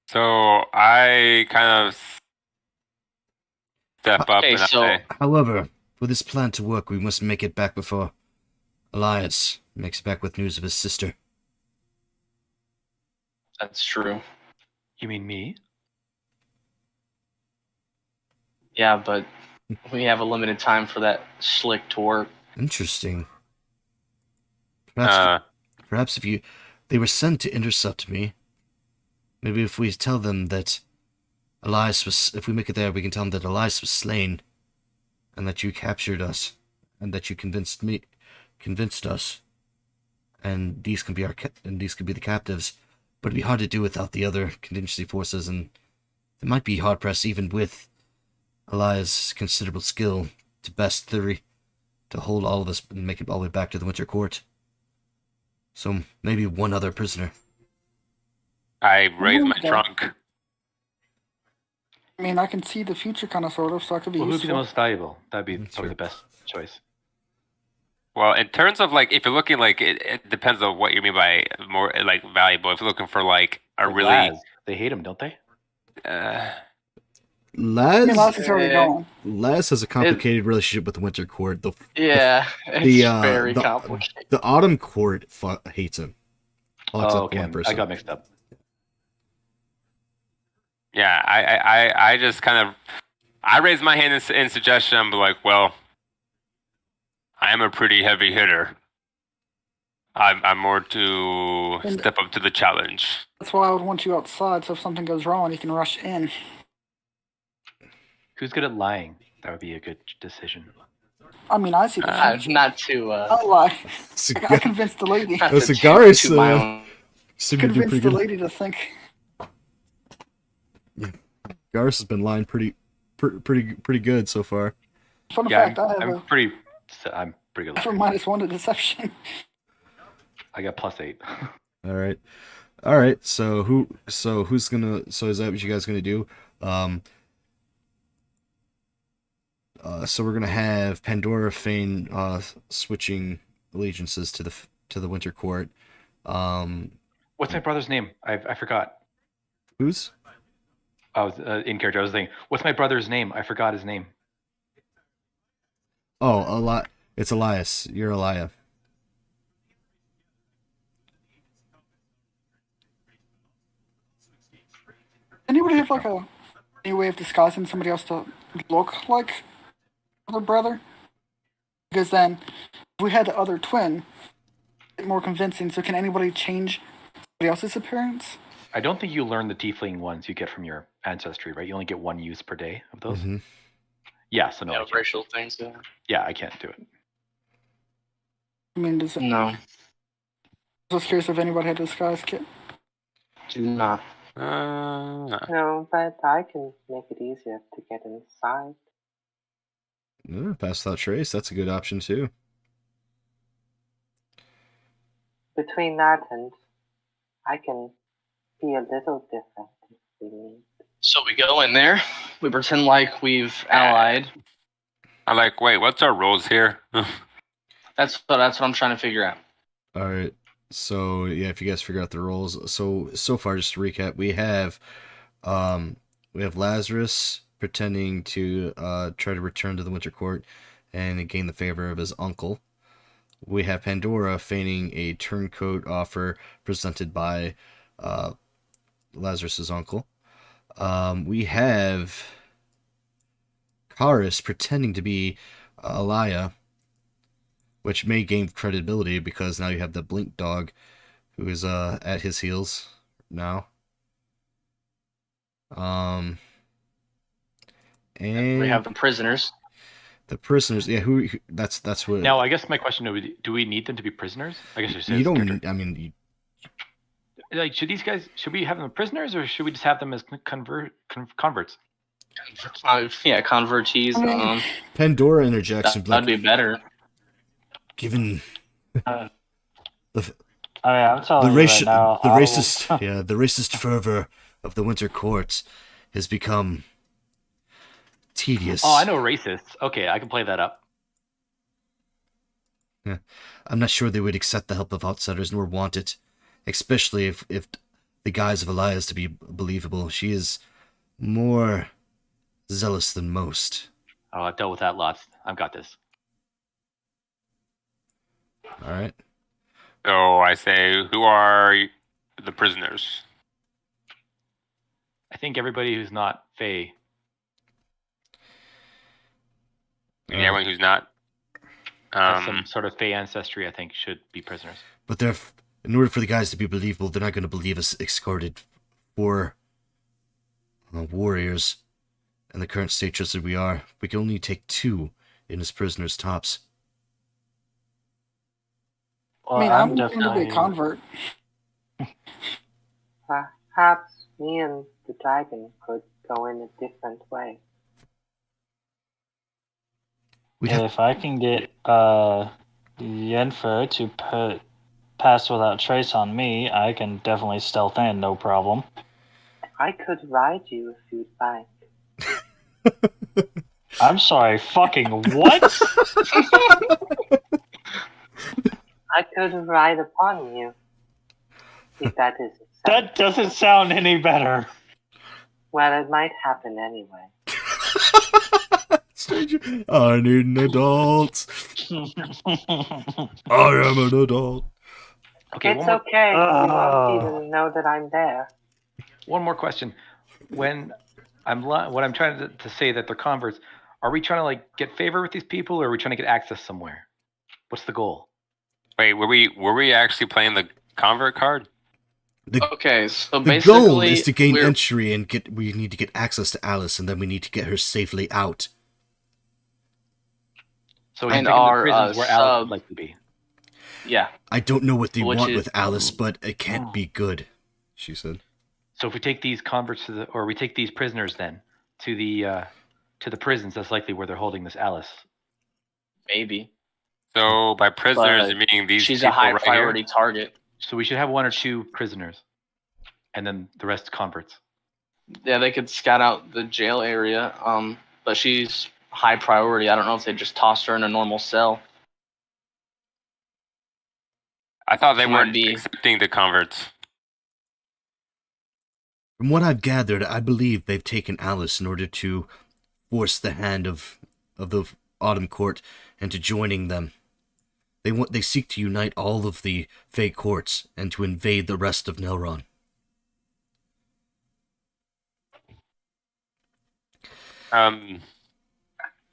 So I kind of step up Okay, and I so- say, However, for this plan to work, we must make it back before Elias makes it back with news of his sister. That's true. You mean me? Yeah, but we have a limited time for that slick to work. Interesting. Perhaps if they were sent to intercept me, maybe if we tell them that if we make it there, we can tell them that Elias was slain, and that you captured us, and that you convinced us, and these can be the captives. But it'd be hard to do without the other contingency forces, and it might be hard pressed even with Elias' considerable skill to best theory to hold all of us and make it all the way back to the Winter Court. So maybe one other prisoner. I raise my Okay. trunk. I mean, I can see the future kind of, sort of, so I could be Well, who'd be the useful. most valuable? That'd be That's probably right. the best choice. Well, in terms of like, if you're looking like, it depends on what you mean by more like valuable. If you're looking for like a Like really, Laz, they hate him, don't they? uh, I mean, Laz Laz is already going. has a complicated relationship with the Winter Court. Yeah, it's very the- complicated. The Autumn Court hates him. All except okay. one person. I got mixed up. yeah, I just kind of, I raise my hand in suggestion. I'm like, well, I am a pretty heavy hitter. I'm more to And- step up to the challenge. That's why I would want you outside, so if something goes wrong, you can rush in. Who's good at lying? That would be a good decision. I mean, I see the future. Not to I lie. I Cigar- convinced the lady. not Oh, to Cigaris, toot my uh, own- seem to do Convinced pretty the good. lady to think. Garrus has been lying pretty good so far. Fun Yeah, fact, I have I'm pretty good. a -1 to deception. I got +8. All right. So who's gonna? So is that what you guys gonna do? So we're gonna have Pandora feign switching allegiances to the Winter Court. What's my brother's name? I forgot. Who's? I was in character. I was thinking, what's my brother's name? I forgot his name. Oh, it's Elias. You're Elia. Anybody have like any way of disguising somebody else to look like the brother? Because then, if we had the other twin, it's more convincing. So can anybody change somebody else's appearance? I don't think you learn the tiefling ones you get from your ancestry, right? You only get one use per day of those. Mhm. Yeah, so no, I Yeah, can't. racial things. Yeah. Yeah, I can't do it. I mean, does it, No, I was just curious if anybody had a disguise kit. do not. No, but I can make it easier to get inside. Yeah, pass without trace. That's a good option too. Between that and I can be a little different if we need. So we go in there. We pretend like we've allied. I'm like, wait, what's our roles here? That's what I'm trying to figure out. All right. So yeah, if you guys figure out the roles, so far, just to recap, we have Lazarus pretending to try to return to the Winter Court and gain the favor of his uncle. We have Pandora feigning a turncoat offer presented by Lazarus's uncle. We have Karis pretending to be Alaya, which may gain credibility because now you have the Blink Dog, who is at his heels now. And We have the prisoners. the prisoners. Yeah, who? That's what. Now, I guess my question would be: do we need them to be prisoners? I guess you don't. I mean, like, should we have them prisoners, or should we just have them as converts? Yeah, convertees. Pandora interjects and That'd be better. given I'm the telling you right now. the racist the racist fervor of the Winter Court has become tedious. Oh, I know racists. Okay, I can play that up. I'm not sure they would accept the help of outsiders nor want it, especially if the guise of Alaya is to be believable. She is more zealous than most. Oh, I've dealt with that lots. I've got this. All right. So I say, who are the prisoners? I think everybody who's not Fae. And everyone who's not. Has some sort of Fae ancestry, I think, should be prisoners. But in order for the guys to be believable, they're not going to believe us escorted for warriors in the current state just as we are. We can only take 2 in as prisoners tops. Well, I mean, I'm going to definitely be a convert. Perhaps me and the dragon could go in a different way. If I can get Yenfer to pass without trace on me, I can definitely stealth in, no problem. I could ride you if you'd like. I'm sorry, fucking what? I could ride upon you. If that is acceptable. That doesn't sound any better. Well, it might happen anyway. Stranger, I need an adult. I am an adult. Okay, It's okay. You won't even know that I'm there. one more question. When what I'm trying to say that they're converts, are we trying to like get favor with these people, or are we trying to get access somewhere? What's the goal? Wait, were we actually playing the convert card? Okay, so The basically, goal is to gain we're- entry and we need to get access to Alice, and then we need to get her safely out. So And we're our, thinking the prisons where Alice sub- would like to be. Yeah. I don't know what they Which want is- with Alice, but it can't be good, she said. So if we take these converts or we take these prisoners then to the prisons, that's likely where they're holding this Alice. Maybe. So by prisoners, But meaning these She's people a high right priority here? target. So we should have 1 or 2 prisoners, and then the rest converts. Yeah, they could scout out the jail area. But she's high priority. I don't know if they just tossed her in a normal cell. I thought they She might weren't be- accepting the converts. From what I've gathered, I believe they've taken Alice in order to force the hand of the Autumn Court into joining them. They seek to unite all of the Fey courts and to invade the rest of Nelron.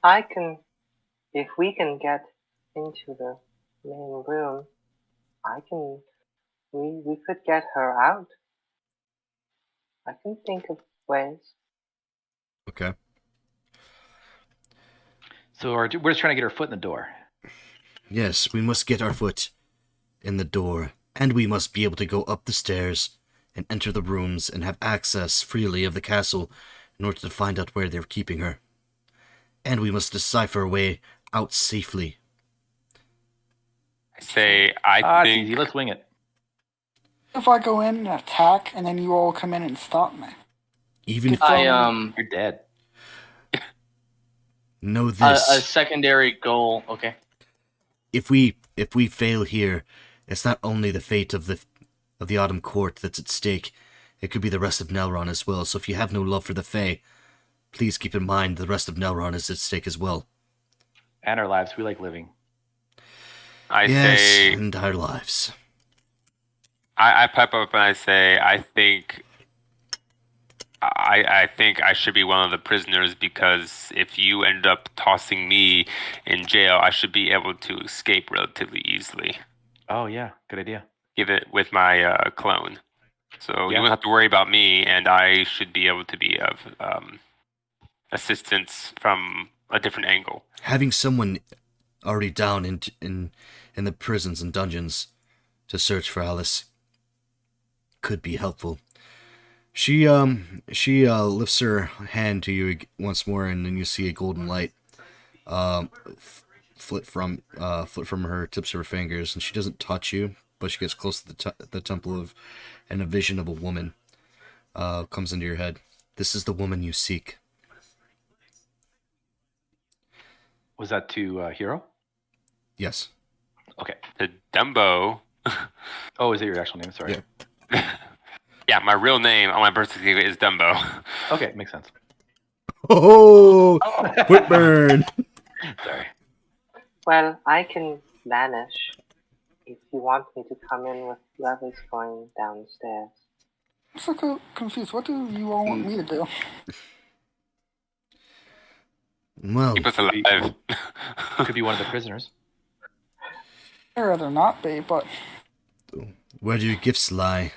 I can, if we can get into the main room, we could get her out. I can think of ways. Okay. So we're just trying to get her foot in the door. Yes, we must get our foot in the door, and we must be able to go up the stairs and enter the rooms and have access freely of the castle in order to find out where they're keeping her. And we must decipher a way out safely. I say, I It's think easy. Let's wing it. If I go in and attack, and then you all come in and stop me. Even if You're dead. know A this, secondary goal. Okay. if we fail here, it's not only the fate of the Autumn Court that's at stake, it could be the rest of Nelron as well. So if you have no love for the Fae, please keep in mind the rest of Nelron is at stake as well. And our lives. We like living. I Yes, say and our lives. I pipe up and I say I think I think I should be one of the prisoners because if you end up tossing me in jail, I should be able to escape relatively easily. Oh yeah, good idea. Give it with my clone. So you Yeah. won't have to worry about me, and I should be able to be of assistance from a different angle. Having someone already down in the prisons and dungeons to search for Alice could be helpful. She lifts her hand to you once more, and then you see a golden light flit from her tips of her fingers, and she doesn't touch you, but she gets close to the temple of, and a vision of a woman comes into your head. This is the woman you seek. Was that to Hero? Yes. Okay. To Dumbo. Oh, is that your actual name? Sorry. Yeah. Yeah, my real name on my birth certificate is Dumbo. Okay, makes sense. Oh, quick burn. Sorry. Well, I can vanish if you want me to come in with whoever's going downstairs. I'm so confused. What do you all want me to do? Well, Keep us alive. Could be one of the prisoners. I'd rather not be, but where do your gifts lie,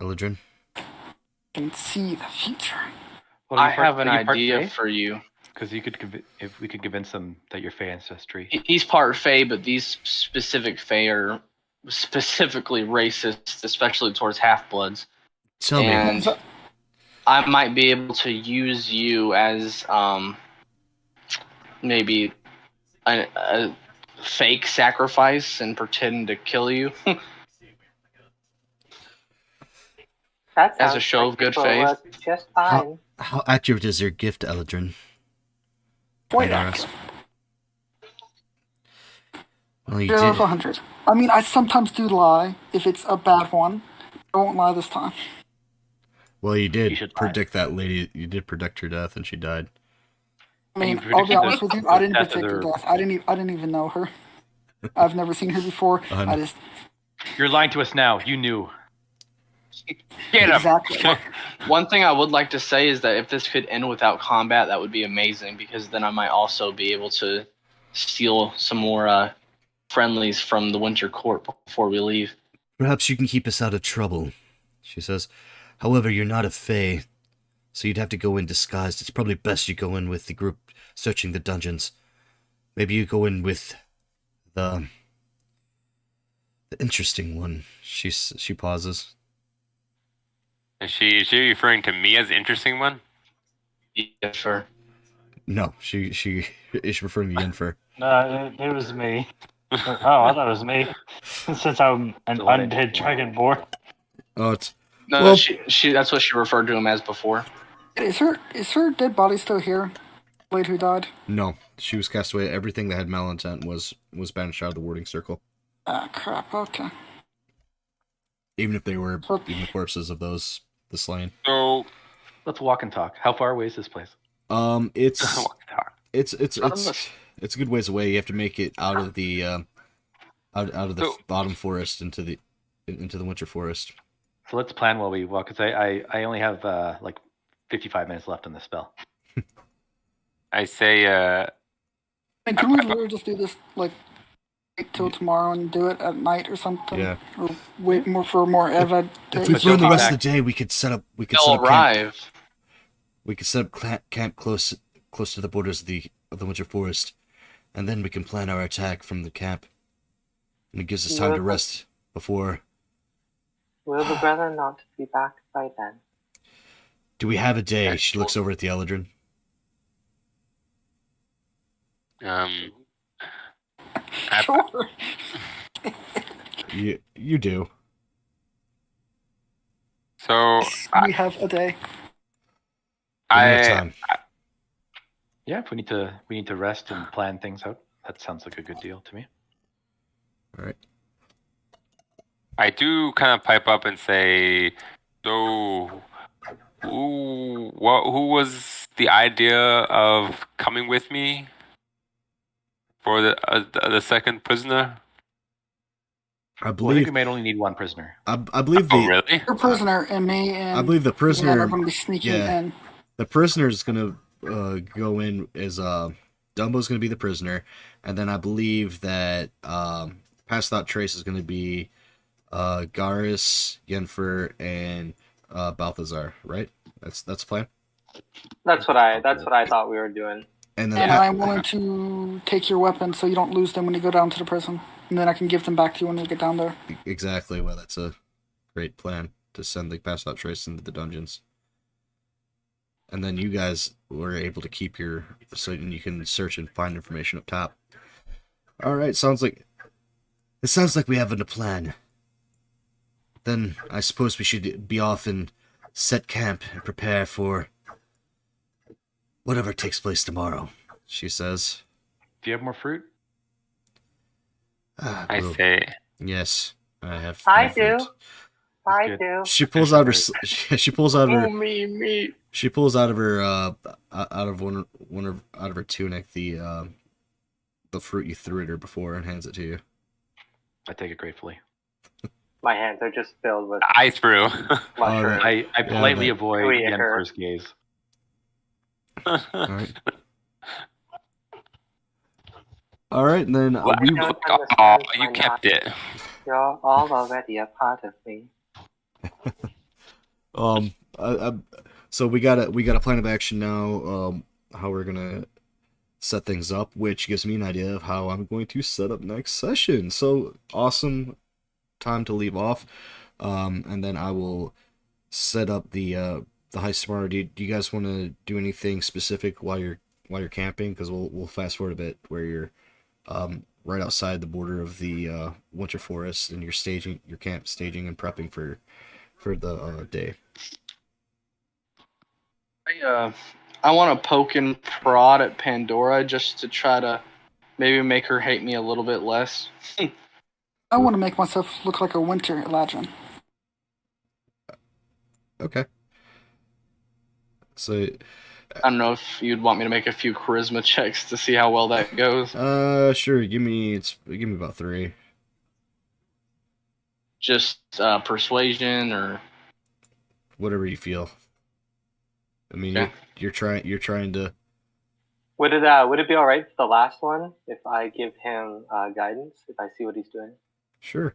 Eladrin? I can see the future. Well, I have an idea for you. Because you could, if we could convince them that you're Fey ancestry. He's part Fey, but these specific Fey are specifically racist, especially towards half-bloods. Tell me. And I might be able to use you as maybe a fake sacrifice and pretend to kill you. That As a sounds show like of good it will faith. work just fine. How accurate is your gift, Eladrin? Quite Might I accurate. ask? Well, you 0 of did. 100. I mean, I sometimes do lie if it's a bad one. I won't lie this time. Well, you You did should lie. predict that lady. You did predict her death, and she died. I mean, And you I'll be predicted honest the- with you. the I didn't death of predict her their- death. I didn't even know her. I've never seen her before. I just You're lying to us now. You knew. Get him. exactly. One thing I would like to say is that if this could end without combat, that would be amazing, because then I might also be able to steal some more friendlies from the Winter Court before we leave. Perhaps you can keep us out of trouble, she says. However, you're not a Fae, so you'd have to go in disguised. It's probably best you go in with the group searching the dungeons. Maybe you go in with the interesting one. She pauses. Is she referring to me as the interesting one? Yeah, sure. No, she is referring to Yenfer. No, it was me. Oh, I thought it was me. Since I'm an So what I undead did- dragonborn. Oh, it's No, Well- she that's what she referred to him as before. Is her dead body still here? Blade who died? no. She was cast away. Everything that had malintent was banished out of the warding circle. Ah, crap. Okay. Even if they were So- even the corpses of the slain. So, Let's walk and talk. How far away is this place? It's it's Not on this- it's a good ways away. You have to make it out of the out of the So- bottom forest into the winter forest. So let's plan while we walk. Because I only have like 55 minutes left on this spell. I say, And can we literally just do this, like, wait till tomorrow and do it at night or something? Yeah. Or wait more for more evidence? If we But throw you'll the come rest back. of the day, we could set up. We could They'll set up camp. arrive. We could set up camp close to the borders of the winter forest, and then we can plan our attack from the camp. And it gives us time to rest before. Will the brother not be back by then? Do we have a day? She looks over at the Eladrin. Sure. You do. so We have a day. We have I time. Yeah, if we need to rest and plan things out. That sounds like a good deal to me. All right. I do kind of pipe up and say, so who was the idea of coming with me for the second prisoner? I Well, I think believe we might only need one prisoner. I believe Oh, the really? Your prisoner and me and I believe the Leanne prisoner are going to be sneaking yeah. in. the prisoner is gonna go in as Dumbo's gonna be the prisoner, and then I believe that Passed Out Trace is gonna be Garis, Yenfer, and Balthazar. Right? That's the plan. That's what I thought we were doing. And then And I'm willing to take your weapons so you don't lose them when you go down to the prison. And then I can give them back to you when you get down there. exactly. Well, that's a great plan to send the Passed Out Trace into the dungeons. And then you guys were able to keep so you can search and find information up top. All right, sounds like we have a plan. Then I suppose we should be off and set camp and prepare for whatever takes place tomorrow, she says. Do you have more fruit? I Well, say. yes, I have. I my do. fruit. I good. do. She pulls out her. She pulls out her. me. She pulls out of her out of her tunic the fruit you threw at her before and hands it to you. I take it gratefully. My hands are just filled with Ice brew. mushrooms. I politely but- avoid Wait, Yennefer's gaze. All right. All right, and then Well, we. don't oh, understand you why kept it. You're all already a part of me. So we got a plan of action now. How we're gonna set things up, which gives me an idea of how I'm going to set up next session. So awesome time to leave off, and then I will set up the heist tomorrow. Do you guys want to do anything specific while you're camping? Because we'll fast forward a bit where you're right outside the border of the Winter Forest, and you're camp staging and prepping for the day. I want to poke and prod at Pandora just to try to maybe make her hate me a little bit less. I want to make myself look like a winter Eladrin. Okay. So, I don't know if you'd want me to make a few charisma checks to see how well that goes. sure. Give me about 3. Just persuasion or Whatever you feel. I mean, Okay. you're trying to. Would it be all right for the last one if I give him guidance if I see what he's doing? Sure.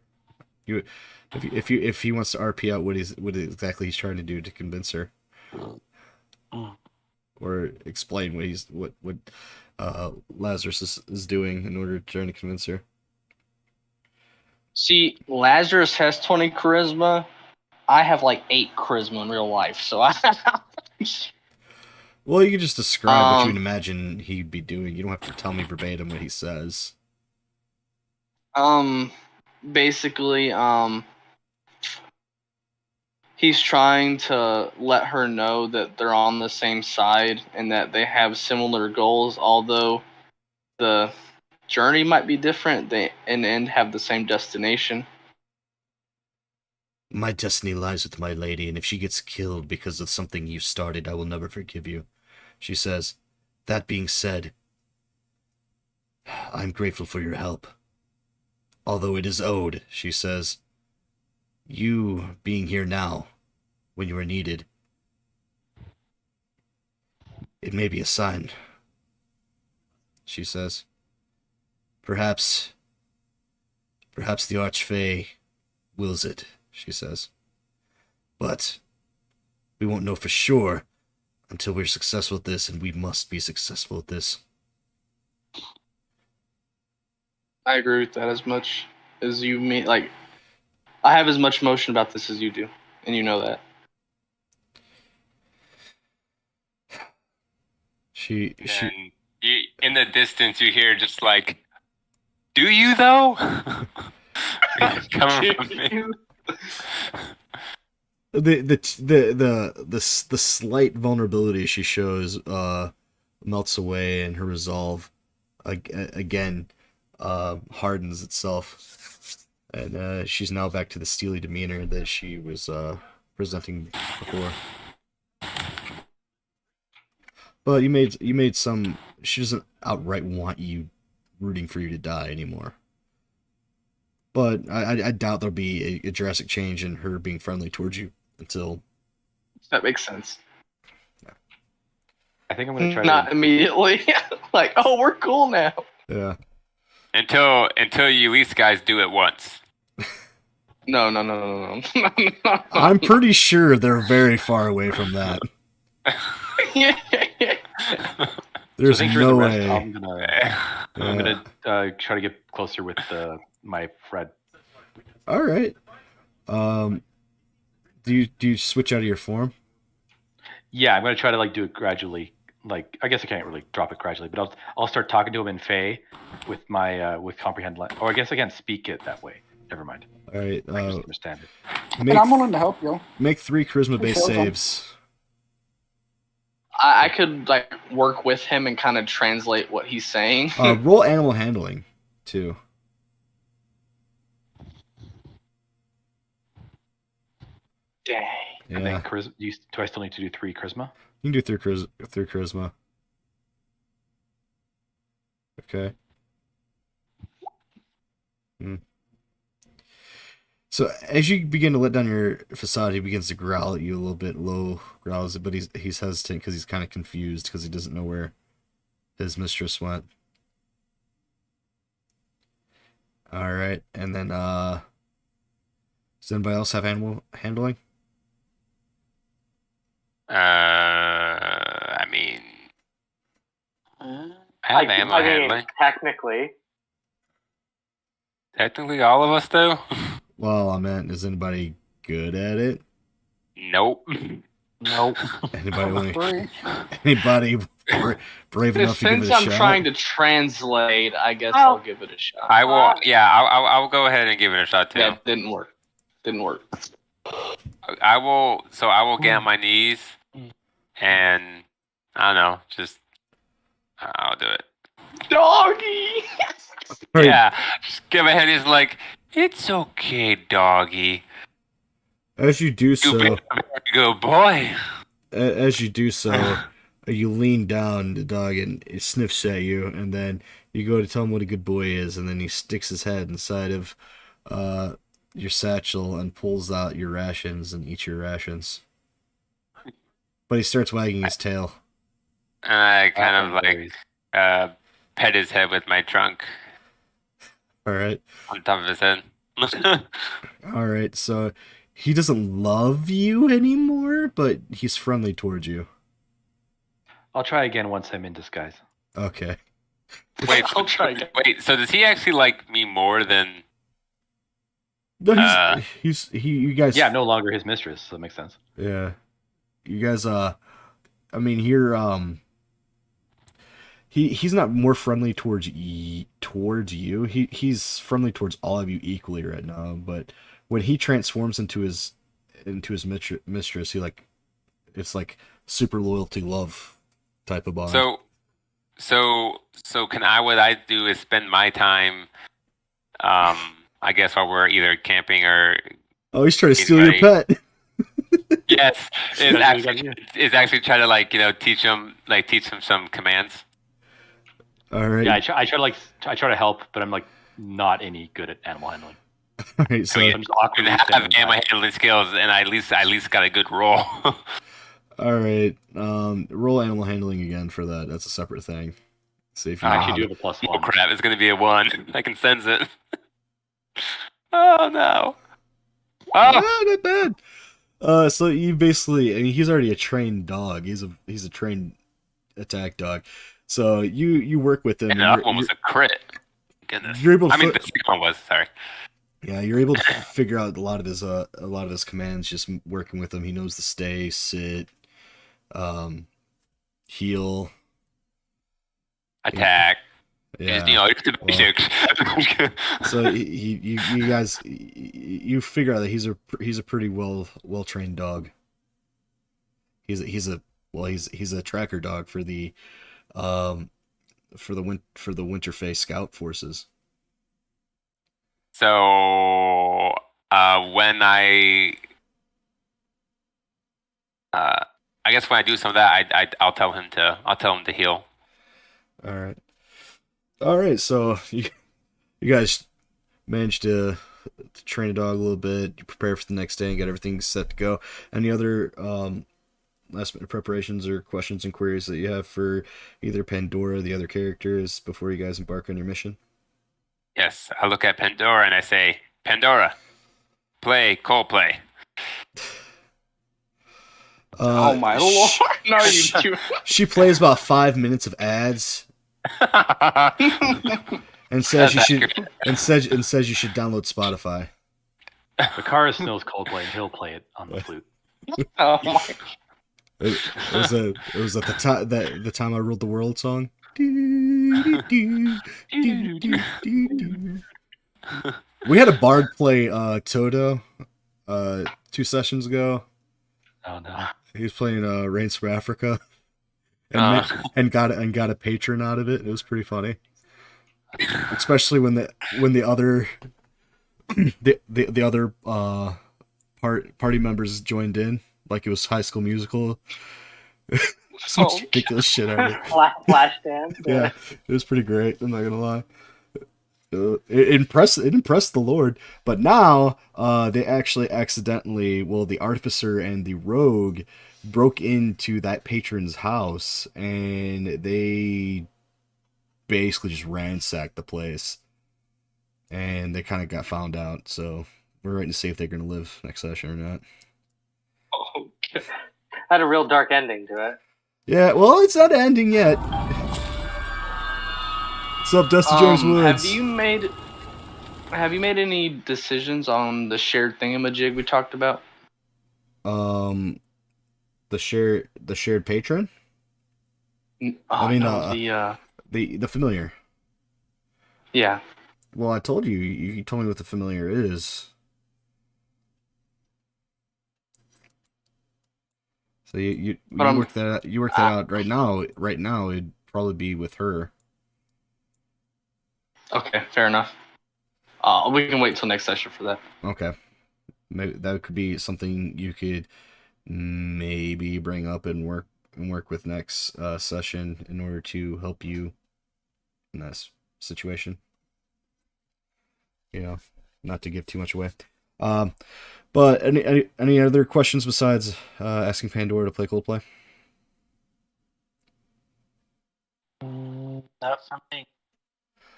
If he wants to RP out what exactly he's trying to do to convince her, or explain what Lazarus is doing in order to trying to convince her. see, Lazarus has 20 charisma. I have like 8 charisma in real life, so Well, you can just describe what you would Um, imagine he'd be doing. You don't have to tell me verbatim what he says. basically, he's trying to let her know that they're on the same side and that they have similar goals, although the journey might be different. They in the end have the same destination. My destiny lies with my lady, and if she gets killed because of something you started, I will never forgive you. She says, that being said, I'm grateful for your help. Although it is owed, she says, you being here now, when you are needed, it may be a sign, she says. Perhaps the Archfey wills it, she says. But we won't know for sure until we're successful at this, and we must be successful at this. I agree with that as much as you mean. Like, I have as much emotion about this as you do, and you know that. She And you, in the distance, you hear just like, "Do you though?" Coming from me. the slight vulnerability she shows melts away, and her resolve again hardens itself, and she's now back to the steely demeanor that she was presenting before. But you made some. She doesn't outright want you, rooting for you to die anymore. but I doubt there'll be a drastic change in her being friendly towards you until. That makes sense. I think I'm gonna try Not to. immediately. Like, oh, we're cool now. Yeah. Until you at least guys do it once. No. No. I'm pretty sure they're very far away from that. Yeah. There's So I think during no the rest, way. I'm gonna try to get closer with my Fred. All right. Do you switch out of your form? Yeah, I'm gonna try to like do it gradually. Like I guess I can't really drop it gradually, but I'll start talking to him in Fey with my with comprehend. Or I guess I can't speak it that way. Never mind. All right. I just understand it. And I'm willing to help you. Make 3 charisma-based Sure. saves. I could like work with him and kind of translate what he's saying. Roll animal handling too. Dang. Yeah, And then charisma. Do I still need to do 3 charisma? you can do through charisma. Okay. So as you begin to let down your facade, he begins to growl at you a little bit, low growls, but he's hesitant because he's kind of confused because he doesn't know where his mistress went. All right, and then does anybody else have animal handling? I mean, I have ammo handling. Technically. Technically, all of us do. Well, I meant, is anybody good at it? Nope. Nope. Anybody want Three. anybody brave enough to give Since it a I'm shot? trying to translate, I guess I'll give it a shot. I will. Yeah, I'll go ahead and give it a shot too. That didn't work. Didn't work. I will. So I will get on my knees, and I don't know. Just I'll do it. Doggy. Right. Yeah, just give a head. He's like, it's okay, doggy. As you do You've so, been a very good boy. as you do so, you lean down the dog and it sniffs at you, and then you go to tell him what a good boy is, and then he sticks his head inside of your satchel and pulls out your rations and eats your rations. But he starts wagging his tail. And I kind of like pet his head with my trunk All right. on top of his head. All right. So he doesn't love you anymore, but he's friendly towards you. I'll try again once I'm in disguise. Okay. Wait, I'll try again. wait. So does he actually like me more than? No, you guys. Yeah, I'm no longer his mistress, so that makes sense. Yeah. You guys, I mean, you're, he's not more friendly towards you. He's friendly towards all of you equally right now, but when he transforms into his mistress, he like, it's like super loyalty love type of bond. So can I? What I do is spend my time, I guess while we're either camping or Oh, he's trying to steal your pet. yes, is actually try to like teach him some commands. All right. Yeah, I try to help, but I'm like not any good at animal handling. All right. So, I mean, I'm just I awkwardly have standing animal back. handling skills, and I at least got a good roll. all right. Roll animal handling again for that. That's a separate thing. See if you I actually do have a +1. Oh crap! It's gonna be a 1. I can sense it. Oh no! Oh, Ah, not bad. So you basically, I mean, he's already a trained dog. He's a trained attack dog. So you work with him. and and that one was a crit. Goodness. you're able to I mean, the second one was. Sorry. yeah, you're able to figure out a lot of his commands just working with him. He knows to stay, sit, heal. Attack. Yeah. It's the basics. So you guys you figure out that he's a pretty well trained dog. He's a tracker dog for the Winterface Scout forces. So when I guess when I do some of that, I'll tell him to heal. All right. So you guys managed to train a dog a little bit, you prepare for the next day, and get everything set to go. Any other last minute preparations or questions and queries that you have for either Pandora or the other characters before you guys embark on your mission? Yes, I look at Pandora and I say, Pandora, play Coldplay. Oh my lord! No, you. She plays about 5 minutes of ads and says you should says you should download Spotify. Makaris knows Coldplay, and he'll play it on the flute. Oh my. It was at the time I ruled the world song. We had a bard play Toto 2 sessions ago. Oh no. He was playing Reigns from Africa and got a patron out of it. It was pretty funny. Especially when the other the other party members joined in, like it was High School Musical. Some ridiculous shit out of it. Flash dance. Yeah, it was pretty great. I'm not gonna lie. It impressed the Lord. But now they actually accidentally, the artificer and the rogue broke into that patron's house, and they basically just ransacked the place, and they kind of got found out. So we're waiting to see if they're gonna live next session or not. Okay. Had a real dark ending to it. Yeah, well, it's not ending yet. What's up, Dusty James Woods? Have you made any decisions on the shared thingamajig we talked about? The shared patron? I mean, the familiar. Yeah. Well, I told you. You told me what the familiar is. So you work that out. You work that out right now. Right now, it'd probably be with her. Okay, fair enough. We can wait till next session for that. Okay, maybe that could be something you could maybe bring up and work with next session in order to help you in that situation. You know, not to give too much away. But any other questions besides asking Pandora to play Coldplay? Not for me.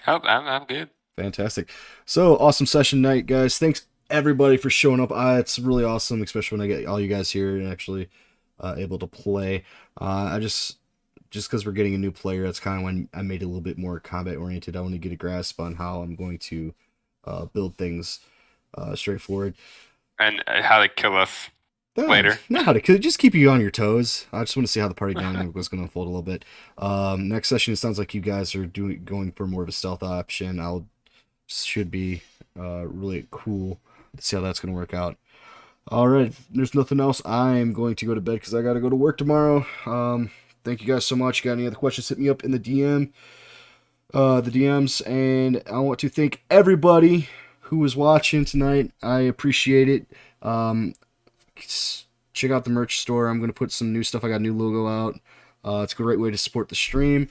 Oh, I'm good. Fantastic. So awesome session night, guys. Thanks everybody for showing up. It's really awesome, especially when I get all you guys here and actually able to play. I just because we're getting a new player, that's kind of when I made it a little bit more combat oriented. I want to get a grasp on how I'm going to build things straightforward. And how to kill us later. Not how to kill, just keep you on your toes. I just want to see how the party dynamic was going to unfold a little bit. Next session, it sounds like you guys are going for more of a stealth option. Should be really cool to see how that's going to work out. All right, if there's nothing else, I'm going to go to bed because I got to go to work tomorrow. Thank you guys so much. Got any other questions, hit me up in the DMs. And I want to thank everybody who was watching tonight. I appreciate it. Check out the merch store. I'm going to put some new stuff. I got a new logo out. It's a great way to support the stream.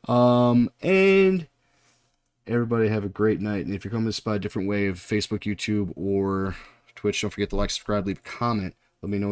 And everybody have a great night. And if you're coming this by a different way of Facebook, YouTube, or Twitch, don't forget to like, subscribe, leave a comment. Let me know